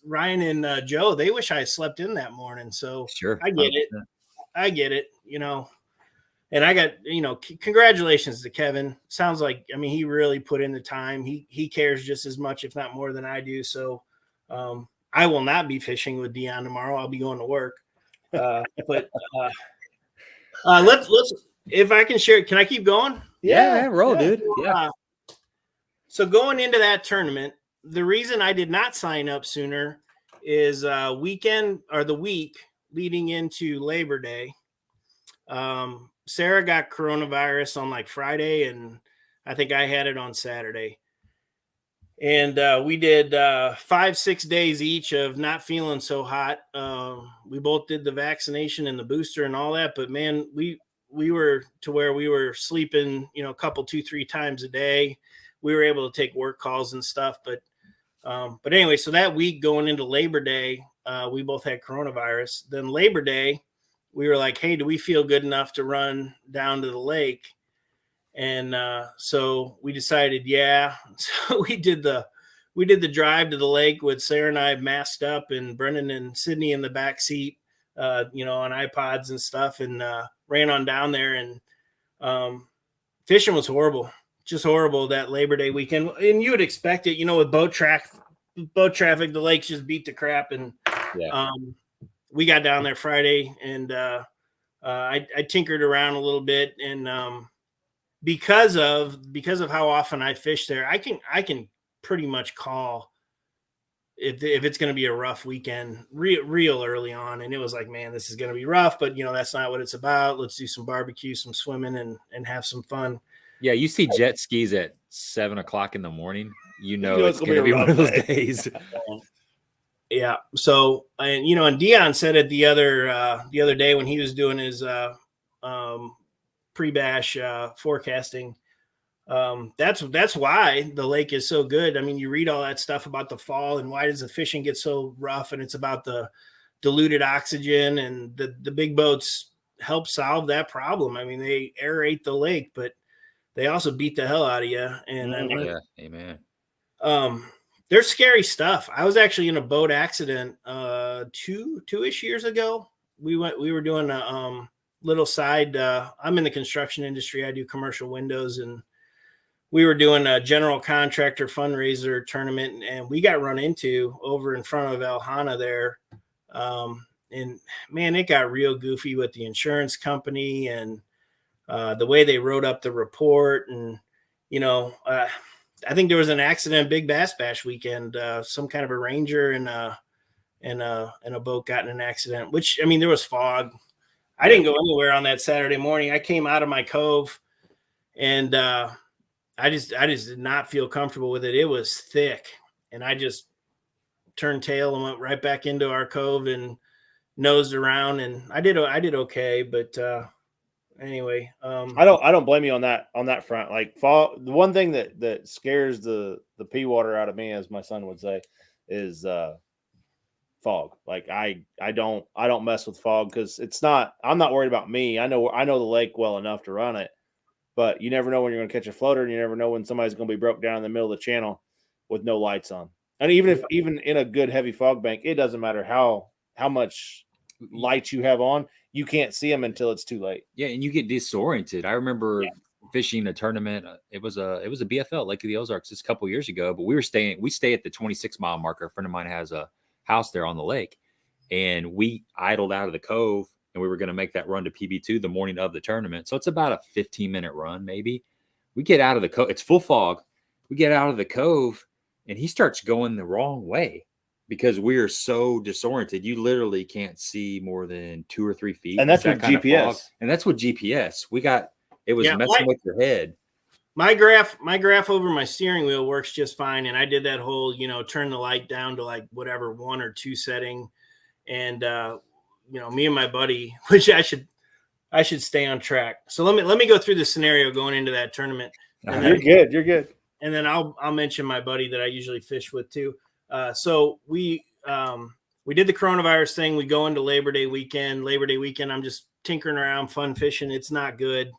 Ryan and Joe, they wish I slept in that morning. So
Sure,
I get it.
100%.
I get it. And I got congratulations to Kevin. Sounds like he really put in the time. He cares just as much, if not more, than I do. So I will not be fishing with Dion tomorrow. I'll be going to work. But let's if I can share. Can I keep going?
Yeah, roll, dude. Yeah.
So going into that tournament, the reason I did not sign up sooner is the week leading into Labor Day. Sarah got coronavirus on like Friday, and I think I had it on Saturday. And we did 5-6 days each of not feeling so hot. We both did the vaccination and the booster and all that, but man, we were to where we were sleeping, a couple, 2-3 times a day. We were able to take work calls and stuff, but anyway, so that week going into Labor Day, we both had coronavirus. Then Labor Day, we were like, hey, do we feel good enough to run down to the lake? And so we decided, yeah. So we did the drive to the lake with Sarah and I masked up, and Brennan and Sydney in the back seat, on iPods and stuff, and ran on down there. And fishing was horrible, just horrible that Labor Day weekend. And you would expect it, with boat traffic, the lakes just beat the crap. And
Yeah.
we got down there Friday, and I tinkered around a little bit, and because of how often I fish there, I can pretty much call if it's going to be a rough weekend real early on. And it was like, man, this is going to be rough, but that's not what it's about. Let's do some barbecue, some swimming, and have some fun.
Yeah, you see jet skis at 7:00 in the morning. It's
gonna
going to be
a
one of those
rough
days.
Yeah. So, and Dion said it the other day when he was doing his pre-bash forecasting. That's why the lake is so good. You read all that stuff about the fall and why does the fishing get so rough, and it's about the diluted oxygen, and the big boats help solve that problem. They aerate the lake, but they also beat the hell out of you. And
Yeah, amen.
There's scary stuff. I was actually in a boat accident two-ish years ago. We were doing a little side. I'm in the construction industry. I do commercial windows, and we were doing a general contractor fundraiser tournament, and we got run into over in front of El Hana there. And man, it got real goofy with the insurance company and the way they wrote up the report. And, I think there was an accident, Big Bass Bash weekend, some kind of a Ranger and a boat got in an accident, which, there was fog. I didn't go anywhere on that Saturday morning. I came out of my cove, and I just did not feel comfortable with it. It was thick, and I just turned tail and went right back into our cove and nosed around, and I did okay. But anyway,
I don't blame you on that front. Like fall, the one thing that scares the pea water out of me, as my son would say, is fog. Like I don't mess with fog because I'm not worried about me. I know the lake well enough to run it, but you never know when you're going to catch a floater, and you never know when somebody's going to be broke down in the middle of the channel with no lights on. And even in a good heavy fog bank, it doesn't matter how much lights you have on, you can't see them until it's too late.
Yeah, and you get disoriented. I remember fishing a tournament. It was a BFL, Lake of the Ozarks, just a couple years ago. But we stay at the 26-mile marker. A friend of mine has a house there on the lake, and we idled out of the cove, and we were going to make that run to PB2 the morning of the tournament. So it's about a 15-minute run, maybe. We get out of the cove. It's full fog. We get out of the cove, and he starts going the wrong way because we are so disoriented. You literally can't see more than 2 or 3 feet.
And that's with GPS.
And that's with GPS. It was messing with your head.
My graph over my steering wheel works just fine. And I did that whole, turn the light down to like whatever 1 or 2 setting. And, me and my buddy, which I should stay on track. So let me go through the scenario going into that tournament. And
You're good. And
then I'll mention my buddy that I usually fish with too. So we did the coronavirus thing. We go into Labor Day weekend. I'm just tinkering around, fun fishing. It's not good.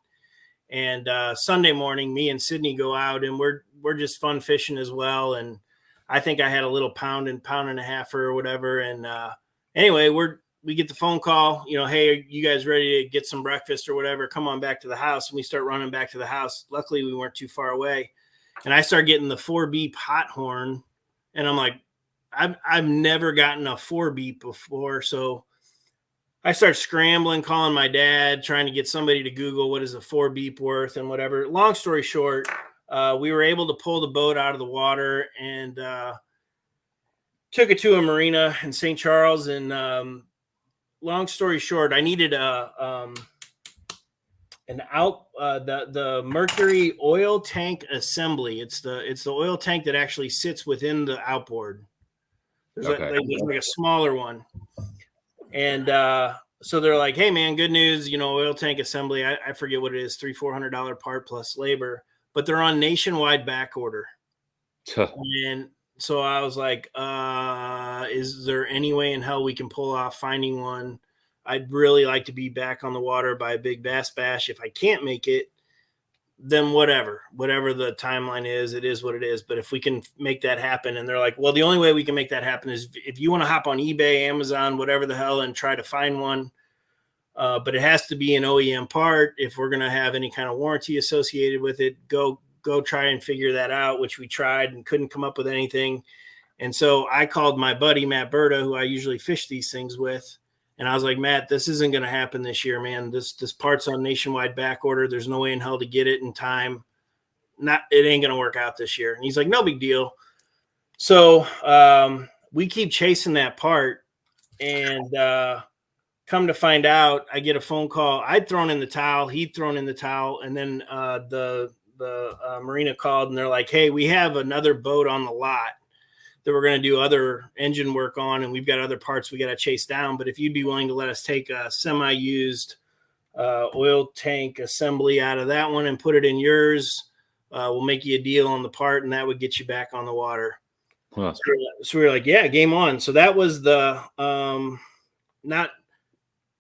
And Sunday morning, me and Sydney go out, and we're just fun fishing as well. And I think I had a little pound and a half or whatever. And anyway, we get the phone call, hey, are you guys ready to get some breakfast or whatever? Come on back to the house. And we start running back to the house. Luckily, we weren't too far away. And I start getting the 4-beep hot horn. And I'm like, I've never gotten a 4-beep before. So I start scrambling, calling my dad, trying to get somebody to Google what is a 4-beep worth and whatever. Long story short, we were able to pull the boat out of the water and took it to a marina in St. Charles. And long story short, I needed the mercury oil tank assembly. It's the oil tank that actually sits within the outboard. There's like a smaller one. And so they're like, hey man, good news, oil tank assembly. I forget what it is, $300-400 part plus labor, but they're on nationwide back order. And so I was like, is there any way in hell we can pull off finding one? I'd really like to be back on the water by a big bass bash. If I can't make it, then whatever the timeline is, it is what it is. But if we can make that happen, and they're like, well, the only way we can make that happen is if you want to hop on eBay, Amazon, whatever the hell, and try to find one. But it has to be an OEM part. If we're going to have any kind of warranty associated with it, go try and figure that out, which we tried and couldn't come up with anything. And so I called my buddy, Matt Berta, who I usually fish these things with. And I was like, Matt, this isn't going to happen this year, man. This part's on nationwide back order. There's no way in hell to get it in time. It ain't going to work out this year. And he's like, no big deal. So we keep chasing that part. And come to find out, I get a phone call. I'd thrown in the towel. He'd thrown in the towel. And then the marina called, and they're like, hey, we have another boat on the lot that we're going to do other engine work on, and we've got other parts we got to chase down. But if you'd be willing to let us take a semi-used oil tank assembly out of that one and put it in yours, we'll make you a deal on the part, and that would get you back on the water. Huh. So we were like, yeah, game on. So that was the not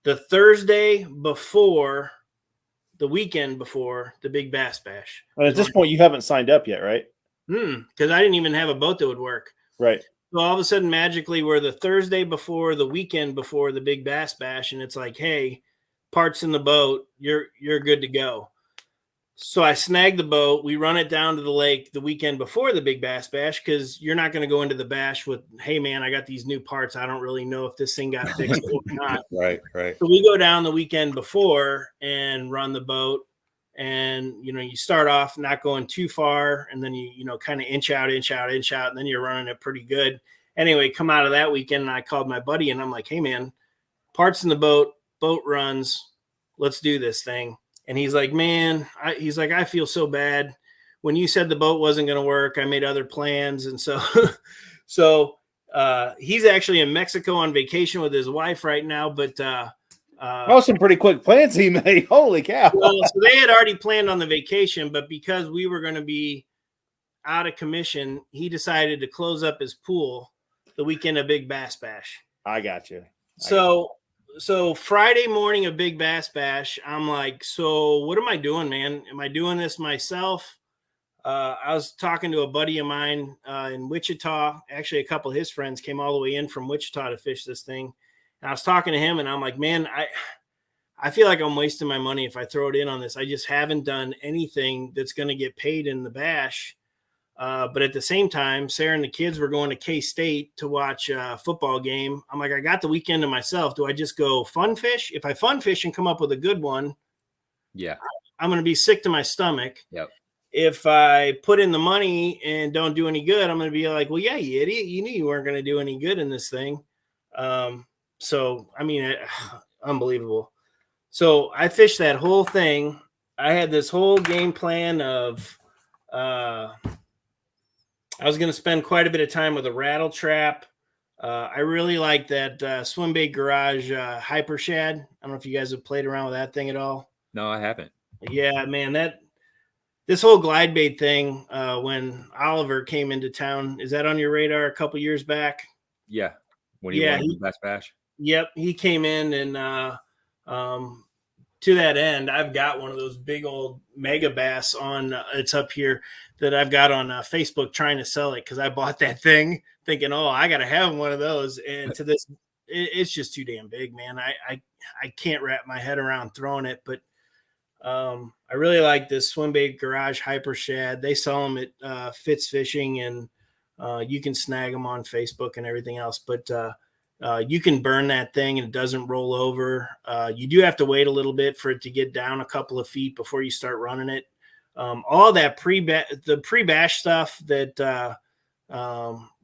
the Thursday before, the weekend before the big bass bash.
Well, at this point, you haven't signed up yet, right?
Because I didn't even have a boat that would work.
Right.
So all of a sudden, magically, we're the Thursday before the weekend before the big bass bash, and it's like, hey, parts in the boat, you're good to go. So I snag the boat. We run it down to the lake the weekend before the big bass bash, because you're not going to go into the bash with, hey, man, I got these new parts. I don't really know if this thing got fixed or not.
Right.
So we go down the weekend before and run the boat. And, you start off not going too far, and then you kind of inch out, and then you're running it pretty good. Anyway, come out of that weekend, and I called my buddy, and I'm like, hey, man, parts in the boat runs. Let's do this thing. And he's like, man, I feel so bad. When you said the boat wasn't going to work, I made other plans. And so he's actually in Mexico on vacation with his wife right now, but
some pretty quick plans he made. Holy cow.
Well, so they had already planned on the vacation, but because we were going to be out of commission, he decided to close up his pool the weekend of Big Bass Bash.
I got you.
So Friday morning of Big Bass Bash, I'm like, so what am I doing, man? Am I doing this myself? I was talking to a buddy of mine in Wichita. Actually, a couple of his friends came all the way in from Wichita to fish this thing. And I was talking to him and I'm like, man, I feel like I'm wasting my money if I throw it in on this. I just haven't done anything that's going to get paid in the bash. But at the same time, Sarah and the kids were going to K-State to watch a football game. I'm like, I got the weekend to myself. Do I just go fun fish? If I fun fish and come up with a good one,
yeah,
I'm going to be sick to my stomach.
Yep.
If I put in the money and don't do any good, I'm going to be like, well, yeah, you idiot. You knew you weren't going to do any good in this thing. So, I mean, unbelievable. So I fished that whole thing. I had this whole game plan of I was going to spend quite a bit of time with a rattle trap. I really like that Swim Bait Garage Hyper Shad. I don't know if you guys have played around with that thing at all.
No, I haven't.
Yeah, man, this whole glide bait thing, when Oliver came into town, is that on your radar a couple years back?
Yeah. When he won the best bash.
Yep, he came in and to that end, I've got one of those big old mega bass on. It's up here that I've got on Facebook trying to sell it because I bought that thing thinking, oh, I got to have one of those. And to this, it's just too damn big, man. I can't wrap my head around throwing it, but I really like this Swim Bait Garage Hyper Shad. They sell them at Fitz Fishing, and you can snag them on Facebook and everything else. But you can burn that thing and it doesn't roll over. You do have to wait a little bit for it to get down a couple of feet before you start running it. All that pre-bash stuff that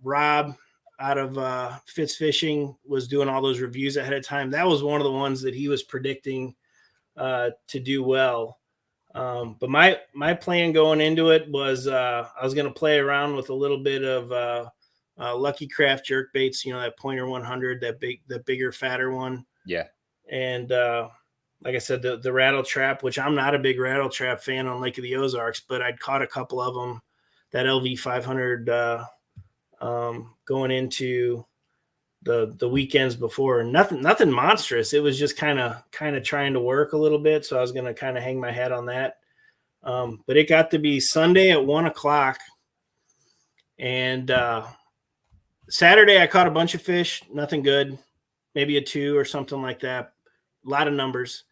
Rob out of Fitz Fishing was doing all those reviews ahead of time. That was one of the ones that he was predicting to do well. But my plan going into it was I was going to play around with a little bit of Lucky Craft jerk baits, that Pointer 100, the bigger, fatter one. Yeah. And like I said, the rattle trap, which I'm not a big rattle trap fan on Lake of the Ozarks, but I'd caught a couple of them, that LV 500 going into the weekends before. Nothing monstrous. It was just kind of trying to work a little bit. So I was going to kind of hang my hat on that. But it got to be Sunday at 1:00, and Saturday I caught a bunch of fish, nothing good, maybe a 2 or something like that. A lot of numbers.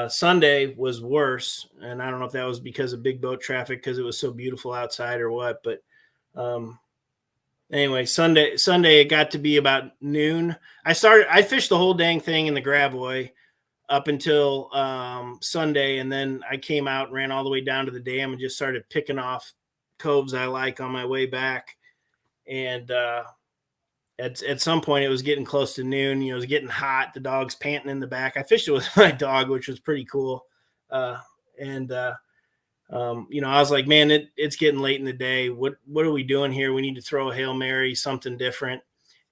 Sunday was worse, and I don't know if that was because of big boat traffic because it was so beautiful outside or what, but anyway, Sunday it got to be about noon. I fished the whole dang thing in the Gravois up until Sunday, and then I came out and ran all the way down to the dam and just started picking off coves I like on my way back. And at some point it was getting close to noon. It was getting hot. The dog's panting in the back. I fished it with my dog, which was pretty cool. I was like, man, it's getting late in the day. What are we doing here? We need to throw a Hail Mary, something different.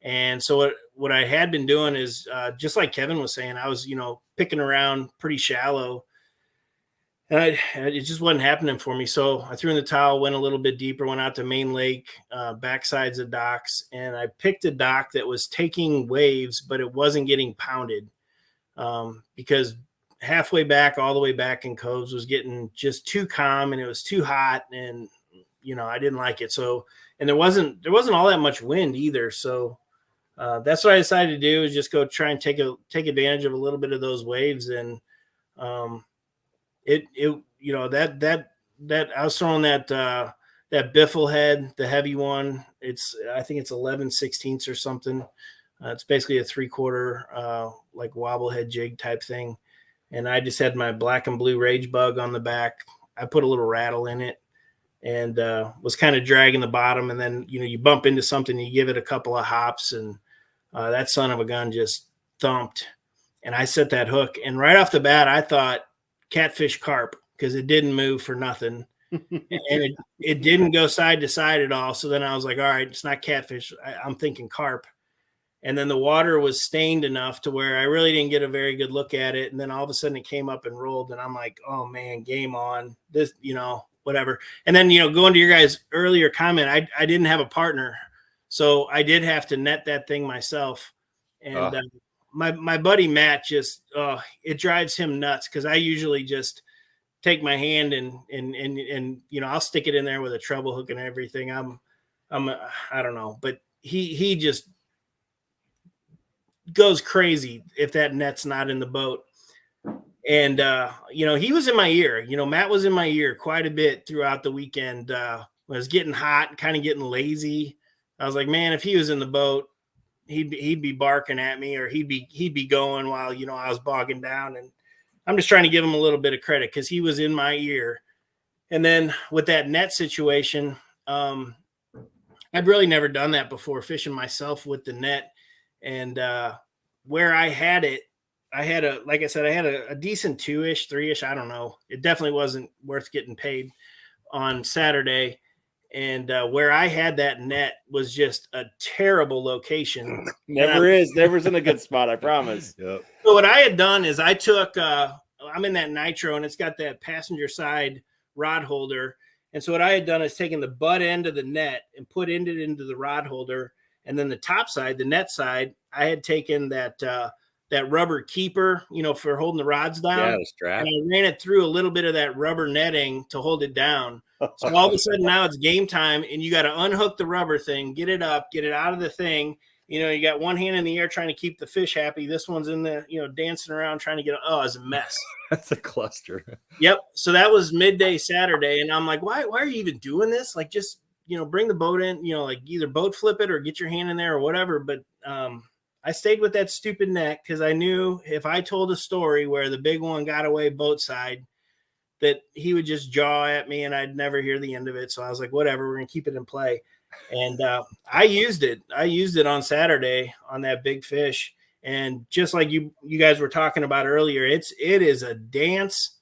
And so what I had been doing is just like Kevin was saying, I was, picking around pretty shallow, and it just wasn't happening for me. So I threw in the towel, went a little bit deeper, went out to Main Lake, backsides of docks, and I picked a dock that was taking waves, but it wasn't getting pounded because halfway back, all the way back in coves was getting just too calm, and it was too hot, and I didn't like it. So, and there wasn't all that much wind either. So that's what I decided to do, is just go try and take advantage of a little bit of those waves. And that I was throwing that biffle head, the heavy one. I think it's 11/16 or something. It's basically a 3/4 like wobble head jig type thing. And I just had my black and blue rage bug on the back. I put a little rattle in it and was kind of dragging the bottom. And then, you bump into something, you give it a couple of hops, and that son of a gun just thumped. And I set that hook. And right off the bat, I thought catfish carp, because it didn't move for nothing. And it didn't go side to side at all. So then I was like, all right, it's not catfish. I'm thinking carp. And then the water was stained enough to where I really didn't get a very good look at it. And then all of a sudden it came up and rolled, and I'm like, oh man, game on. This, whatever. And then, going to your guys' earlier comment, I didn't have a partner. So I did have to net that thing myself. And my buddy Matt just, it drives him nuts, because I usually just take my hand and I'll stick it in there with a treble hook and everything. I don't know, but he just goes crazy if that net's not in the boat. And, he was in my ear. Matt was in my ear quite a bit throughout the weekend. When it was getting hot, kind of getting lazy. I was like, man, if he was in the boat, he'd be barking at me, or he'd be going while, I was bogging down. And I'm just trying to give him a little bit of credit because he was in my ear. And then with that net situation, I'd really never done that before, fishing myself with the net. And where I had it, I had a decent 2-ish, 3-ish. I don't know. It definitely wasn't worth getting paid on Saturday. And where I had that net was just a terrible location.
Never's in a good spot, I promise.
Yep.
So what I had done is I took, I'm in that nitro, and it's got that passenger side rod holder. And so what I had done is taken the butt end of the net and put it into the rod holder. And then the top side, the net side, I had taken that rubber keeper, for holding the rods down.
Yeah, the strap.
And I ran it through a little bit of that rubber netting to hold it down. So all of a sudden now it's game time, and you got to unhook the rubber thing, get it up, get it out of the thing. You got one hand in the air trying to keep the fish happy. This one's in the, dancing around trying to get, it's a mess.
That's a cluster.
Yep. So that was midday Saturday. And I'm like, why are you even doing this? Like, just, bring the boat in, like either boat flip it or get your hand in there or whatever. But I stayed with that stupid net because I knew if I told a story where the big one got away boat side, that he would just jaw at me and I'd never hear the end of it. So I was like, whatever, we're going to keep it in play. And I used it. I used it on Saturday on that big fish. And just like you guys were talking about earlier, it is a dance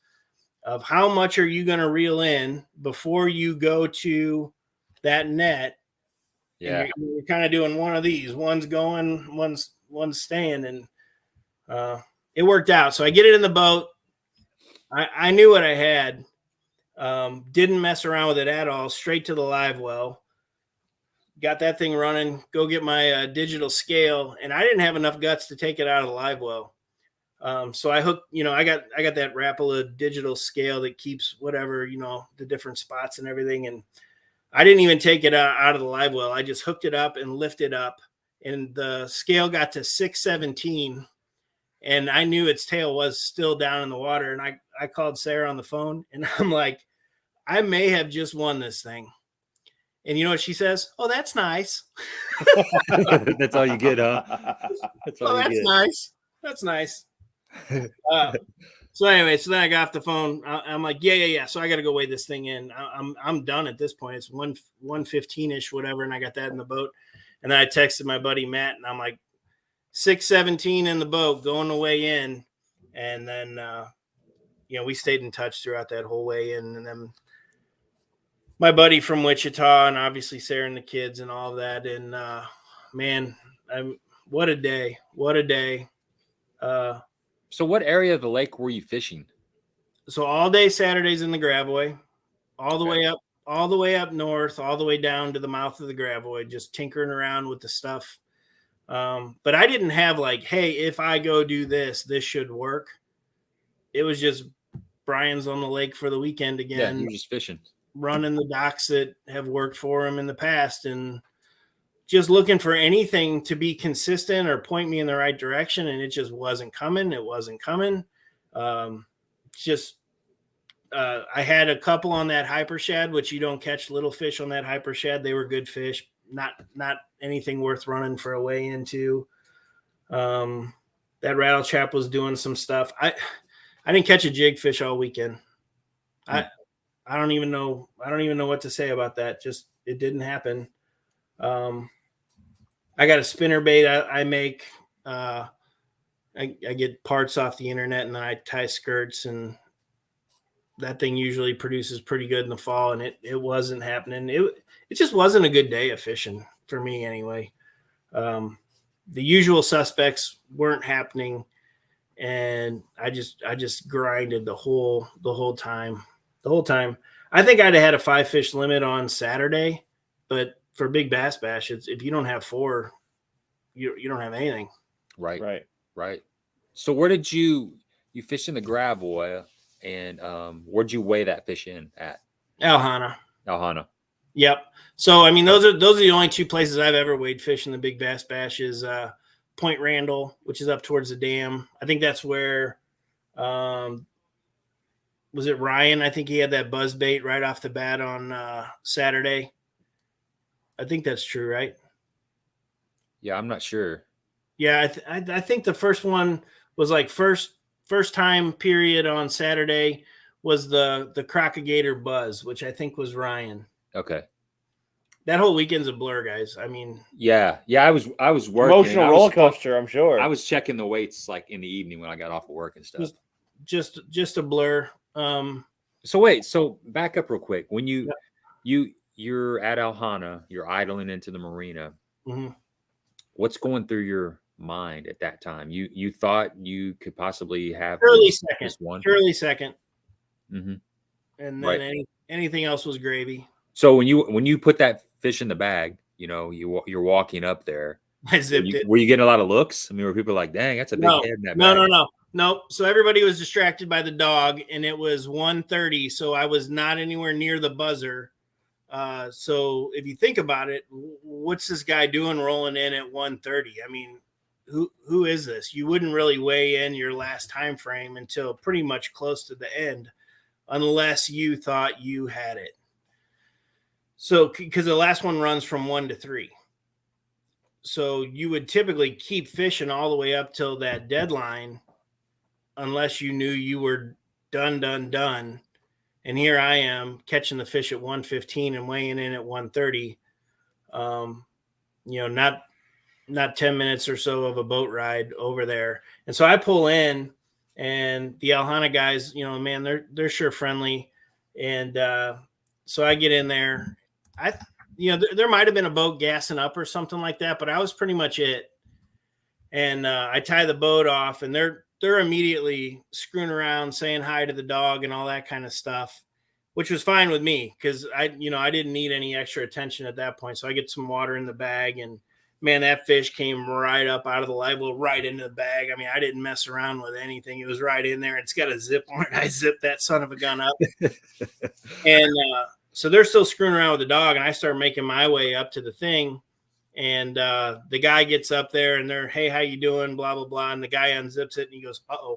of how much are you going to reel in before you go to that net.
Yeah.
You're kind of doing one of these. One's going, one's staying. And it worked out. So I get it in the boat. I knew what I had. Didn't mess around with it at all. Straight to the live well. Got that thing running, go get my digital scale, and I didn't have enough guts to take it out of the live well. So I hooked, I got that Rapala digital scale that keeps whatever, the different spots and everything. And I didn't even take it out of the live well. I just hooked it up and lifted up, and the scale got to 617, and I knew its tail was still down in the water. And I called Sarah on the phone, and I'm like, I may have just won this thing. And you know what she says? Oh, that's nice.
That's all you get, huh? That's all
nice. That's nice. So anyway, so then I got off the phone. I'm like, yeah. So I got to go weigh this thing in. I'm done at this point. It's 1:15-ish, whatever. And I got that in the boat. And then I texted my buddy Matt, and I'm like, 6:17 in the boat, going to weigh in. And then, we stayed in touch throughout that whole weigh in. And then my buddy from Wichita, and obviously Sarah and the kids and all of that. And man, what a day.
So what area of the lake were you fishing?
So all day Saturdays in the Gravois, all the way up north, all the way down to the mouth of the Gravois, just tinkering around with the stuff. But I didn't have like, hey, if I go do this should work. It was just Brian's on the lake for the weekend again.
Yeah, you're just fishing.
Running the docks that have worked for him in the past, and just looking for anything to be consistent or point me in the right direction. And it just wasn't coming. I had a couple on that hyper shad, which you don't catch little fish on that hyper shad. They were good fish, not anything worth running for a weigh into. That rattle trap was doing some stuff. I didn't catch a jig fish all weekend. I don't even know what to say about that. Just, it didn't happen. I got a spinner bait I make. I get parts off the internet, and then I tie skirts, and that thing usually produces pretty good in the fall, and it wasn't happening. It just wasn't a good day of fishing for me anyway. The usual suspects weren't happening, and I just grinded the whole time. I think I'd have had a 5-fish limit on Saturday, but for Big Bass Bash, if you don't have 4, you don't have anything.
Right. So where did you fish in the Gravois, and where'd you weigh that fish in at?
Alhana.
Yep.
So I mean, those are the only 2 places I've ever weighed fish in the Big Bass Bash is Point Randall, which is up towards the dam. I think that's where, was it Ryan? I think he had that buzz bait right off the bat on Saturday. I think that's true, right?
Yeah, I'm not sure.
Yeah, I think the first one was like first time period on Saturday was the Crocagator buzz, which I think was Ryan.
Okay.
That whole weekend's a blur, guys. I mean,
yeah. I was working.
Emotional roller coaster, I'm sure.
I was checking the weights like in the evening when I got off of work and stuff.
Just a blur.
So wait, so back up real quick. When you're at Alhana, you're idling into the marina.
Mm-hmm.
What's going through your mind at that time? You thought you could possibly have
Surely second.
Mm-hmm.
And then anything else was gravy.
So when you put that fish in the bag, you're walking up there.
I zipped it.
Were you getting a lot of looks? I mean, were people like, "Dang, that's a big head in that bag"?
No. So everybody was distracted by the dog, and it was 1:30. So I was not anywhere near the buzzer. So if you think about it, what's this guy doing rolling in at 1:30? I mean, who is this? You wouldn't really weigh in your last time frame until pretty much close to the end, unless you thought you had it. So because the last one runs from 1 to 3. So you would typically keep fishing all the way up till that deadline, unless you knew you were done. And here I am catching the fish at 1:15 and weighing in at 1:30. Not 10 minutes or so of a boat ride over there. And so I pull in, and the Alhana guys, man, they're sure friendly. And so I get in there. There might have been a boat gassing up or something like that, but I was pretty much it. And I tie the boat off, and they're immediately screwing around, saying hi to the dog and all that kind of stuff, which was fine with me because I didn't need any extra attention at that point. So I get some water in the bag, and man, that fish came right up out of the live well, right into the bag. I mean, I didn't mess around with anything. It was right in there. It's got a zip on it. I zipped that son of a gun up. And so they're still screwing around with the dog, and I start making my way up to the thing. And the guy gets up there, and they're, "Hey, how you doing?" Blah, blah, blah. And the guy unzips it, and he goes, "Uh-oh."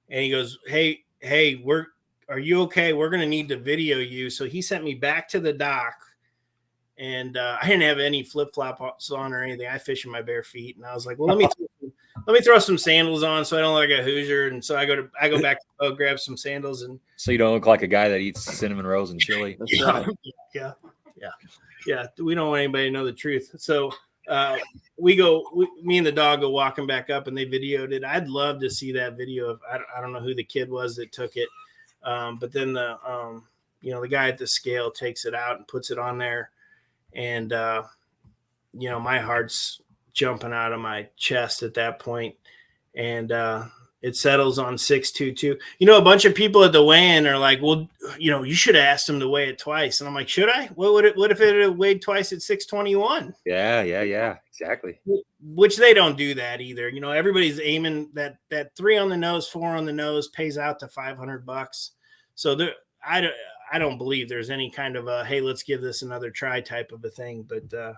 And he goes, hey, are you okay? We're going to need to video you. So he sent me back to the dock, and I didn't have any flip-flops on or anything. I fish in my bare feet. And I was like, well, let me throw some sandals on so I don't look like a Hoosier. And so I go back to the boat, grab some sandals. And
so you don't look like a guy that eats cinnamon rolls and chili.
Yeah. We don't want anybody to know the truth. So me and the dog go walking back up, and they videoed it. I'd love to see that video of, I don't know who the kid was that took it. But then the guy at the scale takes it out and puts it on there. And, my heart's jumping out of my chest at that point. And it settles on 622. A bunch of people at the weigh-in are like, well, you should have asked him to weigh it twice. And I'm like, should I? What if it had weighed twice at 621?
Yeah, exactly.
Which they don't do that either. Everybody's aiming that 3 on the nose, 4 on the nose pays out to $500. So I don't believe there's any kind of a, hey, let's give this another try type of a thing. But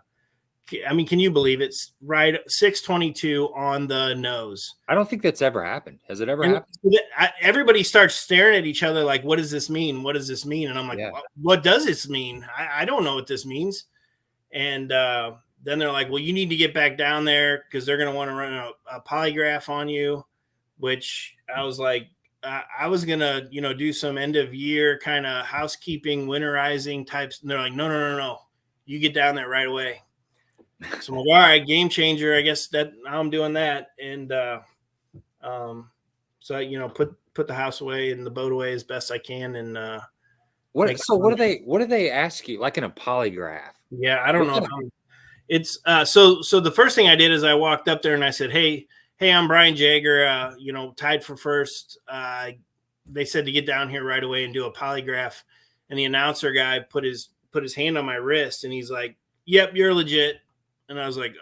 can you believe it's right 622 on the nose?
I don't think that's ever happened. Has it ever happened?
Everybody starts staring at each other like, what does this mean? What does this mean? And I'm like, what does this mean? I don't know what this means. And then they're like, well, you need to get back down there because they're going to want to run a polygraph on you, which I was like, I was going to, do some end of year kind of housekeeping, winterizing types. And they're like, no. You get down there right away. So I'm like, all right, game changer. I guess that I'm doing that. And so, put the house away and the boat away as best I can. And
what do they ask you? Like in a polygraph?
Yeah, I don't know. It's so the first thing I did is I walked up there and I said, Hey, I'm Brian Jaeger, tied for first. They said to get down here right away and do a polygraph. And the announcer guy put his hand on my wrist and he's like, yep, you're legit. And I was like,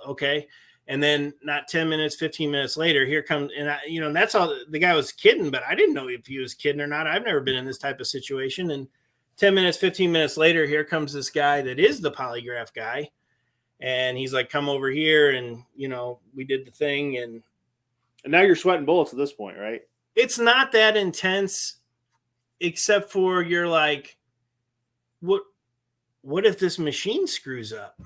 okay. And then not 10 minutes, 15 minutes later, here comes, and that's all. The guy was kidding, but I didn't know if he was kidding or not. I've never been in this type of situation. And 10 minutes, 15 minutes later, here comes this guy that is the polygraph guy. And he's like, come over here. And, you know, we did the thing. And
now you're sweating bullets at this point, right?
it's not that intense, except for you're like, what if this machine screws up?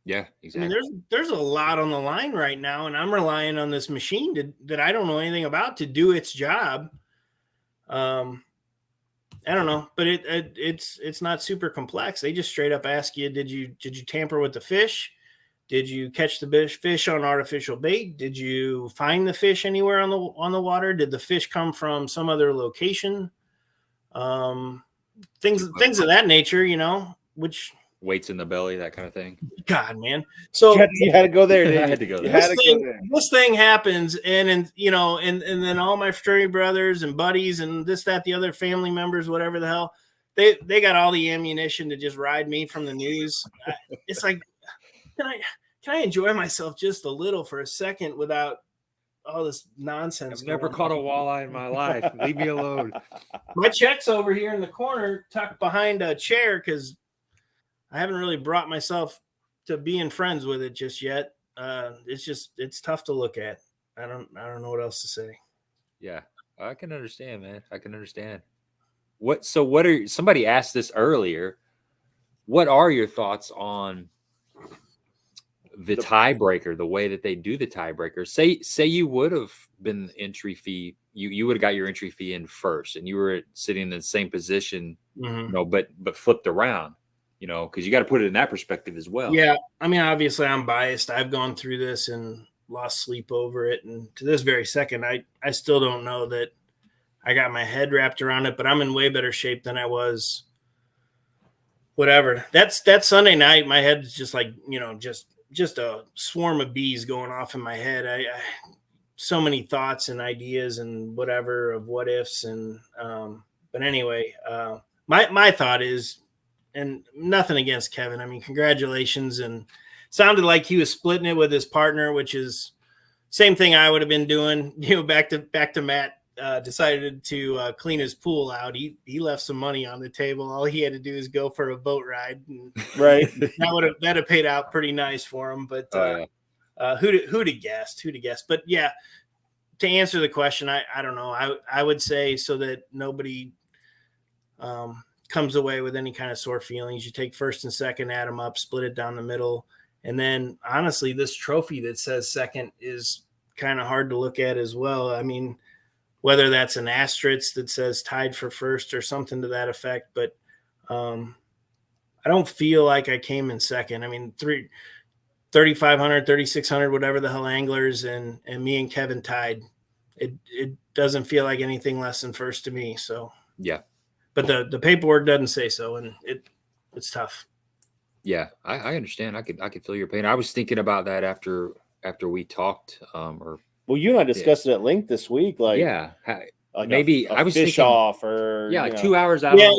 Yeah, exactly.
I mean, there's a lot on the line right now, and I'm relying on this machine that I don't know anything about to do its job. I don't know, but it's not super complex. They just straight up ask you, did you tamper with the fish? Did you catch the fish on artificial bait? Did you find the fish anywhere on the water? Did the fish come from some other location? Things of that nature, you know, which
weights in the belly, that kind of thing.
God, man. So
you had to go there, didn't you?
I had to go there.
This thing happens, and you know, and then all my fraternity brothers and buddies and this, that, the other family members, whatever the hell, they got all the ammunition to just ride me from the news. It's like, can I enjoy myself just a little for a second without all this nonsense?
I've never caught a walleye in my life. Leave me alone.
My check's over here in the corner, tucked behind a chair, because I haven't really brought myself to being friends with it just yet. It's tough to look at. I don't know what else to say.
Yeah, I can understand, man. I can understand. Somebody asked this earlier. What are your thoughts on the tiebreaker, the way that they do the tiebreaker? Say you would have been entry fee, you would have got your entry fee in first, and you were sitting in the same position, you know, but flipped around, you know, because you got to put it in that perspective as well.
Yeah, I mean, obviously I'm biased. I've gone through this and lost sleep over it, and to this very second, I still don't know that I got my head wrapped around it, but I'm in way better shape than I was. Whatever. That Sunday night, my head's just like, you know, just a swarm of bees going off in my head. I so many thoughts and ideas and whatever of what ifs. And, but anyway, my thought is, and nothing against Kevin. I mean, congratulations. And sounded like he was splitting it with his partner, which is same thing I would have been doing, you know, back to Matt. Decided to clean his pool out. He left some money on the table. All he had to do is go for a boat ride, and
right?
That have paid out pretty nice for him. But who'd have guessed? But yeah, to answer the question, I don't know. I would say, so that nobody comes away with any kind of sore feelings, you take first and second, add them up, split it down the middle, and then honestly, this trophy that says second is kind of hard to look at as well. I mean, whether that's an asterisk that says tied for first or something to that effect. But I don't feel like I came in second. I mean, 3,500, 3,600, whatever the hell anglers, and me and Kevin tied. It doesn't feel like anything less than first to me. So
yeah,
but the paperwork doesn't say so, and it's tough.
Yeah, I understand. I could feel your pain. I was thinking about that after we talked,
Well, you and I discussed it at length this week. Like,
yeah,
like
maybe
I
was
fish
thinking,
off, or
yeah, like 2 hours out.
Yeah,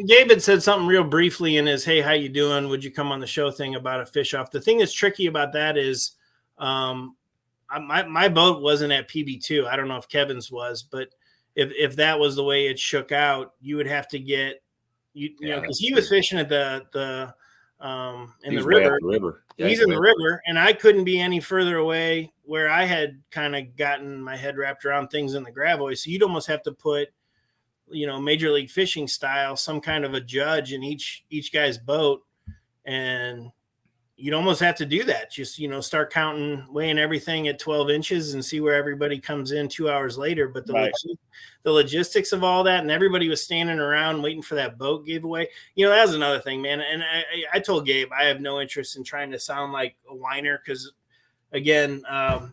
Gabe had said something real briefly in his "Hey, how you doing? Would you come on the show?" thing about a fish off. The thing that's tricky about that is, my boat wasn't at PB2. I don't know if Kevin's was, but if that was the way it shook out, you would have to get you know, because he was fishing at the in the river. Yeah, he's in the river, and I couldn't be any further away where I had kind of gotten my head wrapped around things in the Gravois. So you'd almost have to put, you know, Major League Fishing style, some kind of a judge in each guy's boat, and you'd almost have to do that. Just, you know, start counting, weighing everything at 12 inches and see where everybody comes in 2 hours later. But the logistics of all that, and everybody was standing around waiting for that boat giveaway. You know, that was another thing, man. And I told Gabe, I have no interest in trying to sound like a whiner, because again,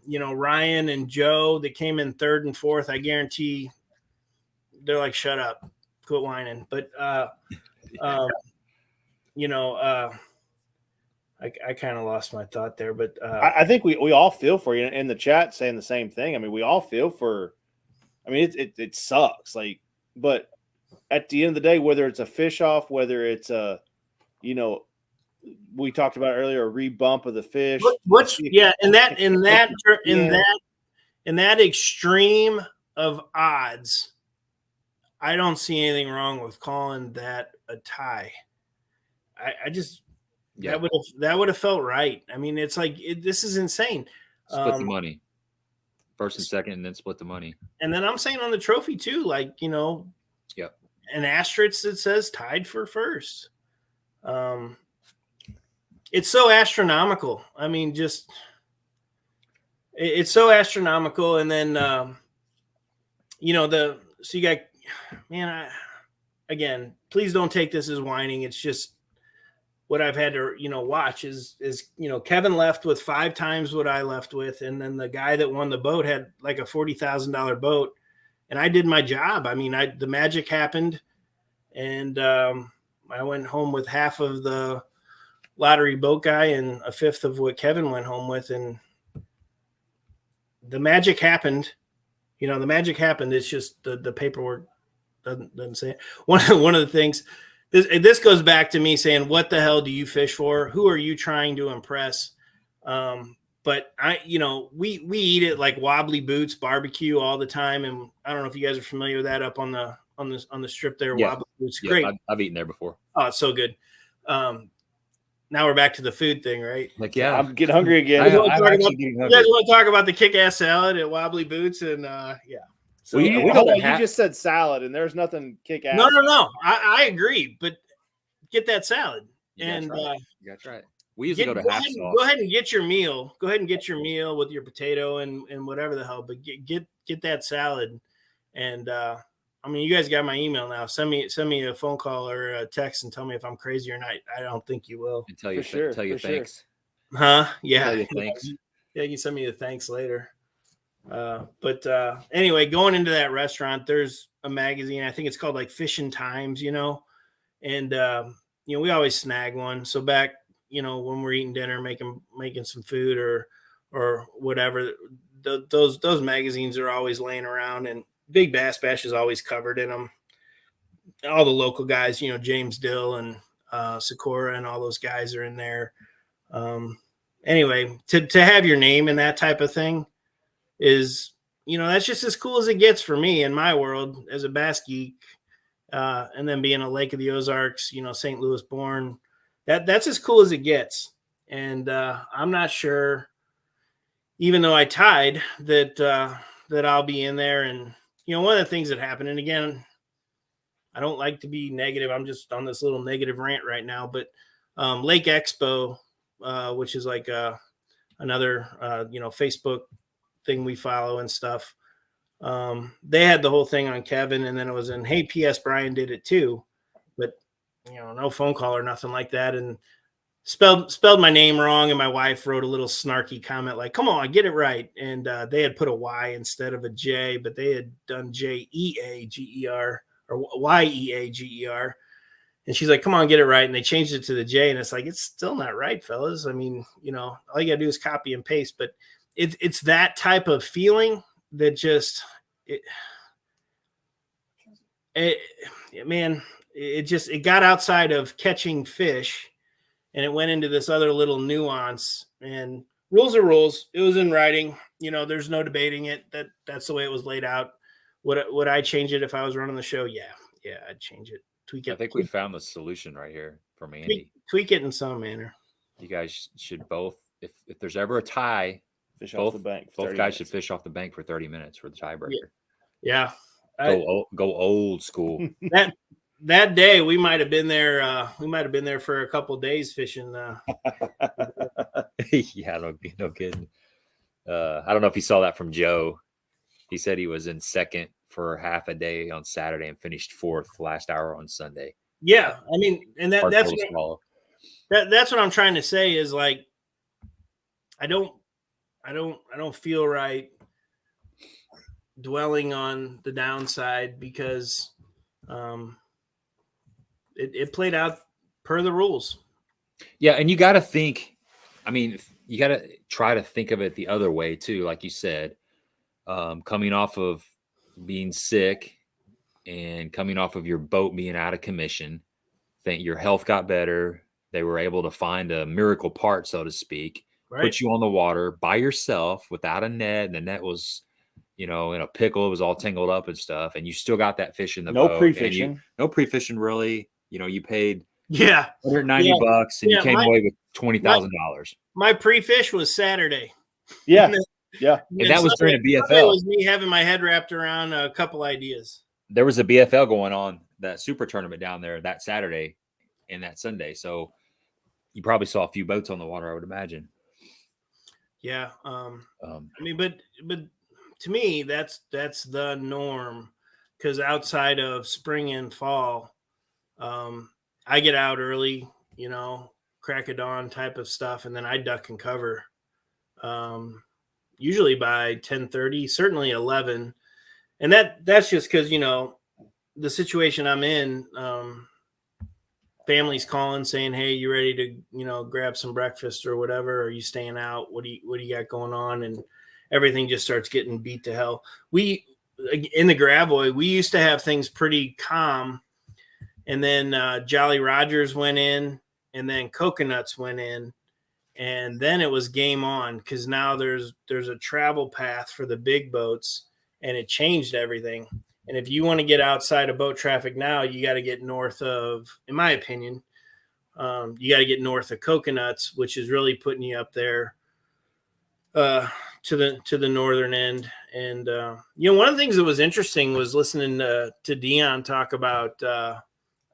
you know, Ryan and Joe that came in third and fourth, I guarantee they're like, shut up, quit whining. But, you know, I kind of lost my thought there, but
I think we all feel for you in the chat, saying the same thing. I mean, we all feel for, I mean, it sucks, like, but at the end of the day, whether it's a fish off, whether it's a, you know, we talked about earlier, a rebump of the fish.
In that extreme of odds, I don't see anything wrong with calling that a tie.
Yeah.
That would have felt right. I mean, it's like this is insane.
Split the money. First and second, and then split the money.
And then I'm saying on the trophy too, like, you know,
yep,
an asterisk that says tied for first. It's so astronomical. I mean, just it's so astronomical. And then, you know, so you got, man, again, please don't take this as whining. It's just what I've had to, you know, watch is, you know, Kevin left with 5 times what I left with. And then the guy that won the boat had like a $40,000 boat, and I did my job. I mean, the magic happened, and I went home with half of the lottery boat guy and a fifth of what Kevin went home with. And the magic happened, you know, the magic happened. It's just the paperwork doesn't say it. One of the things, this goes back to me saying, what the hell do you fish for? Who are you trying to impress? But you know, we eat it like wobbly boots barbecue all the time. And I don't know if you guys are familiar with that up on the strip there.
Yeah.
Wobbly boots.
Yeah,
Great.
I've eaten there before.
Oh, it's so good. Now we're back to the food thing, right?
Like, yeah,
I'm getting hungry again.
You guys want to talk about the kick-ass salad at Wobbly Boots? And yeah. So,
you just said salad, and there's nothing kick ass.
No. I agree, but get that salad. And
you gotta try it. We usually go to half sauce.
Go ahead and get your meal. Go ahead and get your meal with your potato and whatever the hell. But get that salad. And I mean, you guys got my email now. Send me a phone call or a text and tell me if I'm crazy or not. I don't think you will.
And tell you thanks.
Sure. Huh? Yeah.
Tell you thanks.
Yeah, you can send me the thanks later. But anyway, going into that restaurant, there's a magazine. I think it's called like Fishing Times, you know, and you know, we always snag one. So back, you know, when we're eating dinner, making some food or whatever, those magazines are always laying around, and Big Bass Bash is always covered in them. All the local guys, you know, James Dill and Sikora and all those guys are in there. Anyway, to have your name in that type of thing is, you know, that's just as cool as it gets for me in my world as a bass geek. And then being a Lake of the Ozarks, you know, St. Louis born, that's as cool as it gets. And I'm not sure, even though I tied, that I'll be in there. And, you know, one of the things that happened, and again, I don't like to be negative. I'm just on this little negative rant right now, but Lake Expo, which is like another, you know, Facebook thing we follow and stuff. They had the whole thing on Kevin, and then it was in, hey, P.S. Brian did it too, but, you know, no phone call or nothing like that. And spelled my name wrong. And my wife wrote a little snarky comment like, come on, get it right. And they had put a Y instead of a J, but they had done Jeager or Yeager. And she's like, come on, get it right. And they changed it to the J, and it's like, it's still not right, fellas. I mean, you know, all you gotta do is copy and paste, but it's that type of feeling that just, it got outside of catching fish, and it went into this other little nuance. And rules are rules. It was in writing. You know, there's no debating it. That's the way it was laid out. Would I change it if I was running the show? Yeah, I'd change it. Tweak it.
I think we found the solution right here from Andy.
Tweak it in some manner.
You guys should both, if there's ever a tie,
fish off the bank.
Both guys should fish off the bank for 30 minutes for the tiebreaker.
Yeah.
Go old school.
That day we might have been there. We might have been there for a couple of days fishing.
Yeah, no kidding. I don't know if you saw that from Joe. He said he was in second for half a day on Saturday and finished fourth last hour on Sunday.
Yeah, I mean, and that's what I'm trying to say is, like, I don't feel right dwelling on the downside, because it played out per the rules.
Yeah, and you got to think, I mean, you got to try to think of it the other way too, like you said, coming off of being sick and coming off of your boat being out of commission, think your health got better. They were able to find a miracle part, so to speak,
right,
put you on the water by yourself without a net. And the net was, you know, in a pickle. It was all tangled up and stuff. And you still got that fish in the boat.
Pre-fishing.
No pre-fishing, really. You know, you paid
Yeah.
$190 bucks, and you came away with $20,000.
My pre-fish was Saturday.
Yeah. Yeah.
And that was during a
Sunday
BFL.
was me having my head wrapped around a couple ideas.
There was a BFL going on, that super tournament down there that Saturday and that Sunday. So you probably saw a few boats on the water, I would imagine.
Yeah. I mean, but to me, that's the norm, because outside of spring and fall, I get out early, you know, crack of dawn type of stuff, and then I duck and cover. Usually by 10:30, certainly 11. And that's just because, you know, the situation I'm in, family's calling saying, hey, you ready to, you know, grab some breakfast or whatever? Are you staying out? What do you got going on? And everything just starts getting beat to hell. We, in the Gravois, we used to have things pretty calm. And then Jolly Rogers went in, and then Coconuts went in. And then it was game on, because now there's a travel path for the big boats, and it changed everything. And if you want to get outside of boat traffic now, you got to get north of, in my opinion, you got to get north of Coconuts, which is really putting you up there to the northern end. And you know, one of the things that was interesting was listening to Dion talk about.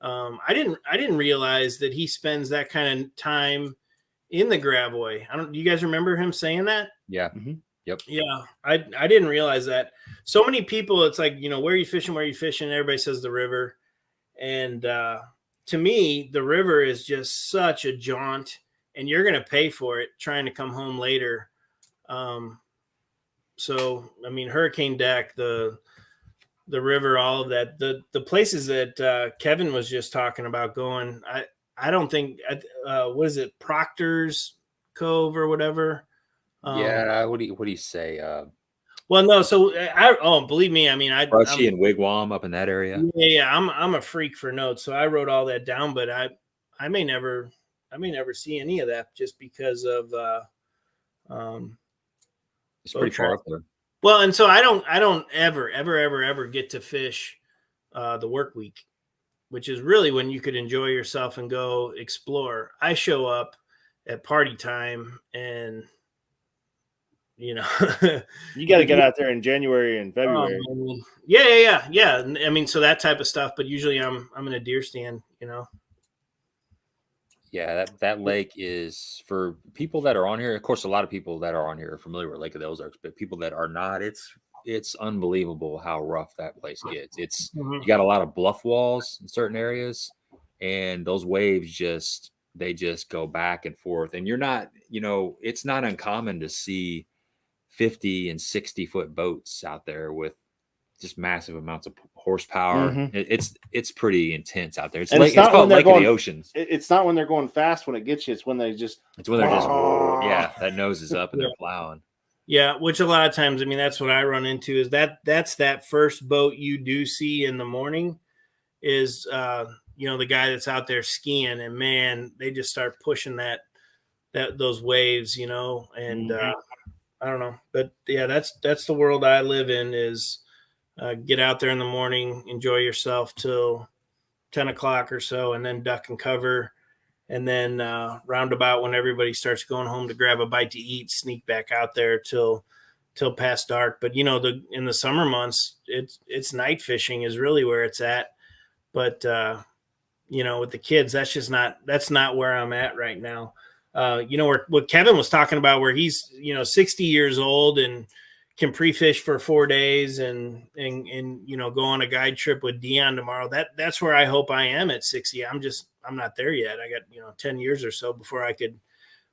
I didn't realize that he spends that kind of time in the Gravois. Do you guys remember him saying that?
Yeah. Mm-hmm. Yep.
Yeah. I didn't realize that. So many people, it's like, you know, where are you fishing? Everybody says the river. And to me, the river is just such a jaunt, and you're going to pay for it trying to come home later. So, I mean, Hurricane Deck, the river, all of that, the places that Kevin was just talking about going, I don't think, what is it? Proctor's Cove or whatever.
Yeah. What do you say?
Well, no. So believe me. I mean,
Brushy and Wigwam up in that area.
Yeah. I'm a freak for notes. So I wrote all that down, but I may never see any of that, just because of,
it's pretty far up there.
Well, and so I don't ever get to fish the work week, which is really when you could enjoy yourself and go explore. I show up at party time, and you know,
you got to get out there in January and February.
Yeah. I mean, so that type of stuff. But usually I'm in a deer stand, you know.
Yeah, that lake is, for people that are on here. Of course, a lot of people that are on here are familiar with Lake of the Ozarks, but people that are not, it's unbelievable how rough that place gets. You got a lot of bluff walls in certain areas, and those waves just go back and forth. And you're not, you know, it's not uncommon to see 50 and 60 foot boats out there with just massive amounts of horsepower.
Mm-hmm.
It's pretty intense out there. It's
called
Lake of the Oceans.
It's not when they're going fast when it gets you. It's when they're just
yeah, that nose is up and they're plowing.
Yeah, which a lot of times, I mean, that's what I run into, is that's that first boat you do see in the morning is, you know, the guy that's out there skiing, and man, they just start pushing those waves, you know, and I don't know, but yeah, that's the world I live in, is get out there in the morning, enjoy yourself till 10 o'clock or so, and then duck and cover. And then roundabout when everybody starts going home to grab a bite to eat, sneak back out there till past dark. But you know, in the summer months, it's night fishing is really where it's at. But you know, with the kids, that's not where I'm at right now. You know, what Kevin was talking about, where he's, you know, 60 years old and can pre-fish for 4 days and you know, go on a guide trip with Dion tomorrow. That's where I hope I am at 60. I'm not there yet. I got, you know, 10 years or so before I could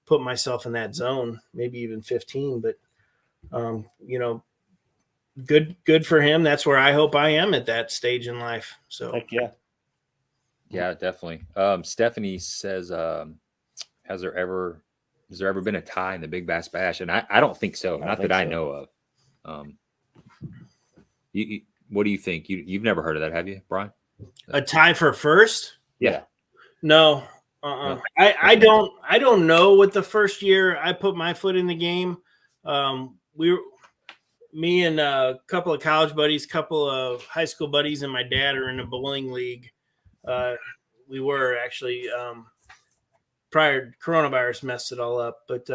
put myself in that zone, maybe even 15. But you know, good for him. That's where I hope I am at that stage in life. So
heck yeah.
Yeah, definitely. Stephanie says, has there ever been a tie in the Big Bass Bash? And I don't think so. Not that I know of. What do you think? You've never heard of that, have you, Brian?
A tie for first?
Yeah.
No. No. I don't know what the first year I put my foot in the game. Me and a couple of college buddies, couple of high school buddies, and my dad are in a bowling league. we were actually prior coronavirus messed it all up, but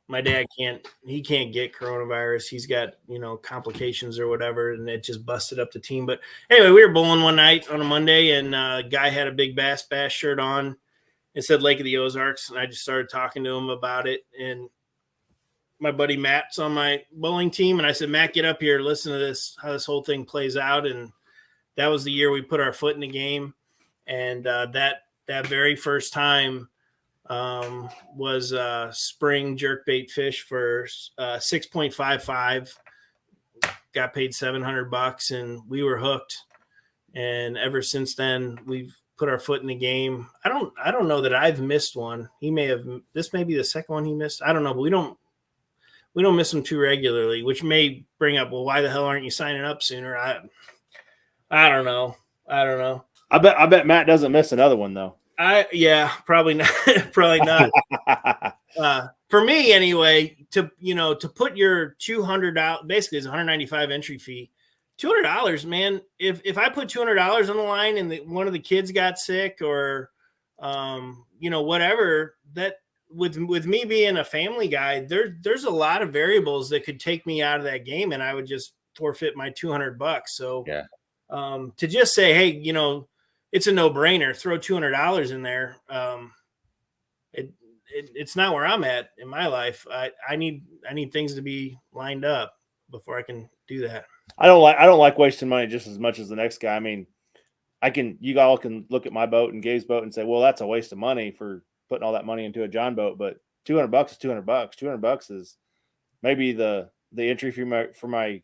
my dad can't get coronavirus. He's got, complications or whatever, and it just busted up the team. But anyway, we were bowling one night on a Monday, and a guy had a big Bass shirt on. It said Lake of the Ozarks, and I just started talking to him about it. And my buddy Matt's on my bowling team, and I said, Matt, get up here, listen to this, how this whole thing plays out. And that was the year we put our foot in the game. And that very first time was spring jerkbait fish for 6.55. Got paid $700, and we were hooked. And ever since then, we've put our foot in the game. I don't know that I've missed one. This may be the second one he missed. I don't know, but we don't miss them too regularly, which may bring up, well, why the hell aren't you signing up sooner? I don't know.
I bet Matt doesn't miss another one though.
Probably not. Probably not. For me anyway, to put your $200 out, basically it's $195 entry fee. $200, man. If I put $200 on the line and one of the kids got sick or whatever, that with me being a family guy, there's a lot of variables that could take me out of that game, and I would just forfeit my $200. So
yeah.
To just say, hey, it's a no-brainer, throw $200 in there. It's not where I'm at in my life. I need things to be lined up before I can do that.
I don't like wasting money just as much as the next guy. I mean, you all can look at my boat and Gabe's boat and say, well, that's a waste of money for putting all that money into a John boat, but $200 is $200. $200 is maybe the entry for my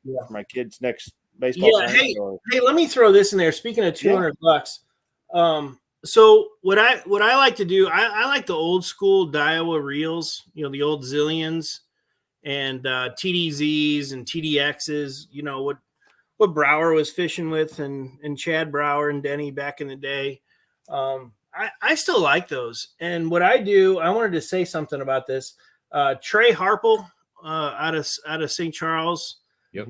kids' next baseball.
Yeah. Hey, let me throw this in there. Speaking of $200, so what I like to do, I like the old school Daiwa reels, the old Zillions and TDZs and TDXs, what Brower was fishing with and Chad Brower and Denny back in the day. I still like those. And what I do, I wanted to say something about this. Trey Harple out of St. Charles.
Yep.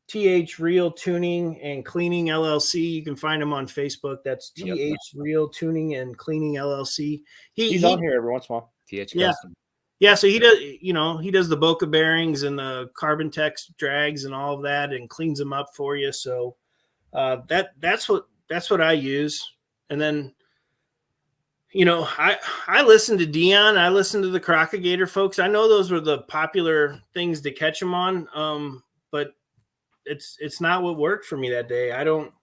TH Reel Tuning and Cleaning LLC. You can find him on Facebook. That's TH Reel Tuning and Cleaning LLC. He's
on here every once in a while.
TH Custom.
Yeah, so he does, he does the Boca bearings and the Carbon Tex drags and all of that and cleans them up for you. So that's what I use. And then, I listened to Dion. I listened to the Crocagator folks. I know those were the popular things to catch them on. But it's not what worked for me that day. I don't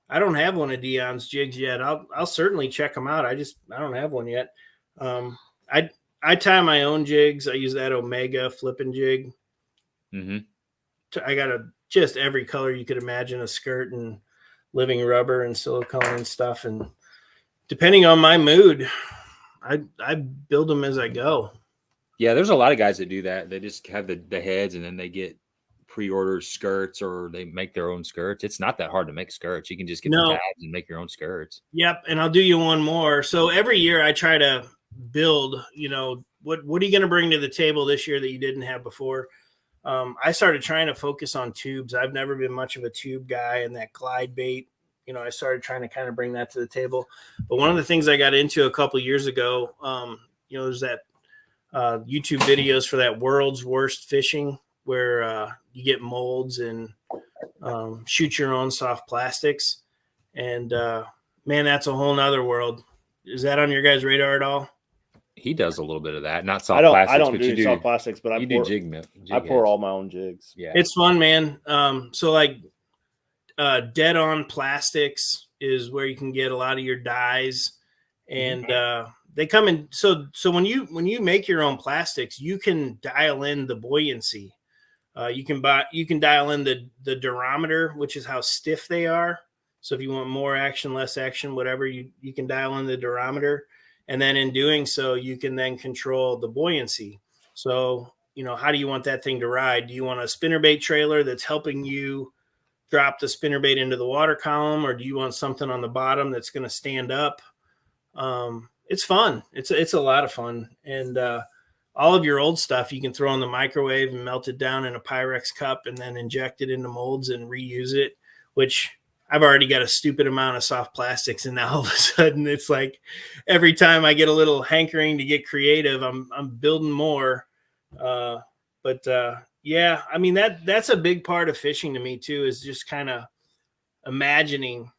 have one of Dion's jigs yet. I'll certainly check them out. I don't have one yet. I tie my own jigs. I use that Omega flipping jig.
Mm-hmm.
I got just every color you could imagine, a skirt and living rubber and silicone and stuff. And depending on my mood, I build them as I go.
Yeah, there's a lot of guys that do that. They just have the heads and then they get pre-order skirts or they make their own skirts. It's not that hard to make skirts. You can just get the tabs and make your own skirts.
Yep. And I'll do you one more. So every year I try to build, what are you going to bring to the table this year that you didn't have before? I started trying to focus on tubes. I've never been much of a tube guy, and that glide bait, I started trying to kind of bring that to the table. But one of the things I got into a couple of years ago, there's that YouTube videos for that world's worst fishing where you get molds and shoot your own soft plastics. And man, that's a whole nother world. Is that on your guys' radar at all?
He does a little bit of that. Not soft plastics.
I don't do soft plastics, but I pour all my own jigs.
Yeah,
it's fun, man. So like dead on plastics is where you can get a lot of your dyes, and they come in. So when you make your own plastics, you can dial in the buoyancy. You can dial in the durometer, which is how stiff they are. So if you want more action, less action, whatever, you can dial in the durometer. And then in doing so, you can then control the buoyancy. So, how do you want that thing to ride? Do you want a spinnerbait trailer that's helping you drop the spinnerbait into the water column? Or do you want something on the bottom that's going to stand up? It's fun. It's a lot of fun. And all of your old stuff you can throw in the microwave and melt it down in a Pyrex cup and then inject it into molds and reuse it, which I've already got a stupid amount of soft plastics, and now all of a sudden it's like every time I get a little hankering to get creative, I'm building more. Yeah, I mean, that's a big part of fishing to me too, is just kind of imagining,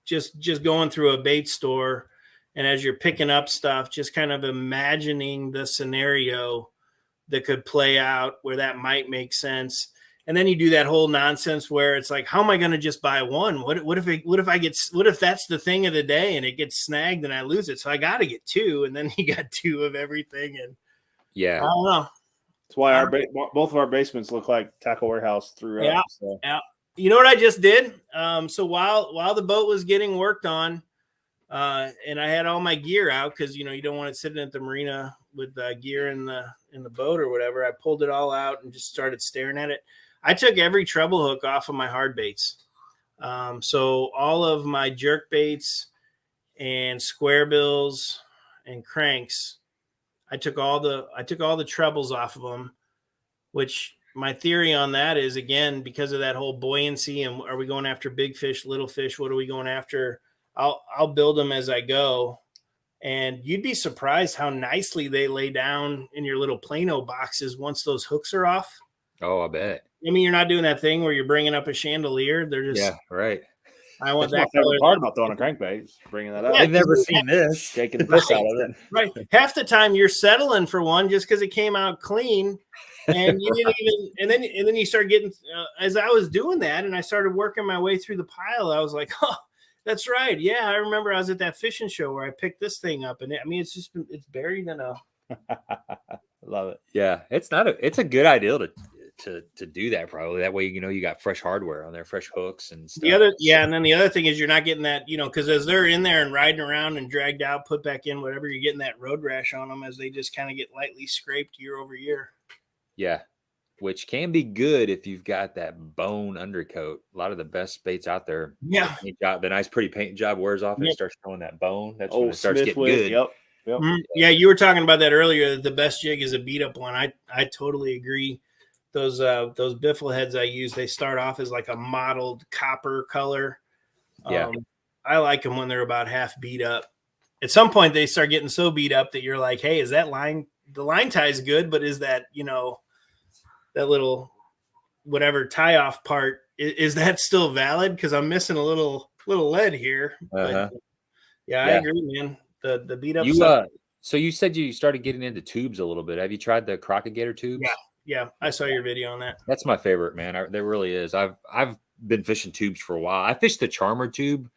just going through a bait store, and as you're picking up stuff, just kind of imagining the scenario that could play out where that might make sense. And then you do that whole nonsense where it's like, how am I going to just buy one? What if that's the thing of the day and it gets snagged and I lose it? So I got to get two, and then you got two of everything. And
yeah,
I don't know.
That's why both of our basements look like Tackle Warehouse throughout.
Yeah.
So.
Yeah. You know what I just did? So while the boat was getting worked on, and I had all my gear out, because you don't want it sitting at the marina with gear in the boat or whatever, I pulled it all out and just started staring at it. I took every treble hook off of my hard baits. So all of my jerk baits and square bills and cranks, I took all the trebles off of them, which my theory on that is, again, because of that whole buoyancy and are we going after big fish, little fish? What are we going after? I'll build them as I go. And you'd be surprised how nicely they lay down in your little Plano boxes once those hooks are off.
Oh, I bet.
I mean, you're not doing that thing where you're bringing up a chandelier. They're just,
Yeah, right.
I want
That's
that
my favorite
color.
part about throwing a crankbait, is bringing that up.
Yeah,
I've never seen this.
Shaking the piss out of it.
Right. Half the time you're settling for one just because it came out clean. And you didn't even, and then you start getting, as I was doing that and I started working my way through the pile, I was like, oh, that's right. Yeah. I remember I was at that fishing show where I picked this thing up, and it's buried in a.
Love it.
Yeah. It's a good idea to do that, probably. That way, you got fresh hardware on there, fresh hooks and stuff.
And then the other thing is you're not getting that, because as they're in there and riding around and dragged out, put back in, whatever, you're getting that road rash on them as they just kind of get lightly scraped year over year.
Yeah. Which can be good if you've got that bone undercoat. A lot of the best baits out there.
Yeah.
The nice, pretty paint job wears off and it starts showing that bone. That's when it starts
Smith
getting
with,
good.
Yep.
Mm-hmm. Yeah. You were talking about that earlier. The best jig is a beat up one. I totally agree. Those biffle heads I use, they start off as like a mottled copper color.
Yeah.
I like them when they're about half beat up. At some point they start getting so beat up that you're like, hey, is that the line tie is good, but is that, that little whatever tie off part, is that still valid? Because I'm missing a little lead here.
Uh-huh.
But, I agree, man. The beat up
stuff. So you said you started getting into tubes a little bit. Have you tried the Crockett Gator tubes?
Yeah, I saw your video on that.
That's my favorite, man. There really is. I've been fishing tubes for a while. I fished the Charmer tube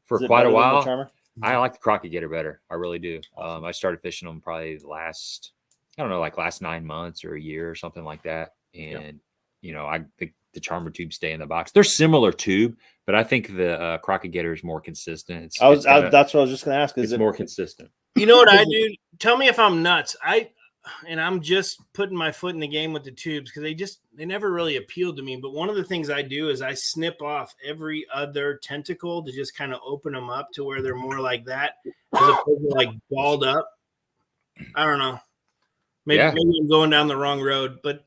for quite a while. I like the Crockett Gator better. I really do. I started fishing them probably last 9 months or a year or something like that. And, I think the Charmer tubes stay in the box. They're similar tube, but I think the Crockett Gator is more consistent.
That's what I was just going to ask.
Is it more consistent?
You know what I do? Tell me if I'm nuts. I'm just putting my foot in the game with the tubes because they never really appealed to me. But one of the things I do is I snip off every other tentacle to just kind of open them up to where they're more like that, as opposed to like balled up. I don't know. Maybe I'm going down the wrong road. But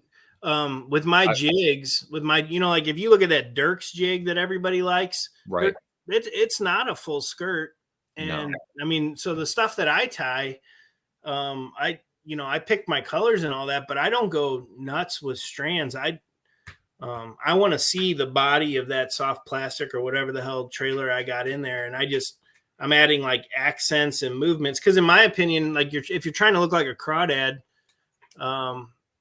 with my jigs, like if you look at that Dirks jig that everybody likes,
right?
It's not a full skirt. And no. I mean, so the stuff that I tie, I pick my colors and all that, but I don't go nuts with strands. I want to see the body of that soft plastic or whatever the hell trailer I got in there. And I'm adding like accents and movements. Cause in my opinion, like if you're trying to look like a crawdad,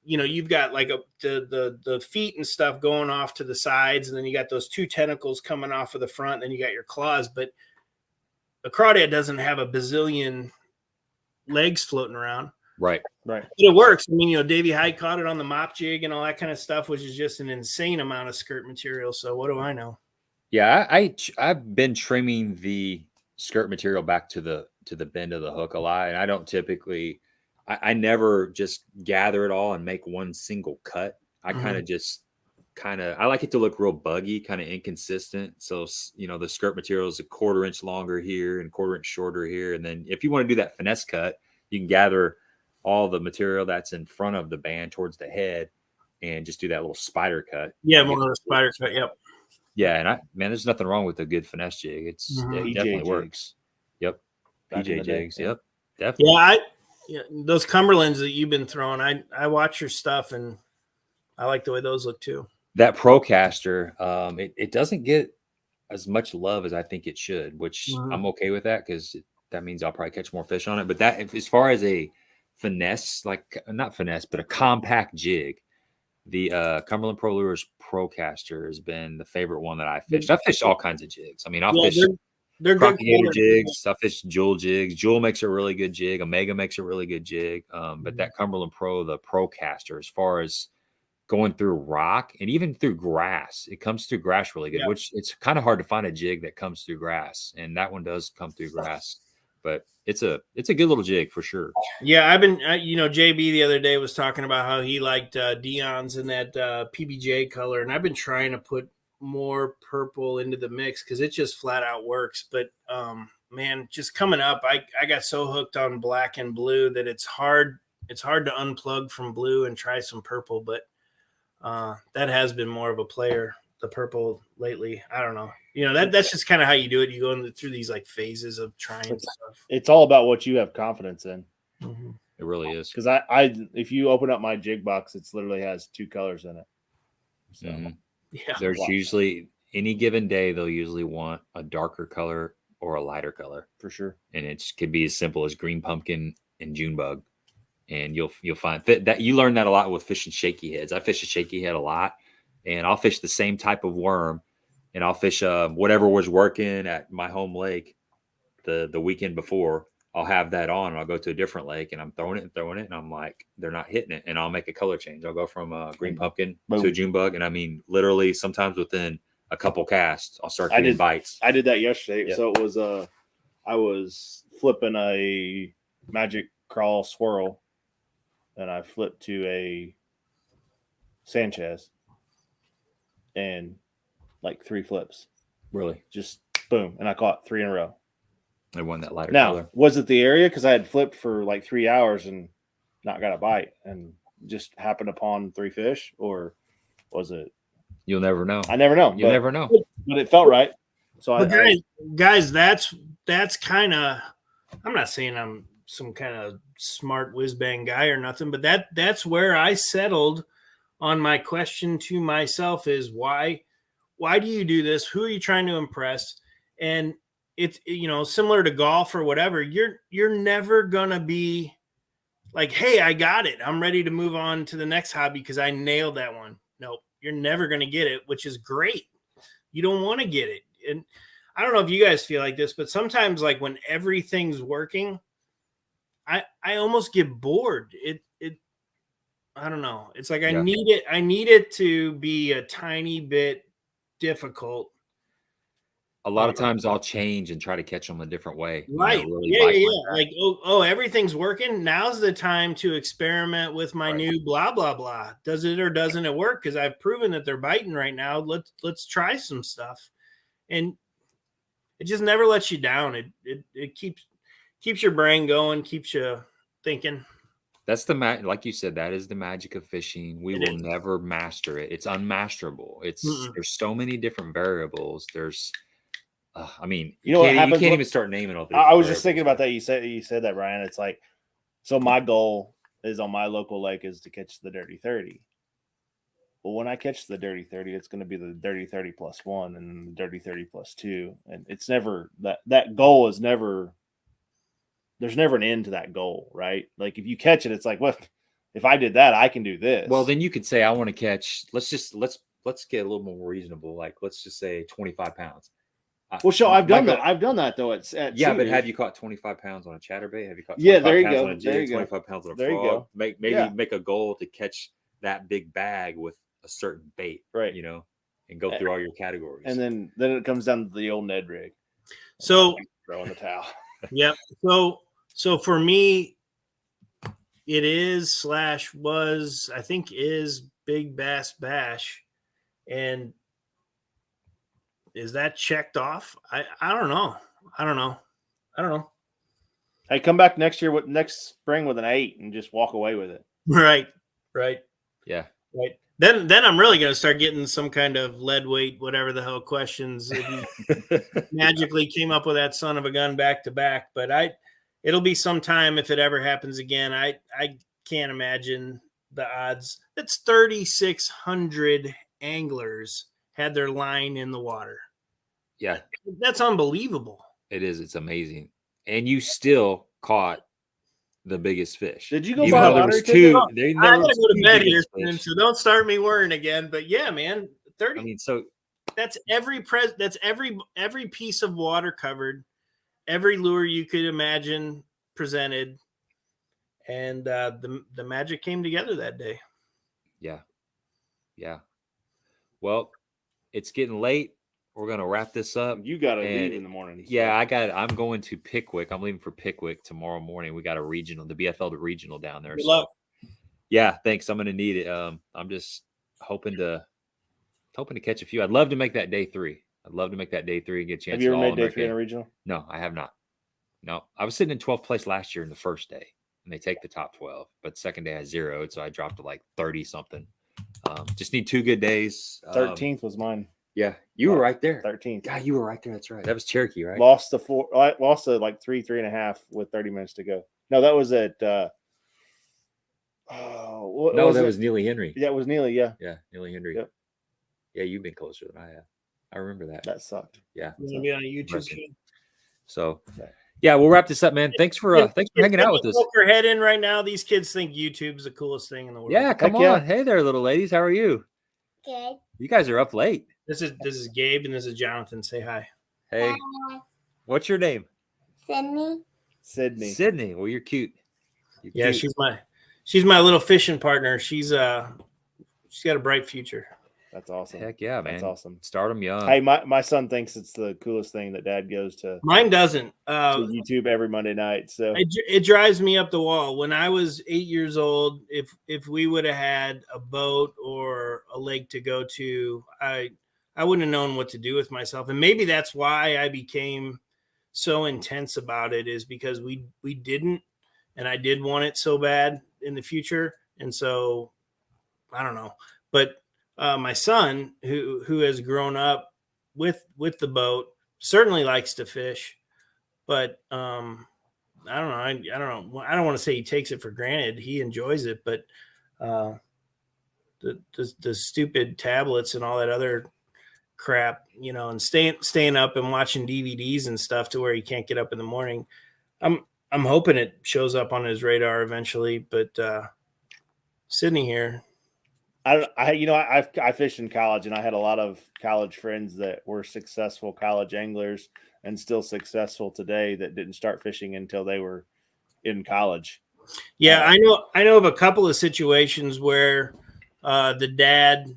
you've got like the feet and stuff going off to the sides. And then you got those two tentacles coming off of the front. And then you got your claws, but a crawdad doesn't have a bazillion legs floating around.
Right.
But it works. I mean, Davey Hyde caught it on the mop jig and all that kind of stuff, which is just an insane amount of skirt material. So what do I know?
Yeah, I've been trimming the skirt material back to the bend of the hook a lot, and I don't typically. I never just gather it all and make one single cut. I I like it to look real buggy, kind of inconsistent. So the skirt material is a 1/4 inch longer here and 1/4 inch shorter here, and then if you want to do that finesse cut, you can gather all the material that's in front of the band towards the head and just do that little spider cut.
Yeah, more of a spider cut. Yep.
Yeah, and there's nothing wrong with a good finesse jig. It
PJ
definitely
jigs.
works. Yep.
Back in
PJ
the day,
jigs.
yeah.
Yep. Definitely.
Yeah, those Cumberlands that you've been throwing, I watch your stuff and I like the way those look too.
That Procaster, it doesn't get as much love as I think it should, which I'm okay with that because that means I'll probably catch more fish on it. But that, as far as a finesse, like not finesse, but a compact jig, the Cumberland Pro Lures Procaster has been the favorite one that I fished. I've fished all kinds of jigs. I mean, I'll fish
they're good
Crocodile jigs. I fish Jewel jigs. Jewel makes a really good jig. Omega makes a really good jig. But that Cumberland Pro, the Procaster, as far as going through rock and even through grass, it comes through grass really good.
Yeah.
Which it's kind of hard to find a jig that comes through grass, and that one does come through grass. But it's a good little jig for sure.
Yeah, I've been, JB the other day was talking about how he liked Dion's in that PBJ color, and I've been trying to put more purple into the mix because it just flat out works. But man, just coming up, I got so hooked on black and blue that it's hard to unplug from blue and try some purple. But that has been more of a player, the purple lately. I don't know. That's just kind of how you do it. You go through these like phases of trying stuff.
It's all about what you have confidence in.
Mm-hmm.
It really is.
Because I if you open up my jig box, it literally has 2 colors in it. So
Yeah.
There's usually any given day they'll usually want a darker color or a lighter color
for sure,
and it could be as simple as green pumpkin and June bug. And you'll find that you learn that a lot with fishing shaky heads. I fish a shaky head a lot, and I'll fish the same type of worm, and I'll fish whatever was working at my home lake the weekend before. I'll have that on, and I'll go to a different lake, and I'm throwing it, and I'm like, they're not hitting it, and I'll make a color change. I'll go from green pumpkin to a June bug, and I mean, literally, sometimes within a couple casts, I'll start getting bites.
I did that yesterday.
Yep.
So it was I was flipping a magic crawl swirl, and I flipped to a Sanchez, and like 3 flips,
Really,
just boom, and I caught 3 in a row.
I won that lighter
Now,
color.
was it the area because I had flipped for like 3 hours and not got a bite, and just happened upon 3 fish, or was it?
You'll never know.
I never know.
You'll never know.
But it felt right. So
guys, that's kind of. I'm not saying I'm some kind of smart whiz bang guy or nothing, but that's where I settled on my question to myself is why do you do this? Who are you trying to impress? And it's, similar to golf or whatever, you're never gonna be like, hey, I got it, I'm ready to move on to the next hobby because I nailed that one. Nope, you're never gonna get it, which is great. You don't want to get it. And I don't know if you guys feel like this, but sometimes like when everything's working, I almost get bored. It I don't know. It's like I need it to be a tiny bit difficult.
A lot of times I'll change and try to catch them a different way.
Right. Yeah. Like, everything's working. Now's the time to experiment with my new blah, blah, blah. Does it or doesn't it work? Because I've proven that they're biting right now. Let's try some stuff. And it just never lets you down. It keeps your brain going, keeps you thinking.
That's like you said, that is the magic of fishing. We will never master it. It's unmasterable. There's so many different variables. There's I mean, you can't even start naming all.
I was just thinking about that. You said that, Ryan. It's like, so my goal is on my local lake is to catch the Dirty 30. Well, when I catch the Dirty 30, it's going to be the Dirty 30 plus 1 and the Dirty 30 plus 2. And it's never that goal is never, there's never an end to that goal, right? Like if you catch it, it's like, well, if I did that, I can do this.
Well, then you could say, I want to catch, let's get a little more reasonable. Like, let's just say 25 pounds.
Well, I've done that. I've done that though. But
have you caught 25 pounds on a chatterbait? Have you caught
25
there you
pounds
go.
On a jig,
25 pounds on a
there
frog?
You go.
Make a goal to catch that big bag with a certain bait,
right?
And go through all your categories.
And then it comes down to the old Ned rig.
So
throwing the towel.
Yep. So for me, it is /was, I think is Big Bass Bash, and is that checked off? I don't know.
Hey, come back next spring with an 8 and just walk away with it.
Right.
Yeah.
Right. Then I'm really going to start getting some kind of lead weight, whatever the hell questions. If he magically came up with that son of a gun back to back, but it'll be some time if it ever happens again. I can't imagine the odds. That's 3,600 anglers had their line in the water.
Yeah,
That's unbelievable.
it is. It's amazing. And you still caught the biggest fish.
Did you go
Even
buy a
though there
lottery
was
ticket?
two?
I gotta go to bed here soon,
fish.
so don't start me worrying again. But yeah, man, 30.
I mean, so
That's every piece of water covered, every lure you could imagine presented, and the magic came together that day.
yeah. Well, it's getting late. We're gonna wrap this up.
You got to
And-
leave in the morning. so-
Yeah, I'm going to Pickwick. I'm leaving for Pickwick tomorrow morning. We got a regional, the BFL to regional down there.
Good
So,
luck.
yeah, thanks. I'm gonna need it. I'm just hoping to catch a few. I'd love to make that day 3. I'd love to make that day 3 and get a chance.
Have you
to
ever made day
All-American.
3 in a regional?
No, I have not. No, I was sitting in 12th place last year in the first day, and they take the top 12. But second day I zeroed, so I dropped to like 30 something. Just need 2 good days.
13th was mine.
Yeah, you were right there.
13th.
God, you were right there. That's right. That was Cherokee, right?
Lost to 4. I lost to like 3.5 with 30 minutes to go. No, that was at.
No, that was Neely Henry.
Yeah, it was Neely. Yeah,
Yeah, Neely Henry.
Yep.
Yeah, you've been closer than I have. I remember that.
that sucked.
Yeah.
You're gonna be on a YouTube
Impressive.
channel.
So, yeah, we'll wrap this up, man. Thanks for hanging out with us.
Poke your head in right now. These kids think YouTube's the coolest thing in the world.
Yeah, come
Heck yeah.
on. Hey there, little ladies. How are you?
Good.
You guys are up late.
This is Gabe and this is Jonathan. Say hi.
Hey, what's your name?
Sydney.
Sydney.
Sydney. Well, you're cute. You're
Yeah,
cute.
she's my little fishing partner. She's got a bright future.
That's awesome.
Heck yeah, man.
That's awesome.
Start them young.
Hey, my son thinks it's the coolest thing that Dad goes to
Mine doesn't.
YouTube every Monday night. So
It drives me up the wall. When I was 8 years old, if we would have had a boat or a lake to go to, I wouldn't have known what to do with myself. And maybe that's why I became so intense about it, is because we didn't, and I did want it so bad in the future. And so I don't know, but my son, who has grown up with the boat, certainly likes to fish, but I don't know. I don't know. I don't want to say he takes it for granted. He enjoys it, but the stupid tablets and all that other crap, and staying up and watching DVDs and stuff to where he can't get up in the morning. I'm hoping it shows up on his radar eventually, but Sydney here.
I fished in college, and I had a lot of college friends that were successful college anglers and still successful today that didn't start fishing until they were in college.
Yeah, I know of a couple of situations where the dad,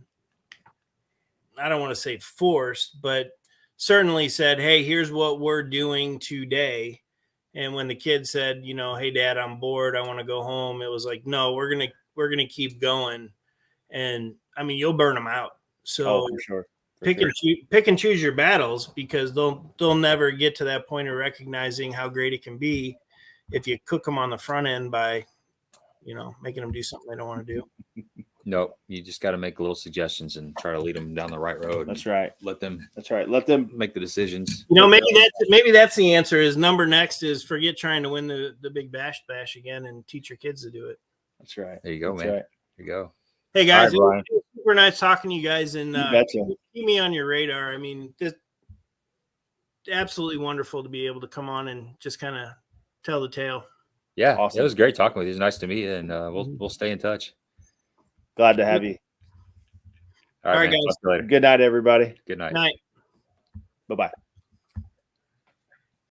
I don't want to say forced, but certainly said, "Hey, here's what we're doing today." And when the kid said, "Hey, Dad, I'm bored. I want to go home," it was like, "No, we're gonna keep going." And I mean, you'll burn them out. So
for sure.
pick and choose your battles, because they'll never get to that point of recognizing how great it can be if you cook them on the front end by, making them do something they don't want to do.
Nope. You just got to make little suggestions and try to lead them down the right road.
That's right.
Let them
That's right. Let them.
make the decisions.
Maybe that's the answer. Is number next is forget trying to win the big bash again and teach your kids to do it.
That's right.
There you go,
That's
man.
right.
There you go.
Hey guys,
All right,
it was super nice talking to you guys, and
You betcha.
keep me on your radar. I mean, it's absolutely wonderful to be able to come on and just kind of tell the tale.
Yeah,
Awesome.
it was great talking with you. It was nice to meet you, and we'll stay in touch.
Glad to have you.
All right,
man.
guys.
Talk to you later.
Good night, everybody.
Good night.
Night.
Bye-bye.